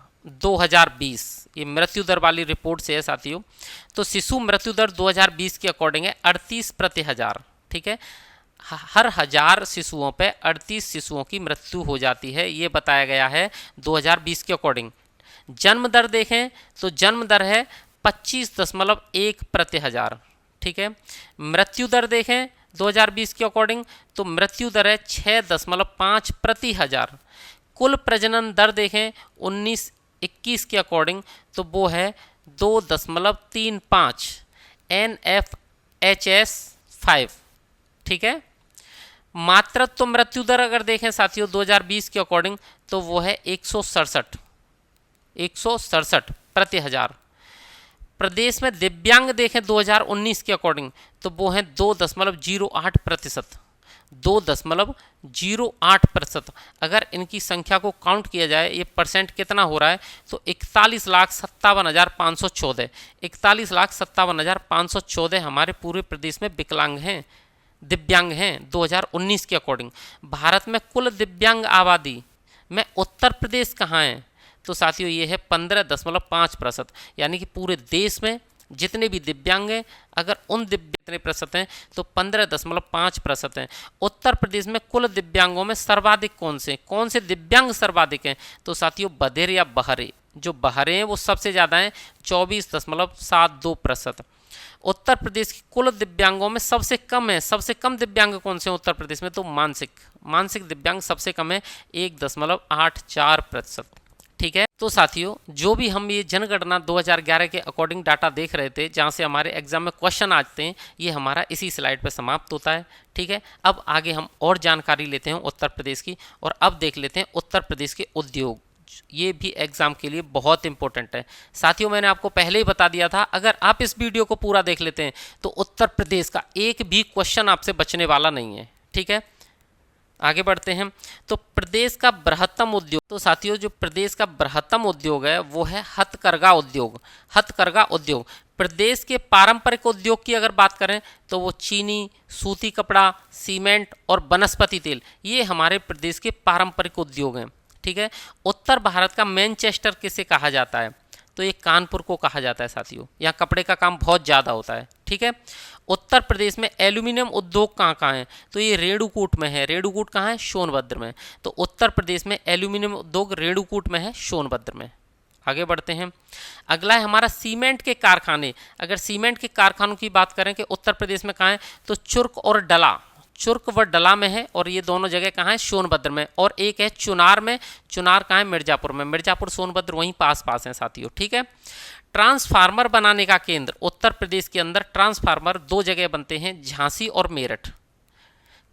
2020। ये मृत्यु दर वाली रिपोर्ट से है साथियों। तो शिशु मृत्यु दर 2020 के अकॉर्डिंग है 38 प्रति हजार। ठीक है, हर 1000 शिशुओं पे 38 शिशुओं की मृत्यु हो जाती है, ये बताया गया है 2020 के अकॉर्डिंग। जन्म दर देखें तो जन्म दर है 25.1 प्रति हजार। ठीक है, मृत्यु दर देखें 2020 के अकॉर्डिंग तो मृत्यु दर है 6.5 प्रति हजार। कुल प्रजनन दर देखें 19-21 के अकॉर्डिंग तो वो है 2.35 NFHS 5। ठीक है, मातृत्व मृत्यु दर अगर देखें साथियों 2020 के अकॉर्डिंग तो वो है 167 प्रति हजार। प्रदेश में दिव्यांग देखें 2019 के अकॉर्डिंग तो वो है 2.08%। 2.08%। अगर इनकी संख्या को काउंट किया जाए, ये परसेंट कितना हो रहा है तो 41,57,514। 41,57,514 हमारे पूरे प्रदेश में विकलांग हैं, दिव्यांग हैं 2019 के अकॉर्डिंग। भारत में कुल दिव्यांग आबादी में उत्तर प्रदेश कहाँ है तो साथियों ये है 15.5%। यानी कि पूरे देश में जितने भी दिव्यांग हैं अगर उन कितने प्रतिशत हैं तो 15.5% हैं। उत्तर प्रदेश में कुल दिव्यांगों में सर्वाधिक कौन से दिव्यांग सर्वाधिक हैं तो साथियों बधिर या बहरे, जो बहरे हैं वो सबसे ज़्यादा हैं 24.72%। उत्तर प्रदेश की कुल दिव्यांगों में सबसे कम दिव्यांग कौन से हैं उत्तर प्रदेश में तो मानसिक दिव्यांग सबसे कम है 1.84%। ठीक है, तो साथियों जो भी हम ये जनगणना 2011 के अकॉर्डिंग डाटा देख रहे थे जहाँ से हमारे एग्जाम में क्वेश्चन आते हैं, ये हमारा इसी स्लाइड पर समाप्त होता है। ठीक है, अब आगे हम और जानकारी लेते हैं उत्तर प्रदेश की, और अब देख लेते हैं उत्तर प्रदेश के उद्योग। ये भी एग्जाम के लिए बहुत इंपॉर्टेंट है साथियों। मैंने आपको पहले ही बता दिया था अगर आप इस वीडियो को पूरा देख लेते हैं तो उत्तर प्रदेश का एक भी क्वेश्चन आपसे बचने वाला नहीं है। ठीक है, आगे बढ़ते हैं। तो प्रदेश का बृहत्तम उद्योग, तो साथियों जो प्रदेश का बृहत्तम उद्योग है वो है हथकरघा उद्योग। हथकरघा उद्योग प्रदेश के पारंपरिक उद्योग की अगर बात करें तो वो चीनी, सूती कपड़ा, सीमेंट और वनस्पति तेल, ये हमारे प्रदेश के पारंपरिक उद्योग हैं। ठीक है, उत्तर भारत का मैनचेस्टर किसे कहा जाता है तो ये कानपुर को कहा जाता है साथियों। यहाँ कपड़े का काम बहुत ज़्यादा होता है, ठीक है। उत्तर प्रदेश में एल्यूमिनियम उद्योग कहाँ कहाँ है, तो ये रेणुकूट में है। रेणुकूट कहाँ है, सोनभद्र में। तो उत्तर प्रदेश में एल्यूमिनियम उद्योग रेणुकूट में है, सोनभद्र में। आगे बढ़ते हैं। अगला है हमारा सीमेंट के कारखाने। अगर सीमेंट के कारखानों की बात करें कि उत्तर प्रदेश में कहाँ है, तो चुर्क और डला, चुर्क व डला में है, और ये दोनों जगह कहाँ है, सोनभद्र में। और एक है चुनार में, चुनार कहाँ है, मिर्जापुर में। मिर्जापुर सोनभद्र वहीं पास पास हैं साथियों, ठीक है। ट्रांसफार्मर बनाने का केंद्र उत्तर प्रदेश के अंदर ट्रांसफार्मर 2 जगह बनते हैं, झांसी और मेरठ।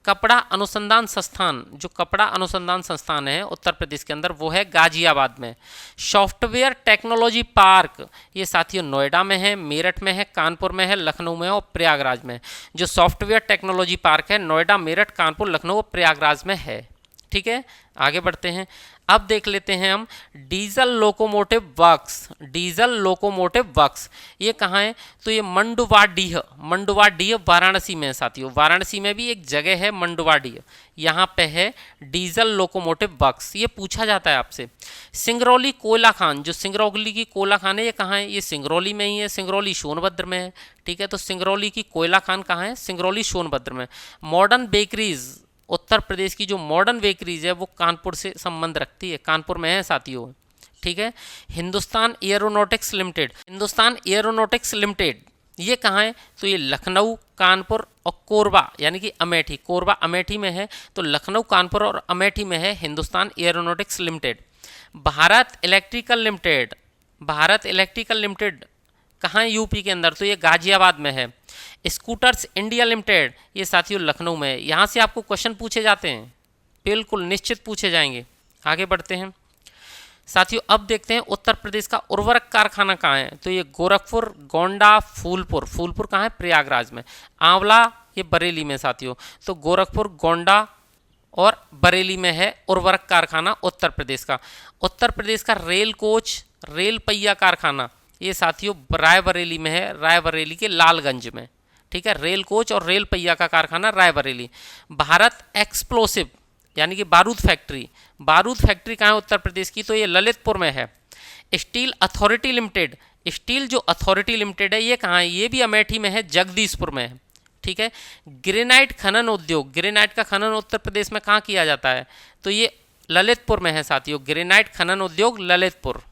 कपड़ा अनुसंधान संस्थान, जो कपड़ा अनुसंधान संस्थान है उत्तर प्रदेश के अंदर, वो है गाजियाबाद में। सॉफ्टवेयर टेक्नोलॉजी पार्क, ये साथियों नोएडा में है, मेरठ में है, कानपुर में है, लखनऊ में और प्रयागराज में। जो सॉफ्टवेयर टेक्नोलॉजी पार्क है नोएडा, मेरठ, कानपुर, लखनऊ और प्रयागराज में है, ठीक है। आगे बढ़ते हैं। अब देख लेते हैं हम diesel locomotive works. Diesel locomotive works ये कहाँ है, तो ये मंडुवाडीह, मंडुवाडीह वाराणसी में है साथियों। वाराणसी में भी एक जगह है मंडुवाडीह, यहाँ पे है डीजल लोकोमोटिव वर्क्स। ये पूछा जाता है आपसे। सिंगरौली कोयला खान, जो सिंगरौली की कोयला खान है ये कहाँ है, ये सिंगरौली में ही है। सिंगरौली सोनभद्र में है, ठीक है। तो सिंगरौली की कोयला खान कहाँ है, सिंगरौली सोनभद्र में। मॉडर्न बेकरीज, उत्तर प्रदेश की जो मॉडर्न बेकरीज है वो कानपुर से संबंध रखती है, कानपुर में है साथियों, ठीक है। Hindustan aeronautics limited, Hindustan aeronautics limited ये कहाँ है, तो ये लखनऊ, कानपुर और कोरबा यानी कि अमेठी। कोरबा अमेठी में है, तो लखनऊ, कानपुर और अमेठी में है Hindustan aeronautics limited. Bharat electrical limited, Bharat electrical limited कहाँ है, यूपी के अंदर, तो ये गाजियाबाद में है। स्कूटर्स इंडिया लिमिटेड ये साथियों लखनऊ में है। यहाँ से आपको क्वेश्चन पूछे जाते हैं, बिल्कुल निश्चित पूछे जाएंगे। आगे बढ़ते हैं साथियों। अब देखते हैं उत्तर प्रदेश का उर्वरक कारखाना कहाँ है, तो ये गोरखपुर, गोंडा, फूलपुर। फूलपुर कहाँ है, प्रयागराज में। आंवला ये बरेली में साथियों। तो गोरखपुर, गोंडा और बरेली में है उर्वरक कारखाना उत्तर प्रदेश का। उत्तर प्रदेश का रेल कोच, रेल पहिया कारखाना ये साथियों रायबरेली में है, रायबरेली के लालगंज में, ठीक है। रेल कोच और रेल पहिया का कारखाना रायबरेली। भारत एक्सप्लोसिव यानी कि बारूद फैक्ट्री, बारूद फैक्ट्री कहाँ है उत्तर प्रदेश की, तो ये ललितपुर में है। स्टील अथॉरिटी लिमिटेड, स्टील जो अथॉरिटी लिमिटेड है ये कहाँ है, ये भी अमेठी में है, जगदीशपुर में है, ठीक है। ग्रेनाइट खनन उद्योग, ग्रेनाइट का खनन उत्तर प्रदेश में कहाँ किया जाता है, तो ये ललितपुर में है साथियों। ग्रेनाइट खनन उद्योग ललितपुर।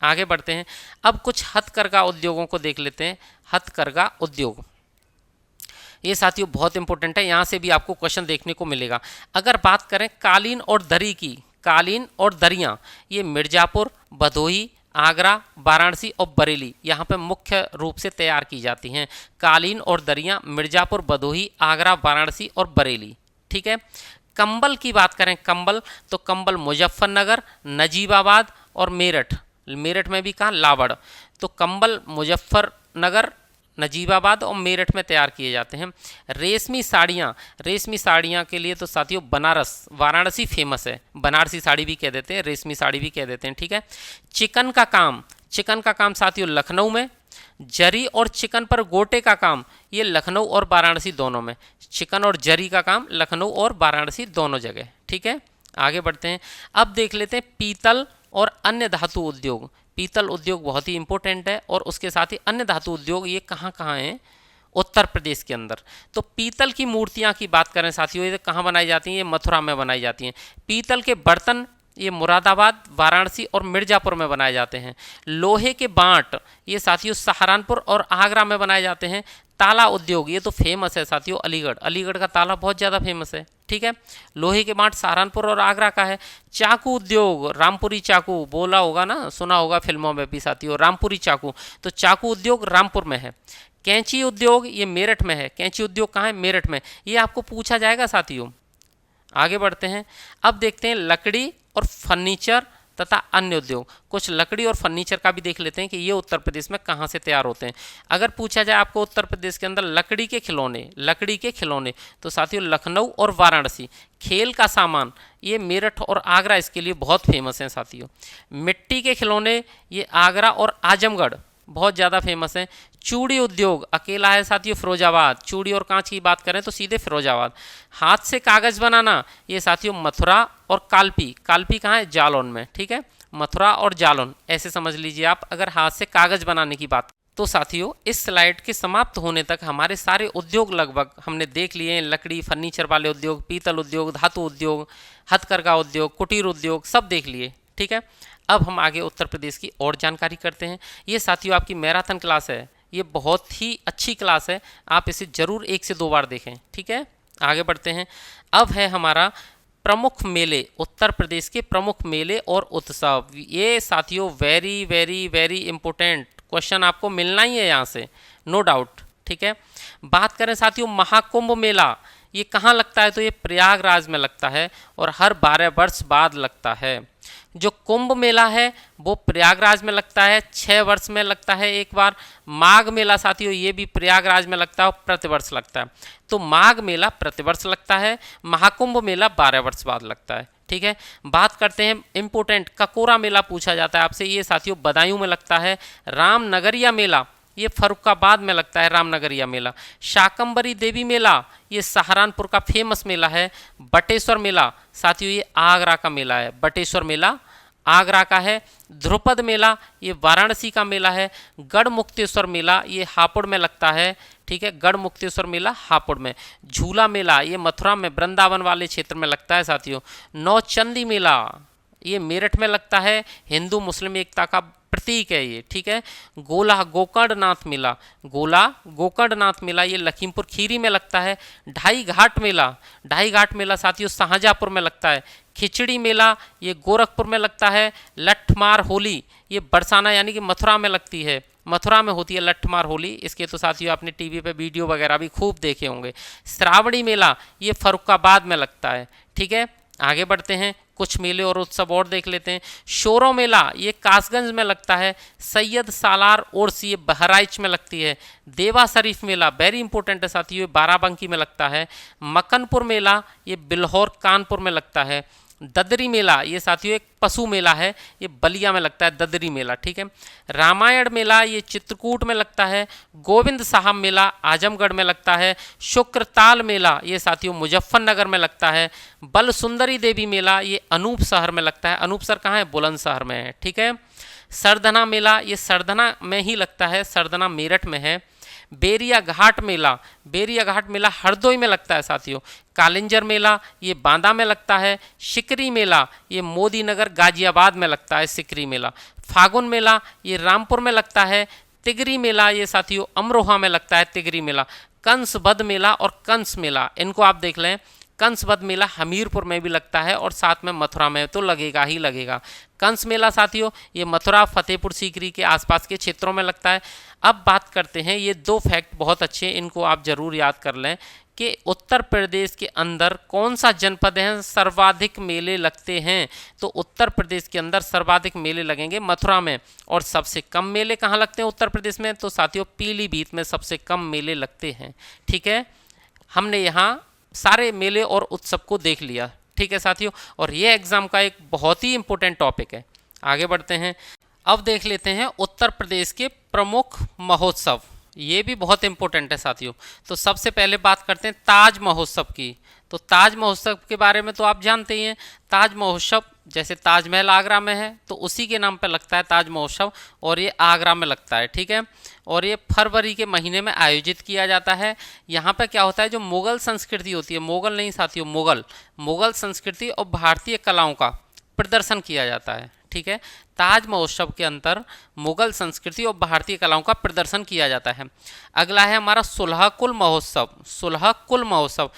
आगे बढ़ते हैं। अब कुछ हथकरघा उद्योगों को देख लेते हैं। हथकरघा उद्योग ये साथियों बहुत इंपॉर्टेंट है, यहाँ से भी आपको क्वेश्चन देखने को मिलेगा। अगर बात करें कालीन और दरी की, कालीन और दरियाँ ये मिर्जापुर, भदोही, आगरा, वाराणसी और बरेली यहाँ पे मुख्य रूप से तैयार की जाती हैं। कालीन और दरियाँ मिर्जापुर, भदोही, आगरा, वाराणसी और बरेली, ठीक है। कंबल की बात करें, कंबल तो कंबल मुजफ्फरनगर, नजीबाबाद और मेरठ। मेरठ में भी कहाँ, लावड़। तो कंबल मुजफ्फरनगर, नजीबाबाद और मेरठ में तैयार किए जाते हैं। रेशमी साड़ियाँ, रेशमी साड़ियाँ के लिए तो साथियों बनारस, वाराणसी फेमस है। बनारसी साड़ी भी कह देते हैं, रेशमी साड़ी भी कह देते हैं, ठीक है। चिकन का काम, चिकन का काम साथियों लखनऊ में। जरी और चिकन पर गोटे का काम ये लखनऊ और वाराणसी दोनों में। चिकन और जरी का काम लखनऊ और वाराणसी दोनों जगह, ठीक है। आगे बढ़ते हैं। अब देख लेते हैं पीतल और अन्य धातु उद्योग। पीतल उद्योग बहुत ही इंपॉर्टेंट है, और उसके साथ ही अन्य धातु उद्योग ये कहाँ कहाँ हैं उत्तर प्रदेश के अंदर। तो पीतल की मूर्तियाँ की बात करें साथियों, ये कहाँ बनाई जाती हैं, ये मथुरा में बनाई जाती हैं। पीतल के बर्तन ये मुरादाबाद, वाराणसी और मिर्जापुर में बनाए जाते हैं। लोहे के बांट ये साथियों सहारनपुर और आगरा में बनाए जाते हैं। ताला उद्योग ये तो फेमस है साथियों, अलीगढ़, अलीगढ़ का ताला बहुत ज़्यादा फेमस है, ठीक है। लोहे के बांट सहारनपुर और आगरा का है। चाकू उद्योग, रामपुरी चाकू बोला होगा ना, सुना होगा फिल्मों में भी साथियों, रामपुरी चाकू। तो चाकू उद्योग रामपुर में है। कैंची उद्योग ये मेरठ में है। कैंची उद्योग कहाँ है, मेरठ में। ये आपको पूछा जाएगा साथियों। आगे बढ़ते हैं। अब देखते हैं लकड़ी और फर्नीचर तथा अन्य उद्योग। कुछ लकड़ी और फर्नीचर का भी देख लेते हैं कि ये उत्तर प्रदेश में कहाँ से तैयार होते हैं। अगर पूछा जाए आपको उत्तर प्रदेश के अंदर लकड़ी के खिलौने, लकड़ी के खिलौने तो साथियों लखनऊ और वाराणसी। खेल का सामान ये मेरठ और आगरा इसके लिए बहुत फेमस हैं साथियों। मिट्टी के खिलौने ये आगरा और आजमगढ़ बहुत ज़्यादा फेमस हैं। चूड़ी उद्योग अकेला है साथियों फिरोजाबाद। चूड़ी और कांच की बात करें तो सीधे फिरोजाबाद। हाथ से कागज बनाना ये साथियों मथुरा और कालपी। कालपी कहाँ है? जालौन में। ठीक है, मथुरा और जालौन ऐसे समझ लीजिए आप अगर हाथ से कागज बनाने की बात। तो साथियों इस स्लाइड के समाप्त होने तक हमारे सारे उद्योग लगभग हमने देख लिए हैं। लकड़ी, फर्नीचर वाले उद्योग, पीतल उद्योग, धातु उद्योग, हथकरघा उद्योग, कुटीर उद्योग सब देख लिए। ठीक है, अब हम आगे उत्तर प्रदेश की और जानकारी करते हैं। ये साथियों आपकी मैराथन क्लास है, ये बहुत ही अच्छी क्लास है, आप इसे जरूर 1 से 2 बार देखें। ठीक है, आगे बढ़ते हैं। अब है हमारा प्रमुख मेले, उत्तर प्रदेश के प्रमुख मेले और उत्सव। ये साथियों very very very important question आपको मिलना ही है यहाँ से, नो डाउट। ठीक है, बात करें साथियों महाकुंभ मेला, ये कहाँ लगता है? तो ये प्रयागराज में लगता है और हर 12 वर्ष बाद लगता है। जो कुंभ मेला है वो प्रयागराज में लगता है, 6 वर्ष में लगता है एक बार। माघ मेला साथियों ये भी प्रयागराज में लगता है और प्रतिवर्ष लगता है। तो माघ मेला प्रतिवर्ष लगता है, महाकुंभ मेला 12 वर्ष बाद लगता है। ठीक है, बात करते हैं इंपोर्टेंट ककोरा मेला पूछा जाता है आपसे, ये साथियों बदायूं में लगता है। रामनगरिया मेला ये फर्रुखाबाद में लगता है, रामनगरिया मेला। शाकंबरी देवी मेला ये सहारनपुर का फेमस मेला है। बटेश्वर मेला साथियों ये आगरा का मेला है, बटेश्वर मेला आगरा का है। ध्रुपद मेला ये वाराणसी का मेला है। गढ़ मुक्तेश्वर मेला ये हापुड़ में लगता है। ठीक है, गढ़ मुक्तेश्वर मेला हापुड़ में। झूला मेला ये मथुरा में वृंदावन वाले क्षेत्र में लगता है साथियों। नौचंदी मेला ये मेरठ में लगता है, हिंदू मुस्लिम एकता का प्रतीक है ये। ठीक है, गोला गोकर्णनाथ मेला, गोला गोकर्णनाथ मेला ये लखीमपुर खीरी में लगता है। ढाई घाट मेला, ढाई घाट मेला साथियों शाहजहाँपुर में लगता है। खिचड़ी मेला ये गोरखपुर में लगता है। लठमार होली ये बरसाना यानी कि मथुरा में लगती है, मथुरा में होती है लठमार होली। इसके तो साथियों आपने टीवी पे वीडियो वगैरह भी खूब देखे होंगे। श्रावणी मेला ये फर्रुखाबाद में लगता है। ठीक है, आगे बढ़ते हैं, कुछ मेले और उत्सव और देख लेते हैं। शोरो मेला ये कासगंज में लगता है। सैयद सालार उर्स ये बहराइच में लगती है। देवा शरीफ मेला वेरी इंपॉर्टेंट है साथियों, ये बाराबंकी में लगता है। मकनपुर मेला ये बिल्हौर कानपुर में लगता है। ददरी मेला ये साथियों एक पशु मेला है, ये बलिया में लगता है ददरी मेला। ठीक है, रामायण मेला ये चित्रकूट में लगता है। गोविंद साहब मेला आजमगढ़ में लगता है। शुक्रताल मेला ये साथियों मुजफ्फरनगर में लगता है। बल सुंदरी देवी मेला ये अनूप शहर में लगता है। अनूप शहर कहाँ है? बुलंदशहर में है। ठीक है, सरधना मेला ये सरधना में ही लगता है, सरधना मेरठ में है। बेरिया घाट मेला, बेरिया घाट मेला हरदोई में लगता है साथियों। कालिंजर मेला ये बांदा में लगता है। सिकरी मेला ये मोदी नगर गाजियाबाद में लगता है, सिकरी मेला। फागुन मेला ये रामपुर में लगता है। तिगरी मेला ये साथियों अमरोहा में लगता है, तिगरी मेला। कंसबद्ध मेला और कंस मेला इनको आप देख लें। कंसबद्ध मेला हमीरपुर में भी लगता है और साथ में मथुरा में तो लगेगा ही लगेगा। कंस मेला साथियों ये मथुरा फतेहपुर सीकरी के आसपास के क्षेत्रों में लगता है। अब बात करते हैं, ये 2 फैक्ट बहुत अच्छे हैं, इनको आप जरूर याद कर लें कि उत्तर प्रदेश के अंदर कौन सा जनपद है सर्वाधिक मेले लगते हैं। तो उत्तर प्रदेश के अंदर सर्वाधिक मेले लगेंगे मथुरा में। और सबसे कम मेले कहाँ लगते हैं उत्तर प्रदेश में? तो साथियों पीलीभीत में सबसे कम मेले लगते हैं। ठीक है, हमने यहाँ सारे मेले और उत्सव को देख लिया। ठीक है साथियों, और ये एग्जाम का एक बहुत ही इंपॉर्टेंट टॉपिक है। आगे बढ़ते हैं, अब देख लेते हैं उत्तर प्रदेश के प्रमुख महोत्सव, ये भी बहुत इंपॉर्टेंट है साथियों। तो सबसे पहले बात करते हैं ताज महोत्सव की। तो ताज महोत्सव के बारे में तो आप जानते ही हैं। ताज महोत्सव जैसे ताजमहल आगरा में है तो उसी के नाम पर लगता है ताज महोत्सव, और ये आगरा में लगता है। ठीक है, और ये फरवरी के महीने में आयोजित किया जाता है। यहाँ पे क्या होता है, जो मुगल संस्कृति होती है, मुगल नहीं साथियों मुगल संस्कृति और भारतीय कलाओं का प्रदर्शन किया जाता है। ठीक है, ताज महोत्सव के अंदर मुगल संस्कृति और भारतीय कलाओं का प्रदर्शन किया जाता है। अगला है हमारा सुलहकुल महोत्सव। सुलहकुल महोत्सव,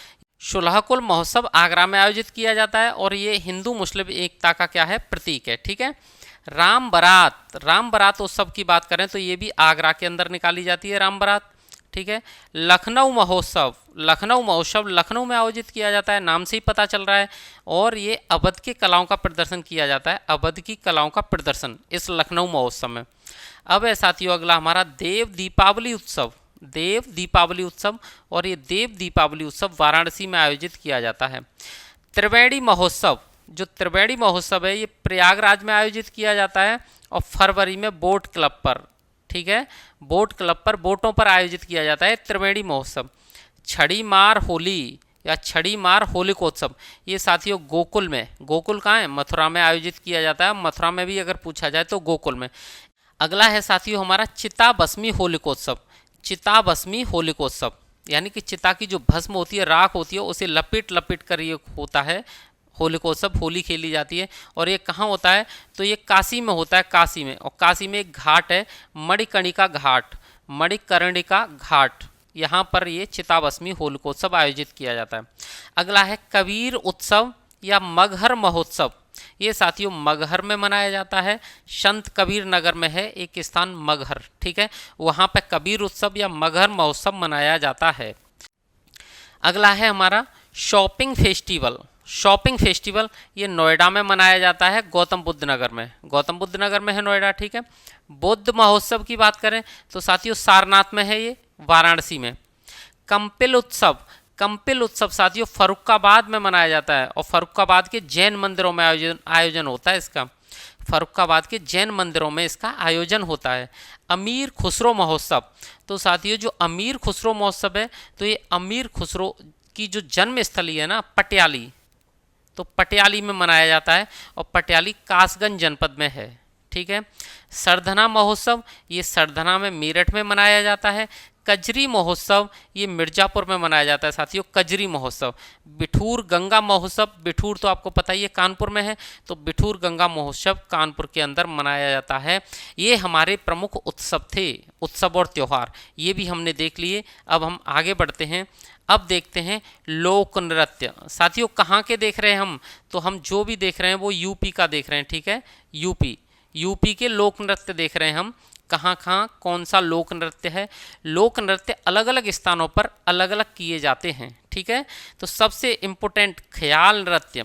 सुलहकुल महोत्सव आगरा में आयोजित किया जाता है और ये हिंदू मुस्लिम एकता का क्या है? प्रतीक है। ठीक है, राम बारात उत्सव की बात करें तो ये भी आगरा के अंदर निकाली जाती है राम बारात। ठीक है, लखनऊ महोत्सव लखनऊ में आयोजित किया जाता है, नाम से ही पता चल रहा है। और ये अवध की कलाओं का प्रदर्शन किया जाता है, अवध की कलाओं का प्रदर्शन इस लखनऊ महोत्सव में। अब है साथियों अगला हमारा देव दीपावली उत्सव। और ये देव दीपावली उत्सव वाराणसी में आयोजित किया जाता है। त्रिवेणी महोत्सव, जो त्रिवेणी महोत्सव है ये प्रयागराज में आयोजित किया जाता है और फरवरी में बोट क्लब पर। ठीक है, बोट क्लब पर, बोटों पर आयोजित किया जाता है त्रिवेणी महोत्सव। छड़ी मार होली या छड़ी मार होलिकोत्सव, ये साथियों गोकुल में, गोकुल कहाँ है, मथुरा में आयोजित किया जाता है। मथुरा में भी अगर पूछा जाए तो गोकुल में। अगला है साथियों हमारा चिता भस्मी होलिकोत्सव। चिता भस्मी होलिकोत्सव यानी कि चिता की जो भस्म होती है, राख होती है, उसे लपेट लपेट कर ये होता है होलिकोत्सव, होली खेली जाती है। और ये कहाँ होता है, तो ये काशी में होता है, काशी में। और काशी में एक घाट है मणिकर्णिका घाट, मणिकर्णिका घाट, यहाँ पर ये चिताभस्मी होलिकोत्सव आयोजित किया जाता है। अगला है कबीर उत्सव या मगहर महोत्सव। ये साथियों मगहर में मनाया जाता है। संत कबीर नगर में है एक स्थान मगहर, ठीक है, वहाँ पे कबीर उत्सव या मगहर महोत्सव मनाया जाता है। अगला है हमारा शॉपिंग फेस्टिवल। शॉपिंग फेस्टिवल ये नोएडा में मनाया जाता है, गौतम बुद्ध नगर में, गौतम बुद्ध नगर में है नोएडा, ठीक है। बुद्ध महोत्सव की बात करें तो साथियों सारनाथ में है, ये वाराणसी में। कंपिल उत्सव, कंपिल उत्सव साथियों फर्रुखाबाद में मनाया जाता है और फर्रुखाबाद के जैन मंदिरों में आयोजन होता है इसका। फर्रुखाबाद के जैन मंदिरों में इसका आयोजन होता है। अमीर खुसरो महोत्सव, तो साथियों जो अमीर खुसरो महोत्सव है, तो ये अमीर खुसरो की जो जन्म स्थली है ना पटियाली, तो पटियाली में मनाया जाता है और पटियाली कासगंज जनपद में है, ठीक है। सरधना महोत्सव ये सरधना में, मेरठ में मनाया जाता है। कजरी महोत्सव ये मिर्जापुर में मनाया जाता है साथियों, कजरी महोत्सव। बिठूर गंगा महोत्सव, बिठूर तो आपको पता ही है कानपुर में है, तो बिठूर गंगा महोत्सव कानपुर के अंदर मनाया जाता है। ये हमारे प्रमुख उत्सव थे, उत्सव और त्यौहार, ये भी हमने देख लिए। अब हम आगे बढ़ते हैं, अब देखते हैं लोक नृत्य। साथियों कहाँ के देख रहे हैं हम, तो हम जो भी देख रहे हैं वो यूपी का देख रहे हैं, ठीक है, यूपी के लोक नृत्य देख रहे हैं हम। कहाँ कहाँ कौन सा लोक नृत्य है, लोक नृत्य अलग अलग स्थानों पर अलग अलग किए जाते हैं, ठीक है। तो सबसे इम्पोर्टेंट ख्याल नृत्य,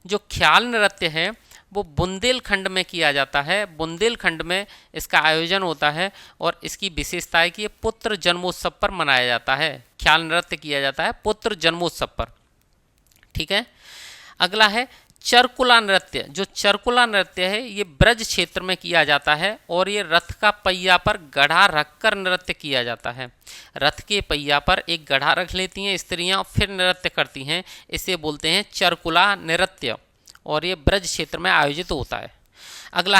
जो ख्याल नृत्य है वो बुंदेलखंड में किया जाता है, बुंदेलखंड में इसका आयोजन होता है और इसकी विशेषता है कि ये पुत्र जन्मोत्सव पर मनाया जाता है, ख्याल नृत्य किया जाता है पुत्र जन्मोत्सव पर, ठीक है। अगला है चरकुला नृत्य। जो चरकुला नृत्य है ये ब्रज क्षेत्र में किया जाता है और ये रथ का पहिया पर गढ़ा रखकर नृत्य किया जाता है। रथ के पहिया पर एक गढ़ा रख लेती हैं स्त्रियां, फिर नृत्य करती हैं, इसे बोलते हैं चरकुला नृत्य और ये ब्रज क्षेत्र में आयोजित होता है। अगला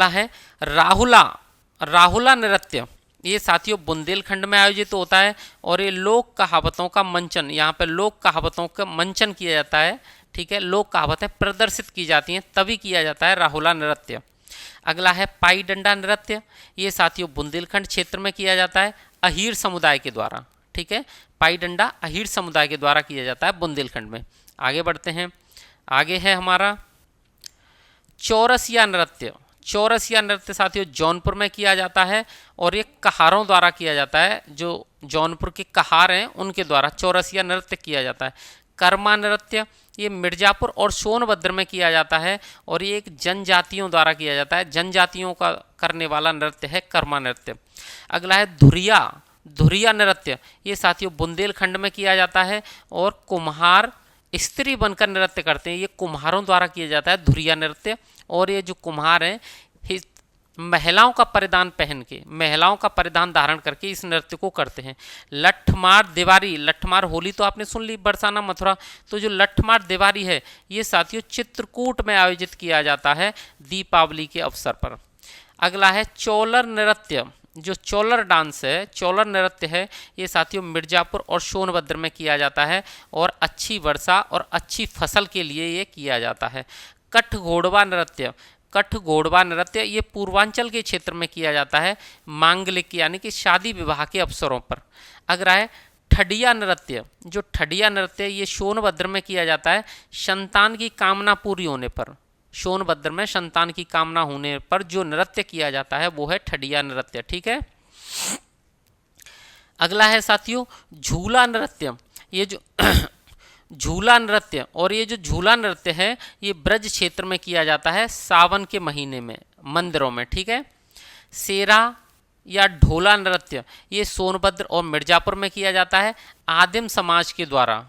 है राहुला नृत्य। ये साथियों बुंदेलखंड में आयोजित होता है और ये लोक कहावतों का मंचन, यहाँ पर लोक कहावतों का मंचन किया जाता है, ठीक है, लोक कहावतें प्रदर्शित की जाती हैं तभी किया जाता है राहुला नृत्य। अगला है पाई डंडा नृत्य। ये साथियों बुंदेलखंड क्षेत्र में किया जाता है अहीर समुदाय के द्वारा, ठीक है, पाई डंडा अहीर समुदाय के द्वारा किया जाता है बुंदेलखंड में। आगे बढ़ते हैं, आगे है हमारा चौरसिया नृत्य। चौरसिया नृत्य साथियों जौनपुर में किया जाता है और ये कहारों द्वारा किया जाता है, जो जौनपुर के कहार हैं उनके द्वारा चौरसिया नृत्य किया जाता है। कर्मा नृत्य ये मिर्जापुर और सोनभद्र में किया जाता है और ये एक जनजातियों द्वारा किया जाता है, जनजातियों का करने वाला नृत्य है कर्मा नृत्य। अगला है धुरिया नृत्य। ये साथियों बुंदेलखंड में किया जाता है और कुम्हार स्त्री बनकर नृत्य करते हैं, ये कुम्हारों द्वारा किया जाता है धुरिया नृत्य। और ये जो कुम्हार हैं महिलाओं का परिधान पहन के, महिलाओं का परिधान धारण करके इस नृत्य को करते हैं। लठमार दिवारी, लठमार होली तो आपने सुन ली बरसाना मथुरा, तो जो लठमार दिवारी है ये साथियों चित्रकूट में आयोजित किया जाता है दीपावली के अवसर पर। अगला है चोलर नृत्य। जो चोलर डांस है, चोलर नृत्य है, ये साथियों मिर्जापुर और सोनभद्र में किया जाता है और अच्छी वर्षा और अच्छी फसल के लिए ये किया जाता है। कठघोड़वा नृत्य, कठघोड़वा नृत्य ये पूर्वांचल के क्षेत्र में किया जाता है मांगलिक यानी कि शादी विवाह के अवसरों पर। अगला है ठडिया नृत्य। जो ठडिया नृत्य ये सोनभद्र में किया जाता है संतान की कामना पूरी होने पर, सोनभद्र में संतान की कामना होने पर जो नृत्य किया जाता है वो है ठडिया नृत्य, ठीक है। अगला है साथियों झूला नृत्य। ये जो झूला नृत्य, और ये जो झूला नृत्य है ये ब्रज क्षेत्र में किया जाता है सावन के महीने में मंदिरों में, ठीक है। सेरा या ढोला नृत्य ये सोनभद्र और मिर्जापुर में किया जाता है आदिम समाज के द्वारा।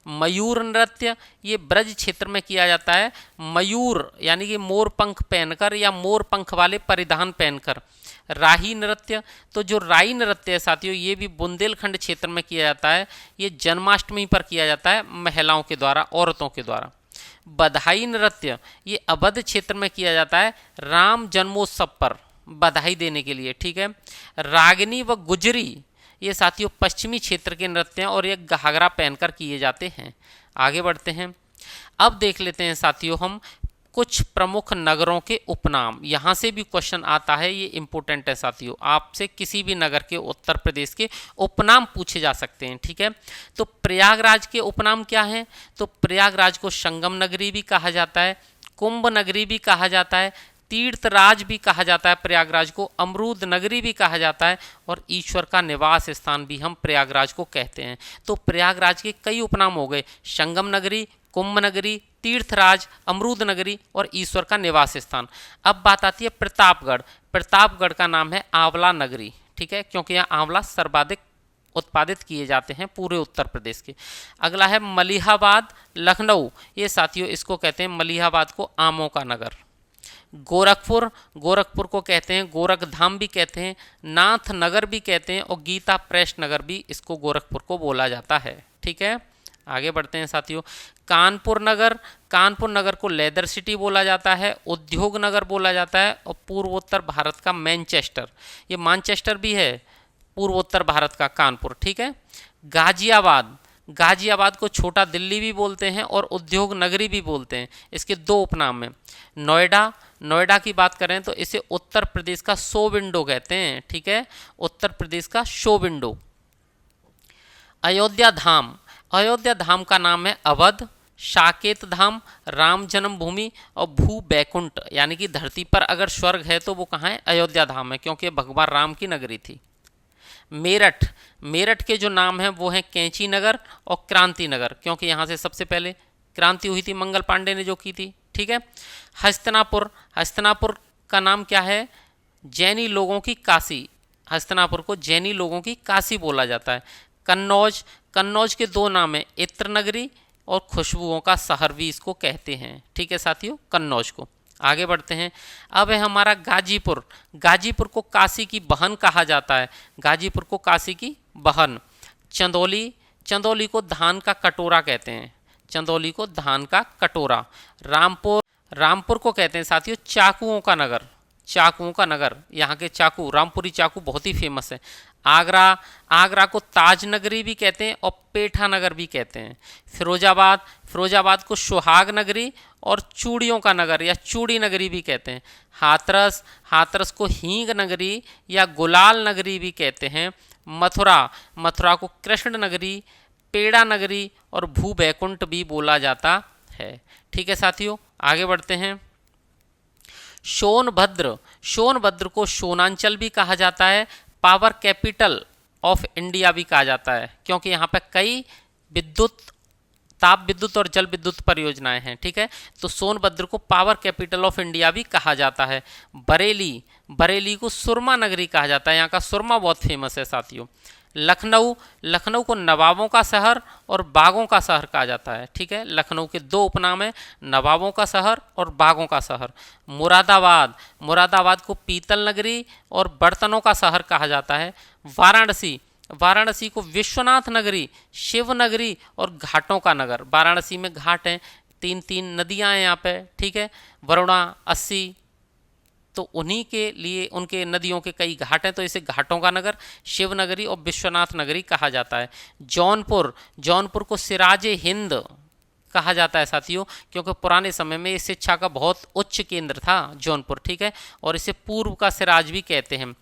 मयूर नृत्य ये ब्रज क्षेत्र में किया जाता है, मयूर यानी कि मोर पंख पहनकर या मोर पंख वाले परिधान पहनकर। राही नृत्य, तो जो राई नृत्य है साथियों ये भी बुंदेलखंड क्षेत्र में किया जाता है, ये जन्माष्टमी पर किया जाता है महिलाओं के द्वारा, औरतों के द्वारा। बधाई नृत्य ये अवध क्षेत्र में किया जाता है राम जन्मोत्सव पर बधाई देने के लिए, ठीक है। रागिनी व गुजरी ये साथियों पश्चिमी क्षेत्र के नृत्य हैं और ये घाघरा पहनकर किए जाते हैं। आगे बढ़ते हैं, अब देख लेते हैं साथियों हम कुछ प्रमुख नगरों के उपनाम। यहाँ से भी क्वेश्चन आता है, ये इंपॉर्टेंट है साथियों, आपसे किसी भी नगर के उत्तर प्रदेश के उपनाम पूछे जा सकते हैं, ठीक है। तो प्रयागराज के उपनाम क्या हैं? तो प्रयागराज को संगम नगरी भी कहा जाता है, कुंभ नगरी भी कहा जाता है, तीर्थराज भी कहा जाता है, प्रयागराज को अमरूद नगरी भी कहा जाता है, और ईश्वर का निवास स्थान भी हम प्रयागराज को कहते हैं। तो प्रयागराज के कई उपनाम हो गए, संगम नगरी, कुंभ नगरी, तीर्थराज, अमरूद नगरी और ईश्वर का निवास स्थान। अब बात आती है प्रतापगढ़। प्रतापगढ़ का नाम है आंवला नगरी, ठीक है, क्योंकि यहाँ आंवला सर्वाधिक उत्पादित किए जाते हैं पूरे उत्तर प्रदेश के। अगला है मलिहाबाद लखनऊ, ये साथियों इसको कहते हैं मलिहाबाद को आमों का नगर। गोरखपुर, गोरखपुर को कहते हैं गोरखधाम भी कहते हैं, नाथ नगर भी कहते हैं और गीता प्रेस नगर भी इसको गोरखपुर को बोला जाता है, ठीक है। आगे बढ़ते हैं साथियों, कानपुर नगर, कानपुर नगर को लेदर सिटी बोला जाता है, उद्योग नगर बोला जाता है और पूर्वोत्तर भारत का मैनचेस्टर, ये मानचेस्टर भी है पूर्वोत्तर भारत का कानपुर, ठीक है। गाजियाबाद, गाजियाबाद को छोटा दिल्ली भी बोलते हैं और उद्योग नगरी भी बोलते हैं, इसके दो उपनाम हैं। नोएडा, नोएडा की बात करें तो इसे उत्तर प्रदेश का शो विंडो कहते हैं, ठीक है, उत्तर प्रदेश का शो विंडो। अयोध्या धाम, अयोध्या धाम का नाम है अवध, साकेत धाम, राम जन्मभूमि और भू बैकुंठ, यानी कि धरती पर अगर स्वर्ग है तो वो कहाँ है? अयोध्या धाम है, क्योंकि भगवान राम की नगरी थी। मेरठ, मेरठ के जो नाम हैं वो हैं कैंची नगर और क्रांति नगर, क्योंकि यहाँ से सबसे पहले क्रांति हुई थी मंगल पांडे ने जो की थी, ठीक है। हस्तिनापुर, हस्तिनापुर का नाम क्या है? जैनी लोगों की काशी, हस्तिनापुर को जैनी लोगों की काशी बोला जाता है। कन्नौज, कन्नौज के दो नाम हैं, इत्र नगरी और खुशबुओं का शहर भी इसको कहते हैं, ठीक है साथियों, कन्नौज को। आगे बढ़ते हैं, अब है हमारा गाजीपुर। गाजीपुर को काशी की बहन कहा जाता है, गाजीपुर को काशी की बहन। चंदौली, चंदौली को धान का कटोरा कहते हैं, चंदौली को धान का कटोरा। रामपुर, रामपुर को कहते हैं साथियों चाकुओं का नगर, चाकुओं का नगर, यहाँ के चाकू, रामपुरी चाकू बहुत ही फेमस है। आगरा, आगरा को ताज नगरी भी कहते हैं और पेठा नगर भी कहते हैं। फिरोजाबाद, फिरोजाबाद को सुहाग नगरी और चूड़ियों का नगर या चूड़ी नगरी भी कहते हैं। हाथरस, हाथरस को हींग नगरी या गुलाल नगरी भी कहते हैं। मथुरा, मथुरा को कृष्ण नगरी, पेड़ा नगरी और भू बैकुंठ भी बोला जाता है, ठीक है साथियों। आगे बढ़ते हैं, सोनभद्र, सोनभद्र को सोनांचल भी कहा जाता है, पावर कैपिटल ऑफ इंडिया भी कहा जाता है, क्योंकि यहाँ पे कई विद्युत, ताप विद्युत और जल विद्युत परियोजनाएं हैं, ठीक है। तो सोनभद्र को पावर कैपिटल ऑफ इंडिया भी कहा जाता है। बरेली, बरेली को सुरमा नगरी कहा जाता है, यहाँ का सुरमा बहुत फेमस है साथियों। लखनऊ, लखनऊ को नवाबों का शहर और बागों का शहर कहा जाता है, ठीक है। लखनऊ के दो उपनाम हैं, नवाबों का शहर और बागों का शहर। मुरादाबाद, मुरादाबाद को पीतल नगरी और बर्तनों का शहर कहा जाता है। वाराणसी, वाराणसी को विश्वनाथ नगरी, शिव नगरी और घाटों का नगर, वाराणसी में घाट हैं, तीन तीन नदियां हैं यहाँ पे, ठीक है, वरुणा, अस्सी, तो उन्हीं के लिए उनके नदियों के कई घाट हैं, तो इसे घाटों का नगर, शिव नगरी और विश्वनाथ नगरी कहा जाता है। जौनपुर, जौनपुर को सिराज हिंद कहा जाता है साथियों, क्योंकि पुराने समय में इस शिक्षा का बहुत उच्च केंद्र था जौनपुर, ठीक है, और इसे पूर्व का सिराज भी कहते हैं।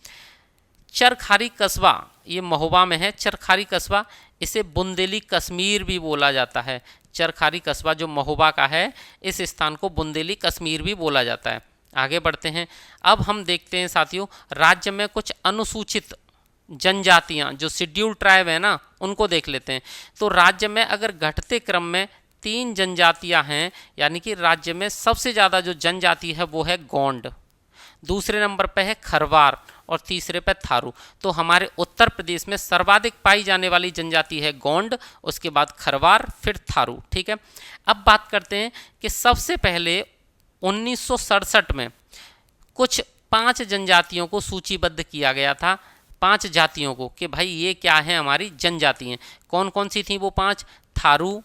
चरखारी कस्बा, ये महोबा में है, चरखारी कस्बा, इसे बुंदेली कश्मीर भी बोला जाता है। चरखारी कस्बा जो महोबा का है, इस स्थान को बुंदेली कश्मीर भी बोला जाता है। आगे बढ़ते हैं, अब हम देखते हैं साथियों राज्य में कुछ अनुसूचित जनजातियां, जो शेड्यूल ट्राइब है ना, उनको देख लेते हैं। तो राज्य में अगर घटते क्रम में 3 जनजातियां हैं, यानी कि राज्य में सबसे ज़्यादा जो जनजाति है वो है गोंड, दूसरे नंबर पे है खरवार और तीसरे पे थारू। तो हमारे उत्तर प्रदेश में सर्वाधिक पाई जाने वाली जनजाति है गोंड, उसके बाद खरवार, फिर थारू। ठीक है, अब बात करते हैं कि सबसे पहले 1967 में कुछ 5 जनजातियों को सूचीबद्ध किया गया था, 5 जातियों को, कि भाई ये क्या है हमारी जनजातियाँ। कौन कौन सी थी वो 5? थारू,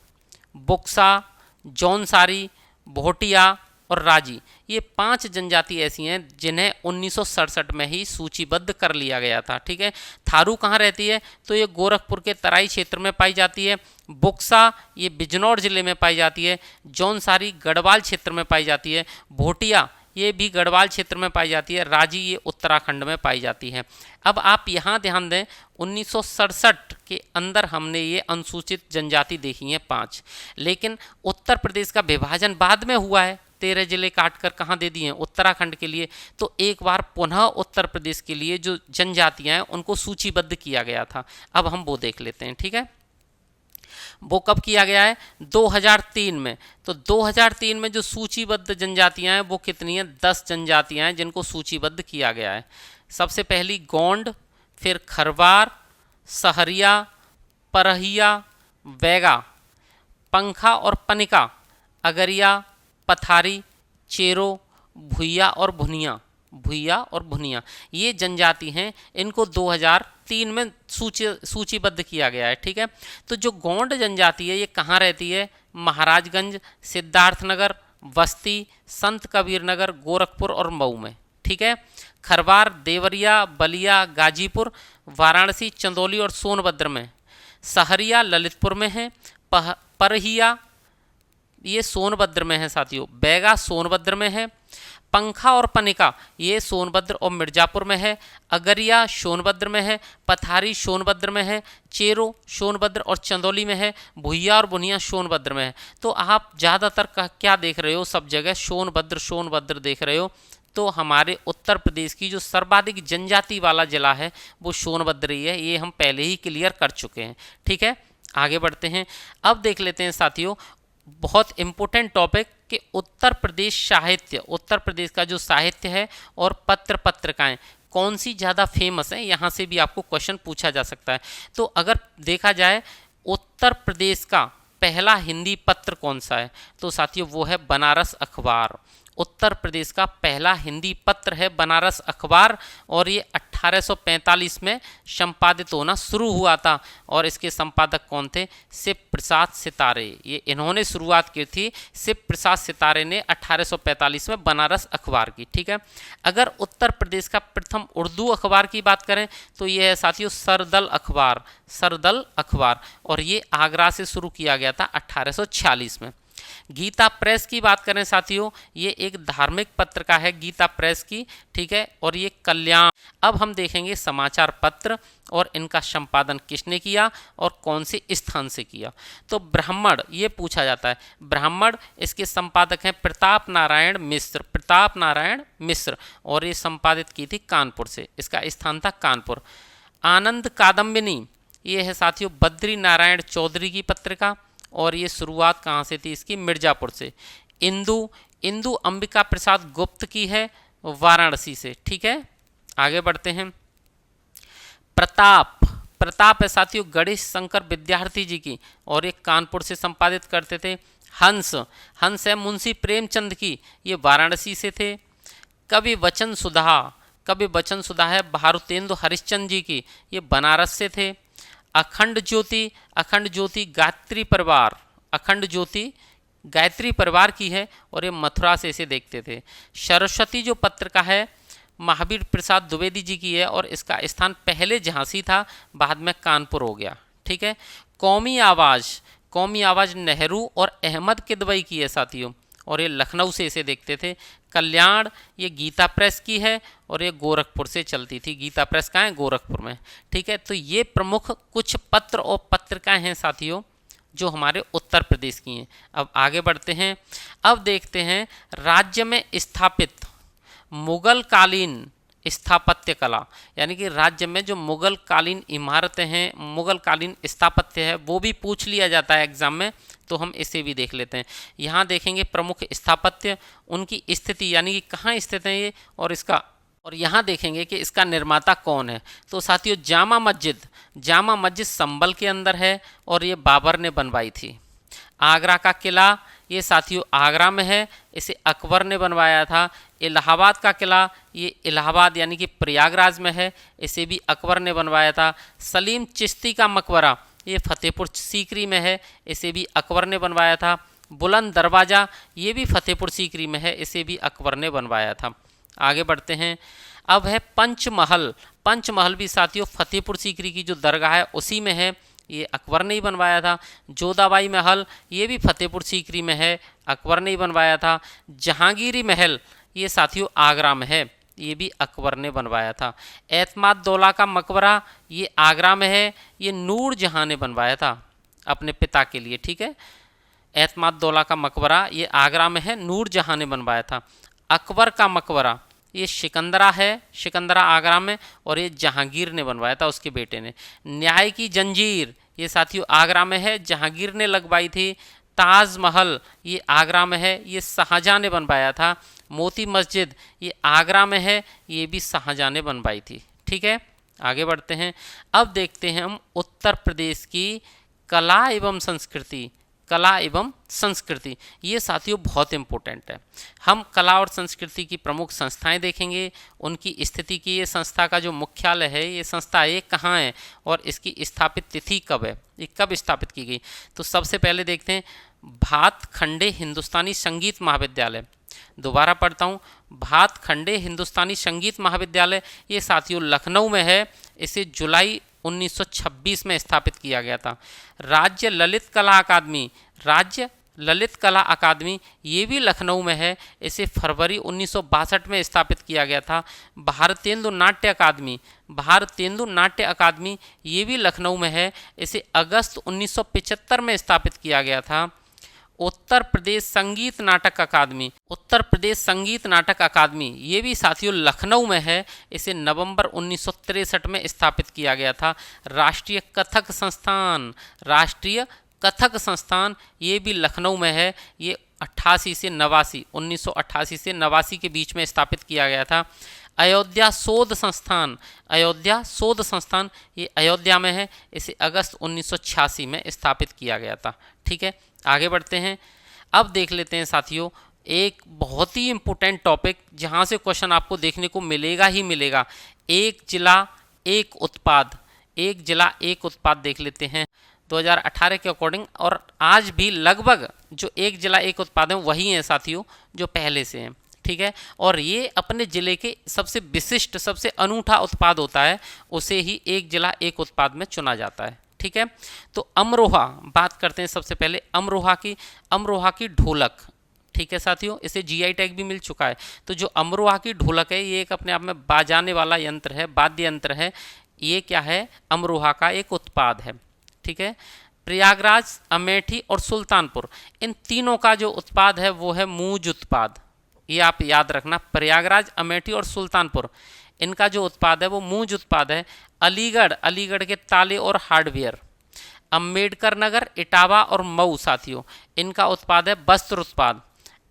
बुक्सा, जौनसारी, भोटिया और राजी। ये 5 जनजाति ऐसी हैं जिन्हें 1967 में ही सूचीबद्ध कर लिया गया था। ठीक है, थारू कहाँ रहती है? तो ये गोरखपुर के तराई क्षेत्र में पाई जाती है। बुक्सा ये बिजनौर जिले में पाई जाती है। जौनसारी गढ़वाल क्षेत्र में पाई जाती है। भोटिया ये भी गढ़वाल क्षेत्र में पाई जाती है। राजी ये उत्तराखंड में पाई जाती है। अब आप यहाँ ध्यान दें, 1967 के अंदर हमने ये अनुसूचित जनजाति देखी हैं 5, लेकिन उत्तर प्रदेश का विभाजन बाद में हुआ है, 13 जिले काट कर कहाँ दे दिए हैं? उत्तराखंड के लिए। तो एक बार पुनः उत्तर प्रदेश के लिए जो जनजातियाँ हैं उनको सूचीबद्ध किया गया था। अब हम वो देख लेते हैं। ठीक है, वो कब किया गया है? 2003 में। तो 2003 में जो सूचीबद्ध जनजातियां हैं वो कितनी हैं? 10 जनजातियां हैं जिनको सूचीबद्ध किया गया है। सबसे पहली गोंड, फिर खरवार, सहरिया, परहिया, बैगा, पंखा और पनिका, अगरिया, पथारी, चेरो, भुइया और भुनिया, ये जनजाति हैं। इनको 2003 में सूचीबद्ध किया गया है। ठीक है, तो जो गोंड जनजाति है ये कहाँ रहती है? महाराजगंज, सिद्धार्थनगर, बस्ती, संत कबीर नगर, गोरखपुर और मऊ में। ठीक है, खरवार देवरिया, बलिया, गाजीपुर, वाराणसी, चंदौली और सोनभद्र में। सहरिया ललितपुर में है। परहिया ये सोनभद्र में है साथियों। बैगा सोनभद्र में है। पंखा और पनिका ये सोनभद्र और मिर्जापुर में है। अगरिया सोनभद्र में है। पथारी सोनभद्र में है। चेरो सोनभद्र और चंदौली में है। भुइया और बुनिया सोनभद्र में है। तो आप ज़्यादातर क्या देख रहे हो? सब जगह सोनभद्र देख रहे हो। तो हमारे उत्तर प्रदेश की जो सर्वाधिक जनजाति वाला जिला है वो सोनभद्र ही है। ये हम पहले ही क्लियर कर चुके हैं। ठीक है, आगे बढ़ते हैं। अब देख लेते हैं साथियों बहुत इम्पोर्टेंट टॉपिक कि उत्तर प्रदेश साहित्य, उत्तर प्रदेश का जो साहित्य है और पत्रिकाएं कौन सी ज़्यादा फेमस है। यहाँ से भी आपको क्वेश्चन पूछा जा सकता है। तो अगर देखा जाए उत्तर प्रदेश का पहला हिंदी पत्र कौन सा है, तो साथियों वो है बनारस अखबार। उत्तर प्रदेश का पहला हिंदी पत्र है बनारस अखबार और ये 1845 में संपादित होना शुरू हुआ था। और इसके संपादक कौन थे? शिव प्रसाद सितारे। ये इन्होंने शुरुआत की थी। शिव प्रसाद सितारे ने 1845 में बनारस अखबार की। ठीक है, अगर उत्तर प्रदेश का प्रथम उर्दू अखबार की बात करें तो ये है साथियों सरदल अखबार, और ये आगरा से शुरू किया गया था 1846 में। गीता प्रेस की बात करें साथियों, ये एक धार्मिक पत्रिका है गीता प्रेस की। ठीक है, और ये कल्याण। अब हम देखेंगे समाचार पत्र और इनका संपादन किसने किया और कौन से स्थान से किया। तो ब्राह्मण ये पूछा जाता है। ब्राह्मण इसके संपादक हैं प्रताप नारायण मिश्र, और ये संपादित की थी कानपुर से। इसका स्थान था कानपुर। आनंद कादम्बिनी ये है साथियों बद्री नारायण चौधरी की पत्रिका, और ये शुरुआत कहाँ से थी इसकी? मिर्जापुर से। इंदु अंबिका प्रसाद गुप्त की है वाराणसी से। ठीक है, आगे बढ़ते हैं। प्रताप है साथियों गणेश शंकर विद्यार्थी जी की, और ये कानपुर से संपादित करते थे। हंस है मुंशी प्रेमचंद की, ये वाराणसी से थे। कवि वचन सुधा है भारुतेंदु हरिश्चंद्र जी की, ये बनारस से थे। अखंड ज्योति गायत्री परिवार की है, और ये मथुरा से इसे देखते थे। सरस्वती जो पत्रिका है महावीर प्रसाद द्विवेदी जी की है, और इसका स्थान पहले झांसी था, बाद में कानपुर हो गया। ठीक है, कौमी आवाज़ नेहरू और अहमद किदवई की है साथियों, और ये लखनऊ से इसे देखते थे। कल्याण ये गीता प्रेस की है, और ये गोरखपुर से चलती थी। गीता प्रेस कहाँ है? गोरखपुर में। ठीक है, तो ये प्रमुख कुछ पत्र और पत्रिकाएं हैं साथियों जो हमारे उत्तर प्रदेश की हैं। अब आगे बढ़ते हैं। अब देखते हैं राज्य में स्थापित मुगल कालीन स्थापत्य कला, यानी कि राज्य में जो मुगल कालीन इमारतें हैं, मुगल कालीन स्थापत्य है, वो भी पूछ लिया जाता है एग्जाम में, तो हम इसे भी देख लेते हैं। यहाँ देखेंगे प्रमुख स्थापत्य, उनकी स्थिति यानी कि कहाँ स्थित हैं ये, और इसका और यहाँ देखेंगे कि इसका निर्माता कौन है। तो साथियों जामा मस्जिद संभल के अंदर है और ये बाबर ने बनवाई थी। आगरा का किला, ये साथियों आगरा में है, इसे अकबर ने बनवाया था। इलाहाबाद का किला, ये इलाहाबाद यानी कि प्रयागराज में है, इसे भी अकबर ने बनवाया था। सलीम चिश्ती का मकबरा, ये फतेहपुर सीकरी में है, इसे भी अकबर ने बनवाया था। बुलंद दरवाज़ा, ये भी फतेहपुर सीकरी में है, इसे भी अकबर ने बनवाया था। आगे बढ़ते हैं। अब है पंचमहल। पंचमहल भी साथियों फतेहपुर सीकरी की जो दरगाह है उसी में है, ये अकबर ने ही बनवाया था। जोधाबाई महल, ये भी फतेहपुर सीकरी में है, अकबर ने ही बनवाया था। जहांगीरी महल, ये साथियों आगरा में है, ये भी अकबर ने बनवाया था। एतमाद दौला का मकबरा, ये आगरा में है, ये नूर जहाँ ने बनवाया था अपने पिता के लिए। ठीक है, एतमाद दौला का मकबरा ये आगरा में है, नूर जहाँ ने बनवाया था। अकबर का मकबरा, ये सिकंदरा है, सिकंदरा आगरा में, और ये जहांगीर ने बनवाया था, उसके बेटे ने। न्याय की जंजीर, ये साथियों आगरा में है, जहांगीर ने लगवाई थी। ताजमहल, ये आगरा में है, ये शाहजहाँ ने बनवाया था। मोती मस्जिद, ये आगरा में है, ये भी शाहजहाँ ने बनवाई थी। ठीक है, आगे बढ़ते हैं। अब देखते हैं हम उत्तर प्रदेश की कला एवं संस्कृति। कला एवं संस्कृति, ये साथियों बहुत इम्पोर्टेंट है। हम कला और संस्कृति की प्रमुख संस्थाएं देखेंगे, उनकी स्थिति की। ये संस्था का जो मुख्यालय है, ये संस्था ये कहाँ है और इसकी स्थापित तिथि कब है, ये कब स्थापित की गई। तो सबसे पहले देखते हैं भातखंडे हिंदुस्तानी संगीत महाविद्यालय। दोबारा पढ़ता हूँ, भातखंडे हिंदुस्तानी संगीत महाविद्यालय, ये साथियों लखनऊ में है, इसे जुलाई 1926 में स्थापित किया गया था। राज्य ललित कला अकादमी, राज्य ललित कला अकादमी, ये भी लखनऊ में है, इसे फरवरी 1962 में स्थापित किया गया था। भारतेंदु नाट्य अकादमी, भारतेंदु नाट्य अकादमी, ये भी लखनऊ में है, इसे अगस्त 1975 में स्थापित किया गया था। उत्तर प्रदेश संगीत नाटक अकादमी, उत्तर प्रदेश संगीत नाटक अकादमी, ये भी साथियों लखनऊ में है, इसे नवंबर 1963 में स्थापित किया गया था। राष्ट्रीय कथक संस्थान, राष्ट्रीय कथक संस्थान, ये भी लखनऊ में है, ये 88 से 89, 1988 से 89 के बीच में स्थापित किया गया था। अयोध्या शोध संस्थान, अयोध्या शोध संस्थान, ये अयोध्या में है, इसे अगस्त 1986 में स्थापित किया गया था। ठीक है, आगे बढ़ते हैं। अब देख लेते हैं साथियों एक बहुत ही इम्पोर्टेंट टॉपिक, जहाँ से क्वेश्चन आपको देखने को मिलेगा ही मिलेगा। एक जिला एक उत्पाद, एक जिला एक उत्पाद देख लेते हैं 2018 के अकॉर्डिंग। और आज भी लगभग जो एक जिला एक उत्पाद है वही हैं साथियों जो पहले से हैं। ठीक है, और ये अपने ज़िले के सबसे विशिष्ट, सबसे अनूठा उत्पाद होता है, उसे ही एक जिला एक उत्पाद में चुना जाता है। ठीक है, तो अमरोहा बात करते हैं सबसे पहले अमरोहा की। अमरोहा की ढोलक, ठीक है साथियों, इसे जीआई टैग भी मिल चुका है। तो जो अमरोहा की ढोलक है, ये एक अपने आप में बाजाने वाला यंत्र है, वाद्य यंत्र है। ये क्या है, अमरोहा का एक उत्पाद है। ठीक है, प्रयागराज, अमेठी और सुल्तानपुर, इन तीनों का जो उत्पाद है वो है मूंज उत्पाद। ये आप याद रखना, प्रयागराज, अमेठी और सुल्तानपुर, इनका जो उत्पाद है वो मूंज उत्पाद है। अलीगढ़, अलीगढ़ के ताले और हार्डवेयर। अम्बेडकर नगर, इटावा और मऊ साथियों, इनका उत्पाद है वस्त्र उत्पाद।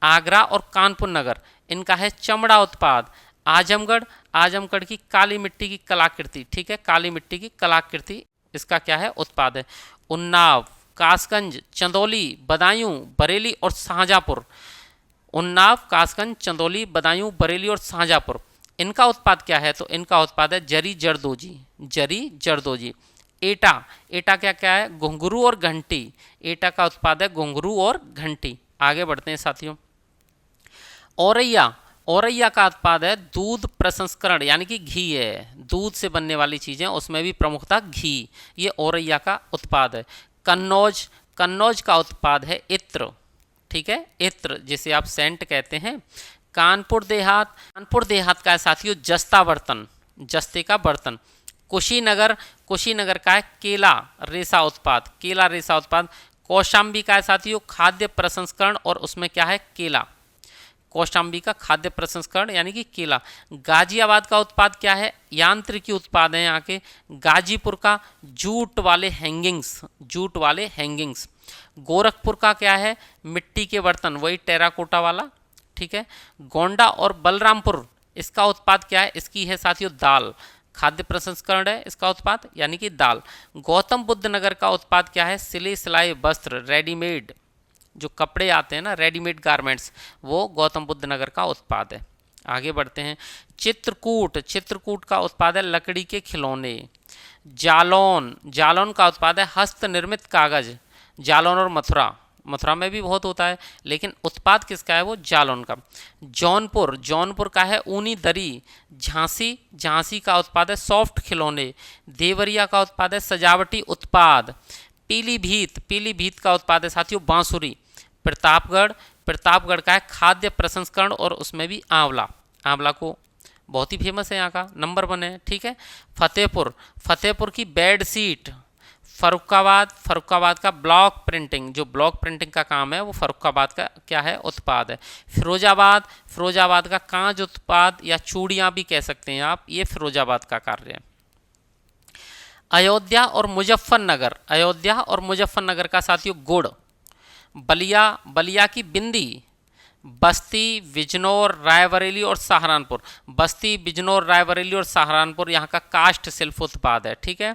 आगरा और कानपुर नगर, इनका है चमड़ा उत्पाद। आजमगढ़, आजमगढ़ की काली मिट्टी की कलाकृति, ठीक है, काली मिट्टी की कलाकृति, इसका क्या है, उत्पाद है। उन्नाव, कासगंज, चंदौली, बदायूं, बरेली और शाहजहाँपुर। उन्नाव, कासगंज, चंदौली, बदायूं, बरेली और शाहजहाँपुर, इनका उत्पाद क्या है, तो इनका उत्पाद है जरी जरदोजी, जरी जरदोजी। एटा, एटा क्या क्या है, घुंघरू और घंटी, एटा का उत्पाद है घुंघरू और घंटी। आगे बढ़ते हैं साथियों। औरैया, औरैया का उत्पाद है दूध प्रसंस्करण, यानी कि घी है, दूध से बनने वाली चीज़ें, उसमें भी प्रमुखता घी, ये औरैया का उत्पाद है। कन्नौज, कन्नौज का उत्पाद है इत्र, ठीक है, इत्र जिसे आप सेंट कहते हैं। कानपुर देहात, कानपुर देहात का है साथियों जस्ता बर्तन, जस्ते का बर्तन। कुशीनगर, कुशीनगर का है केला रेशा उत्पाद, केला रेशा उत्पाद। कौशाम्बी का है साथियों खाद्य प्रसंस्करण, और उसमें क्या है, केला, कौशाम्बी का खाद्य प्रसंस्करण यानी कि केला। गाजियाबाद का उत्पाद क्या है, यांत्रिकी उत्पाद है यहाँ के। गाजीपुर का जूट वाले हैंगिंग्स, जूट वाले हैंगिंग्स। गोरखपुर का क्या है, मिट्टी के बर्तन, वही टेराकोटा वाला, ठीक है। गोंडा और बलरामपुर, इसका उत्पाद क्या है? इसकी है साथियों दाल। खाद्य प्रसंस्करण है इसका उत्पाद, यानी कि दाल। गौतम बुद्ध नगर का उत्पाद क्या है? सिले सिलाए वस्त्र, रेडीमेड जो कपड़े आते हैं ना, रेडीमेड गारमेंट्स, वो गौतम बुद्ध नगर का उत्पाद है। आगे बढ़ते हैं। चित्रकूट, चित्रकूट का उत्पाद है लकड़ी के खिलौने। जालौन, जालौन का उत्पाद है हस्त निर्मित कागज। जालौन और मथुरा, मथुरा में भी बहुत होता है, लेकिन उत्पाद किसका है? वो जालौन का। जौनपुर, जौनपुर का है ऊनी दरी। झांसी, झांसी का उत्पाद है सॉफ्ट खिलौने। देवरिया का उत्पाद है सजावटी उत्पाद। पीलीभीत, पीलीभीत का उत्पाद है साथियों बांसुरी। प्रतापगढ़, प्रतापगढ़ का है खाद्य प्रसंस्करण और उसमें भी आंवला। आंवला को बहुत ही फेमस है, यहाँ का नंबर 1 है, ठीक है। फतेहपुर, फतेहपुर की बेड शीट। फर्रुखाबाद, फर्रुखाबाद का ब्लॉक प्रिंटिंग, जो ब्लॉक प्रिंटिंग का काम है वो फर्रुखाबाद का क्या है? उत्पाद है। फिरोजाबाद, फिरोजाबाद का कांच उत्पाद या चूड़ियाँ भी कह सकते हैं आप, ये फिरोजाबाद का कार्य है। अयोध्या और मुजफ्फरनगर, अयोध्या और मुजफ्फरनगर का साथियों गुड़। बलिया, बलिया की बिंदी। बस्ती, बिजनौर, रायबरेली और सहारनपुर, बस्ती, बिजनौर, रायबरेली और सहारनपुर यहाँ का काष्ठ शिल्प उत्पाद है, ठीक है।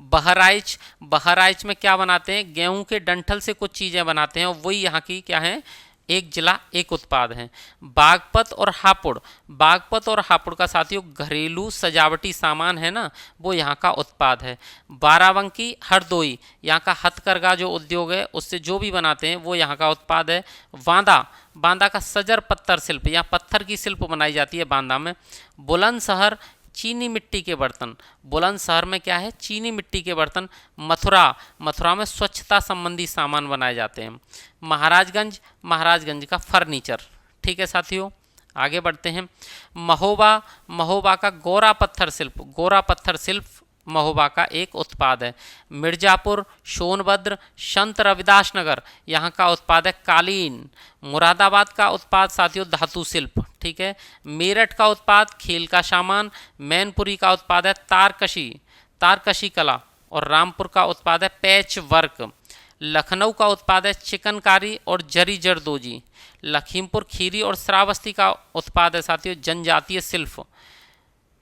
बहराइच, बहराइच में क्या बनाते हैं? गेहूं के डंठल से कुछ चीज़ें बनाते हैं, वही यहाँ की क्या है? एक जिला एक उत्पाद है। बागपत और हापुड़, बागपत और हापुड़ का साथियों घरेलू सजावटी सामान है ना, वो यहाँ का उत्पाद है। बाराबंकी, हरदोई, यहाँ का हथकरघा जो उद्योग है उससे जो भी बनाते हैं वो यहाँ का उत्पाद है। बांदा, बांदा का सजर पत्थर शिल्प, यहाँ पत्थर की शिल्प बनाई जाती है बांदा में। बुलंदशहर, चीनी मिट्टी के बर्तन, बुलंदशहर में क्या है? चीनी मिट्टी के बर्तन। मथुरा, मथुरा में स्वच्छता संबंधी सामान बनाए जाते हैं। महाराजगंज, महाराजगंज का फर्नीचर, ठीक है साथियों। आगे बढ़ते हैं। महोबा, महोबा का गोरा पत्थर शिल्प, गोरा पत्थर शिल्प महोबा का एक उत्पाद है। मिर्जापुर, सोनभद्र, संत रविदास नगर, यहाँ का उत्पाद है कालीन। मुरादाबाद का उत्पाद साथियों धातु शिल्प, ठीक है। मेरठ का उत्पाद खेल का सामान। मैनपुरी का उत्पाद है तारकशी, तारकशी कला। और रामपुर का उत्पाद है पैच वर्क। लखनऊ का उत्पाद है चिकनकारी और जरी जरदोजी। लखीमपुर खीरी और श्रावस्ती का उत्पाद है साथियों जनजातीय शिल्प।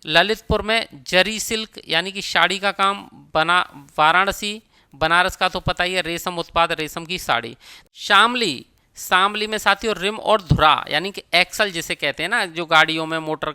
ललितपुर में जरी सिल्क यानी कि साड़ी का काम बना। वाराणसी, बनारस का तो पता ही है रेशम उत्पाद, रेशम की साड़ी। शामली, शामली में साथियों रिम और धुरा यानी कि एक्सल जिसे कहते हैं ना, जो गाड़ियों में मोटर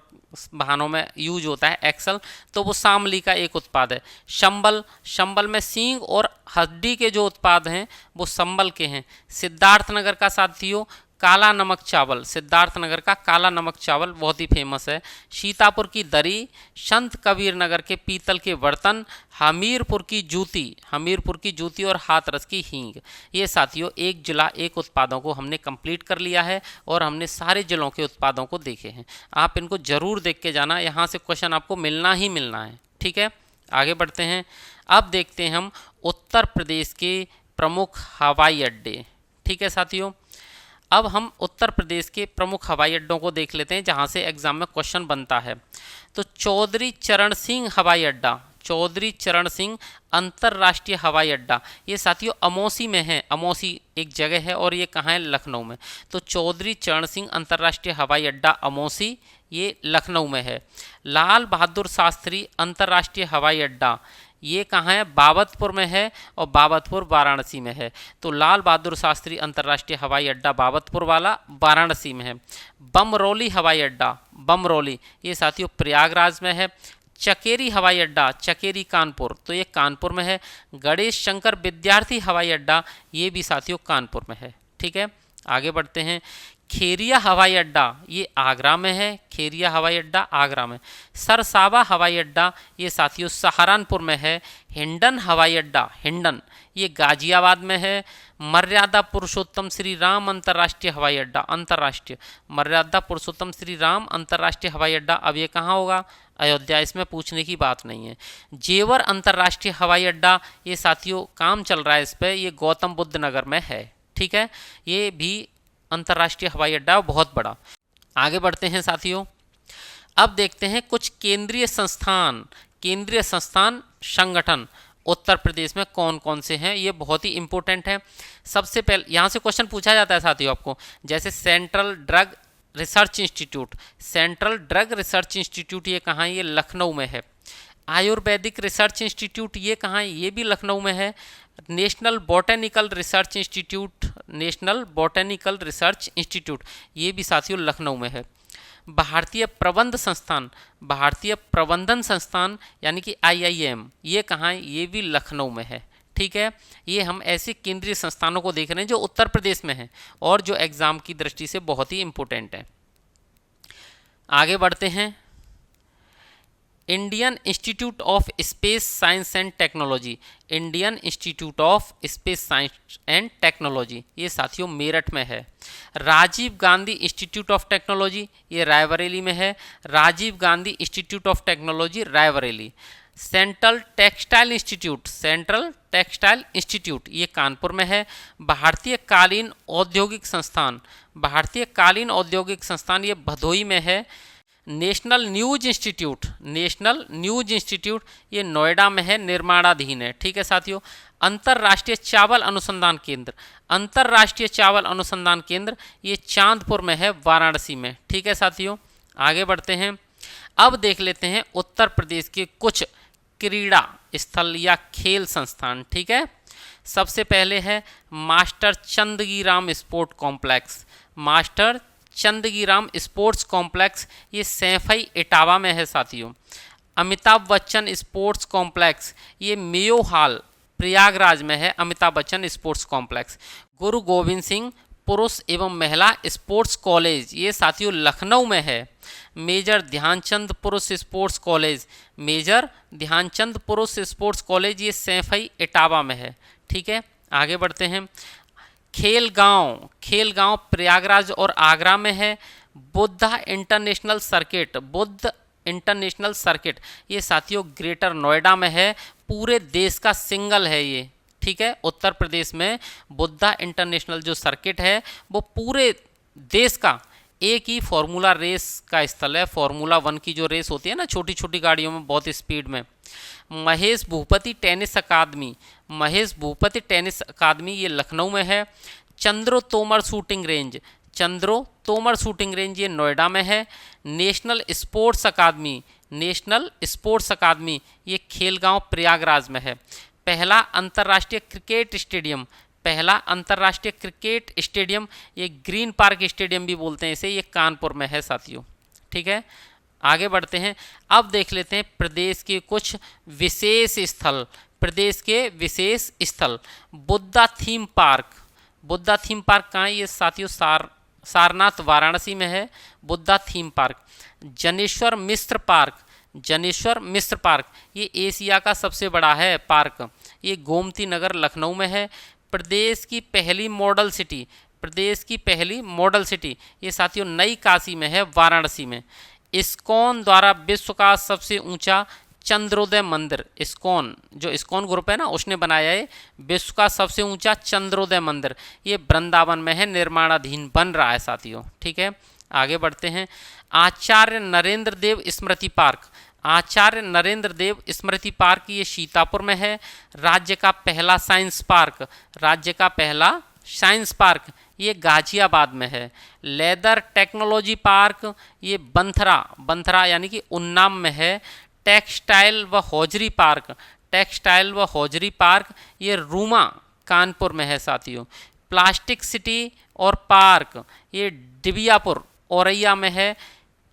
वाहनों में यूज होता है एक्सल, तो वो शामली का एक उत्पाद है। संबल, संबल में सींग और हड्डी के जो उत्पाद हैं वो संबल के हैं। सिद्धार्थनगर का साथियों काला नमक चावल, सिद्धार्थनगर का काला नमक चावल बहुत ही फेमस है। सीतापुर की दरी, संत कबीर नगर के पीतल के बर्तन। हमीरपुर की जूती, हमीरपुर की जूती और हाथरस की हींग। ये साथियों एक जिला एक उत्पादों को हमने कंप्लीट कर लिया है और हमने सारे जिलों के उत्पादों को देखे हैं। आप इनको जरूर देख के जाना, यहाँ से क्वेश्चन आपको मिलना ही मिलना है, ठीक है। आगे बढ़ते हैं। अब देखते हैं हम उत्तर प्रदेश के प्रमुख हवाई अड्डे, ठीक है साथियों। अब हम उत्तर प्रदेश के प्रमुख हवाई अड्डों को देख लेते हैं जहां से एग्जाम में क्वेश्चन बनता है। तो चौधरी चरण सिंह हवाई अड्डा, चौधरी चरण सिंह अंतर्राष्ट्रीय हवाई अड्डा, ये साथियों अमौसी में है। अमौसी एक जगह है और ये कहाँ है? लखनऊ में। तो चौधरी चरण सिंह अंतर्राष्ट्रीय हवाई अड्डा अमौसी, ये लखनऊ में है। लाल बहादुर शास्त्री अंतर्राष्ट्रीय हवाई अड्डा, ये कहाँ है? बाबतपुर में है और बाबतपुर वाराणसी में है। तो लाल बहादुर शास्त्री अंतर्राष्ट्रीय हवाई अड्डा बाबतपुर वाला वाराणसी में है। बमरौली हवाई अड्डा, बमरौली, ये साथियों प्रयागराज में है। चकेरी हवाई अड्डा, चकेरी कानपुर, तो ये कानपुर में है। गणेश शंकर विद्यार्थी हवाई अड्डा, ये भी साथियों कानपुर में है, ठीक है। आगे बढ़ते हैं। खेरिया हवाई अड्डा, ये आगरा में है। खेरिया हवाई अड्डा आगरा में। सरसावा हवाई अड्डा, ये साथियों सहारनपुर में है। हिंडन हवाई अड्डा, हिंडन, ये गाजियाबाद में है। मर्यादा पुरुषोत्तम श्री राम अंतर्राष्ट्रीय हवाई अड्डा, अंतर्राष्ट्रीय मर्यादा पुरुषोत्तम श्री राम अंतर्राष्ट्रीय हवाई अड्डा, अब ये कहाँ होगा? अयोध्या, इसमें पूछने की बात नहीं है। जेवर अंतर्राष्ट्रीय हवाई अड्डा, ये साथियों काम चल रहा है इस पर, ये गौतम बुद्ध नगर में है, ठीक है। ये भी अंतर्राष्ट्रीय हवाई अड्डा बहुत बड़ा। आगे बढ़ते हैं साथियों। अब देखते हैं कुछ केंद्रीय संस्थान, केंद्रीय संस्थान संगठन उत्तर प्रदेश में कौन कौन से हैं, ये बहुत ही इंपॉर्टेंट है। सबसे पहले यहाँ से क्वेश्चन पूछा जाता है साथियों आपको, जैसे central drug research institute, central drug research institute ये कहाँ है? ये लखनऊ में है। आयुर्वेदिक रिसर्च इंस्टीट्यूट ये कहाँ है? ये भी लखनऊ में है। National botanical research institute, national botanical research institute ये भी साथियों लखनऊ में है। भारतीय प्रबंध संस्थान, भारतीय प्रबंधन संस्थान यानी कि IIM ये कहाँ है? ये भी लखनऊ में है। ठीक है, ये हम ऐसे केंद्रीय संस्थानों को देख रहे हैं जो उत्तर प्रदेश में हैं और जो एग्जाम की दृष्टि से बहुत ही इंपॉर्टेंट है। आगे बढ़ते हैं। Indian Institute of Space Science and Technology, Indian Institute of Space Science and Technology ये साथियों मेरठ में है। Rajiv Gandhi Institute of Technology ये रायबरेली में है। Rajiv Gandhi Institute of Technology Raebareli. Central Textile Institute, Central Textile Institute ये कानपुर में है। भारतीय कालीन औद्योगिक संस्थान, भारतीय कालीन औद्योगिक संस्थान ये भदोही में है। National news institute, national news institute ये नोएडा में है, निर्माणाधीन है। ठीक है साथियों। अंतर्राष्ट्रीय चावल अनुसंधान केंद्र, अंतर्राष्ट्रीय चावल अनुसंधान केंद्र ये चांदपुर में है, वाराणसी में। ठीक है साथियों, आगे बढ़ते हैं। अब देख लेते हैं उत्तर प्रदेश के कुछ क्रीड़ा स्थल या खेल संस्थान। ठीक है, सबसे पहले है master Chandgiram sport complex, master Chandgiram sports complex ये सैफई इटावा में है साथियों। अमिताभ बच्चन स्पोर्ट्स कॉम्प्लेक्स ये मेयो हॉल प्रयागराज में है, अमिताभ बच्चन स्पोर्ट्स कॉम्प्लेक्स। गुरु गोविंद सिंह पुरुष एवं महिला स्पोर्ट्स कॉलेज ये साथियों लखनऊ में है। मेजर ध्यानचंद पुरुष स्पोर्ट्स कॉलेज, मेजर ध्यानचंद पुरुष स्पोर्ट्स कॉलेज ये सैफई इटावा में है। ठीक है, आगे बढ़ते हैं। खेल गांव, खेल गांव प्रयागराज और आगरा में है। Buddha international circuit, Buddha international circuit ये साथियों ग्रेटर नोएडा में है, पूरे देश का सिंगल है ये। ठीक है, उत्तर प्रदेश में बुद्धा इंटरनेशनल जो सर्किट है वो पूरे देश का एक ही फॉर्मूला रेस का स्थल है। फॉर्मूला 1 की जो रेस होती है ना छोटी छोटी गाड़ियों में बहुत स्पीड में। Mahesh Bhupathi tennis academy, Mahesh Bhupathi tennis academy ये लखनऊ में है। Chandro Tomar shooting range, Chandro Tomar shooting range ये नोएडा में है। National sports academy, national sports academy ये खेलगांव प्रयागराज में है। पहला अंतर्राष्ट्रीय क्रिकेट स्टेडियम, पहला अंतर्राष्ट्रीय क्रिकेट स्टेडियम ये ग्रीन पार्क स्टेडियम भी बोलते हैं इसे, ये कानपुर में है साथियों। ठीक है, आगे बढ़ते हैं। अब देख लेते हैं प्रदेश के कुछ विशेष स्थल, प्रदेश के विशेष स्थल। Buddha theme park, Buddha theme park कहाँ है? ये साथियों सारनाथ वाराणसी में है, Buddha theme park. Janeshwar Mishra park, Janeshwar Mishra park ये एशिया का सबसे बड़ा है पार्क, ये गोमती नगर लखनऊ में है। प्रदेश की पहली मॉडल सिटी, प्रदेश की पहली मॉडल सिटी ये साथियों नई काशी में है, वाराणसी में। इस्कॉन द्वारा विश्व का सबसे ऊंचा चंद्रोदय मंदिर, इस्कॉन जो इस्कॉन ग्रुप है ना उसने बनाया है विश्व का सबसे ऊंचा चंद्रोदय मंदिर, ये वृंदावन में है, निर्माणाधीन बन रहा है साथियों। ठीक है, आगे बढ़ते हैं। आचार्य नरेंद्र देव स्मृति पार्क, आचार्य नरेंद्र देव स्मृति पार्क ये सीतापुर में है। राज्य का पहला साइंस पार्क, राज्य का पहला साइंस पार्क ये गाजियाबाद में है। लेदर टेक्नोलॉजी पार्क ये बंथरा, बंथरा यानी कि उन्नाव में है। टेक्सटाइल व हौजरी पार्क, टेक्सटाइल व हौजरी पार्क ये रूमा कानपुर में है साथियों। प्लास्टिक सिटी और पार्क ये डिबियापुर औरैया में है।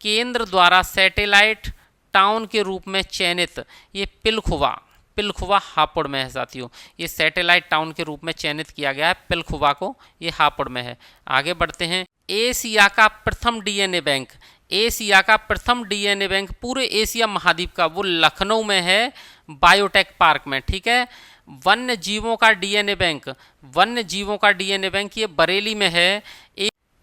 केंद्र द्वारा सैटेलाइट टाउन के रूप में चयनित ये पिलखुवा, पिलखुवा हापुड़ में है साथियों, ये सैटेलाइट टाउन के रूप में चयनित किया गया है पिलखुवा को, ये हापुड़ में है। आगे बढ़ते हैं। एशिया का प्रथम डीएनए बैंक, एशिया का प्रथम डीएनए बैंक पूरे एशिया महाद्वीप का वो लखनऊ में है, बायोटेक पार्क में। ठीक है, वन्य जीवों का डीएनए बैंक, वन्य जीवों का डीएनए बैंक ये बरेली में है।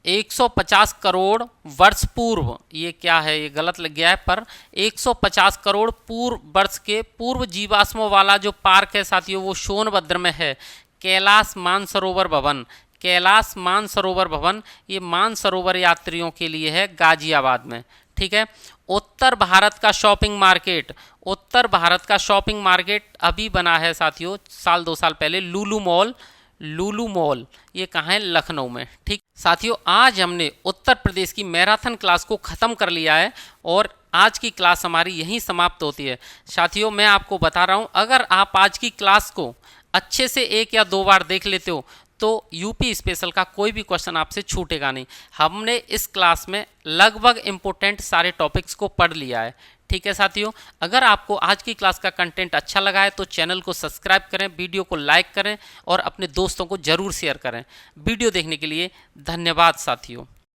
150 करोड़ वर्ष पूर्व, ये क्या है ये गलत लग गया है, पर 150 करोड़ पूर्व वर्ष के पूर्व जीवाश्मों वाला जो पार्क है साथियों वो सोनभद्र में है। कैलाश मानसरोवर भवन, कैलाश मानसरोवर भवन ये मानसरोवर यात्रियों के लिए है, गाजियाबाद में। ठीक है, उत्तर भारत का शॉपिंग मार्केट, उत्तर भारत का शॉपिंग मार्केट अभी बना है साथियों, साल 2 साल पहले लुलु मॉल, लुलु मॉल, ये कहाँ है? लखनऊ में। ठीक साथियों, आज हमने उत्तर प्रदेश की मैराथन क्लास को ख़त्म कर लिया है और आज की क्लास हमारी यहीं समाप्त होती है। साथियों, मैं आपको बता रहा हूँ, अगर आप आज की क्लास को अच्छे से 1 या 2 बार देख लेते हो तो यूपी स्पेशल का कोई भी क्वेश्चन आपसे छूटेगा नहीं। हमने इस क्लास में लगभग इम्पोर्टेंट सारे टॉपिक्स को पढ़ लिया है। ठीक है साथियों, अगर आपको आज की क्लास का कंटेंट अच्छा लगा है तो चैनल को सब्सक्राइब करें, वीडियो को लाइक करें और अपने दोस्तों को ज़रूर शेयर करें। वीडियो देखने के लिए धन्यवाद साथियों।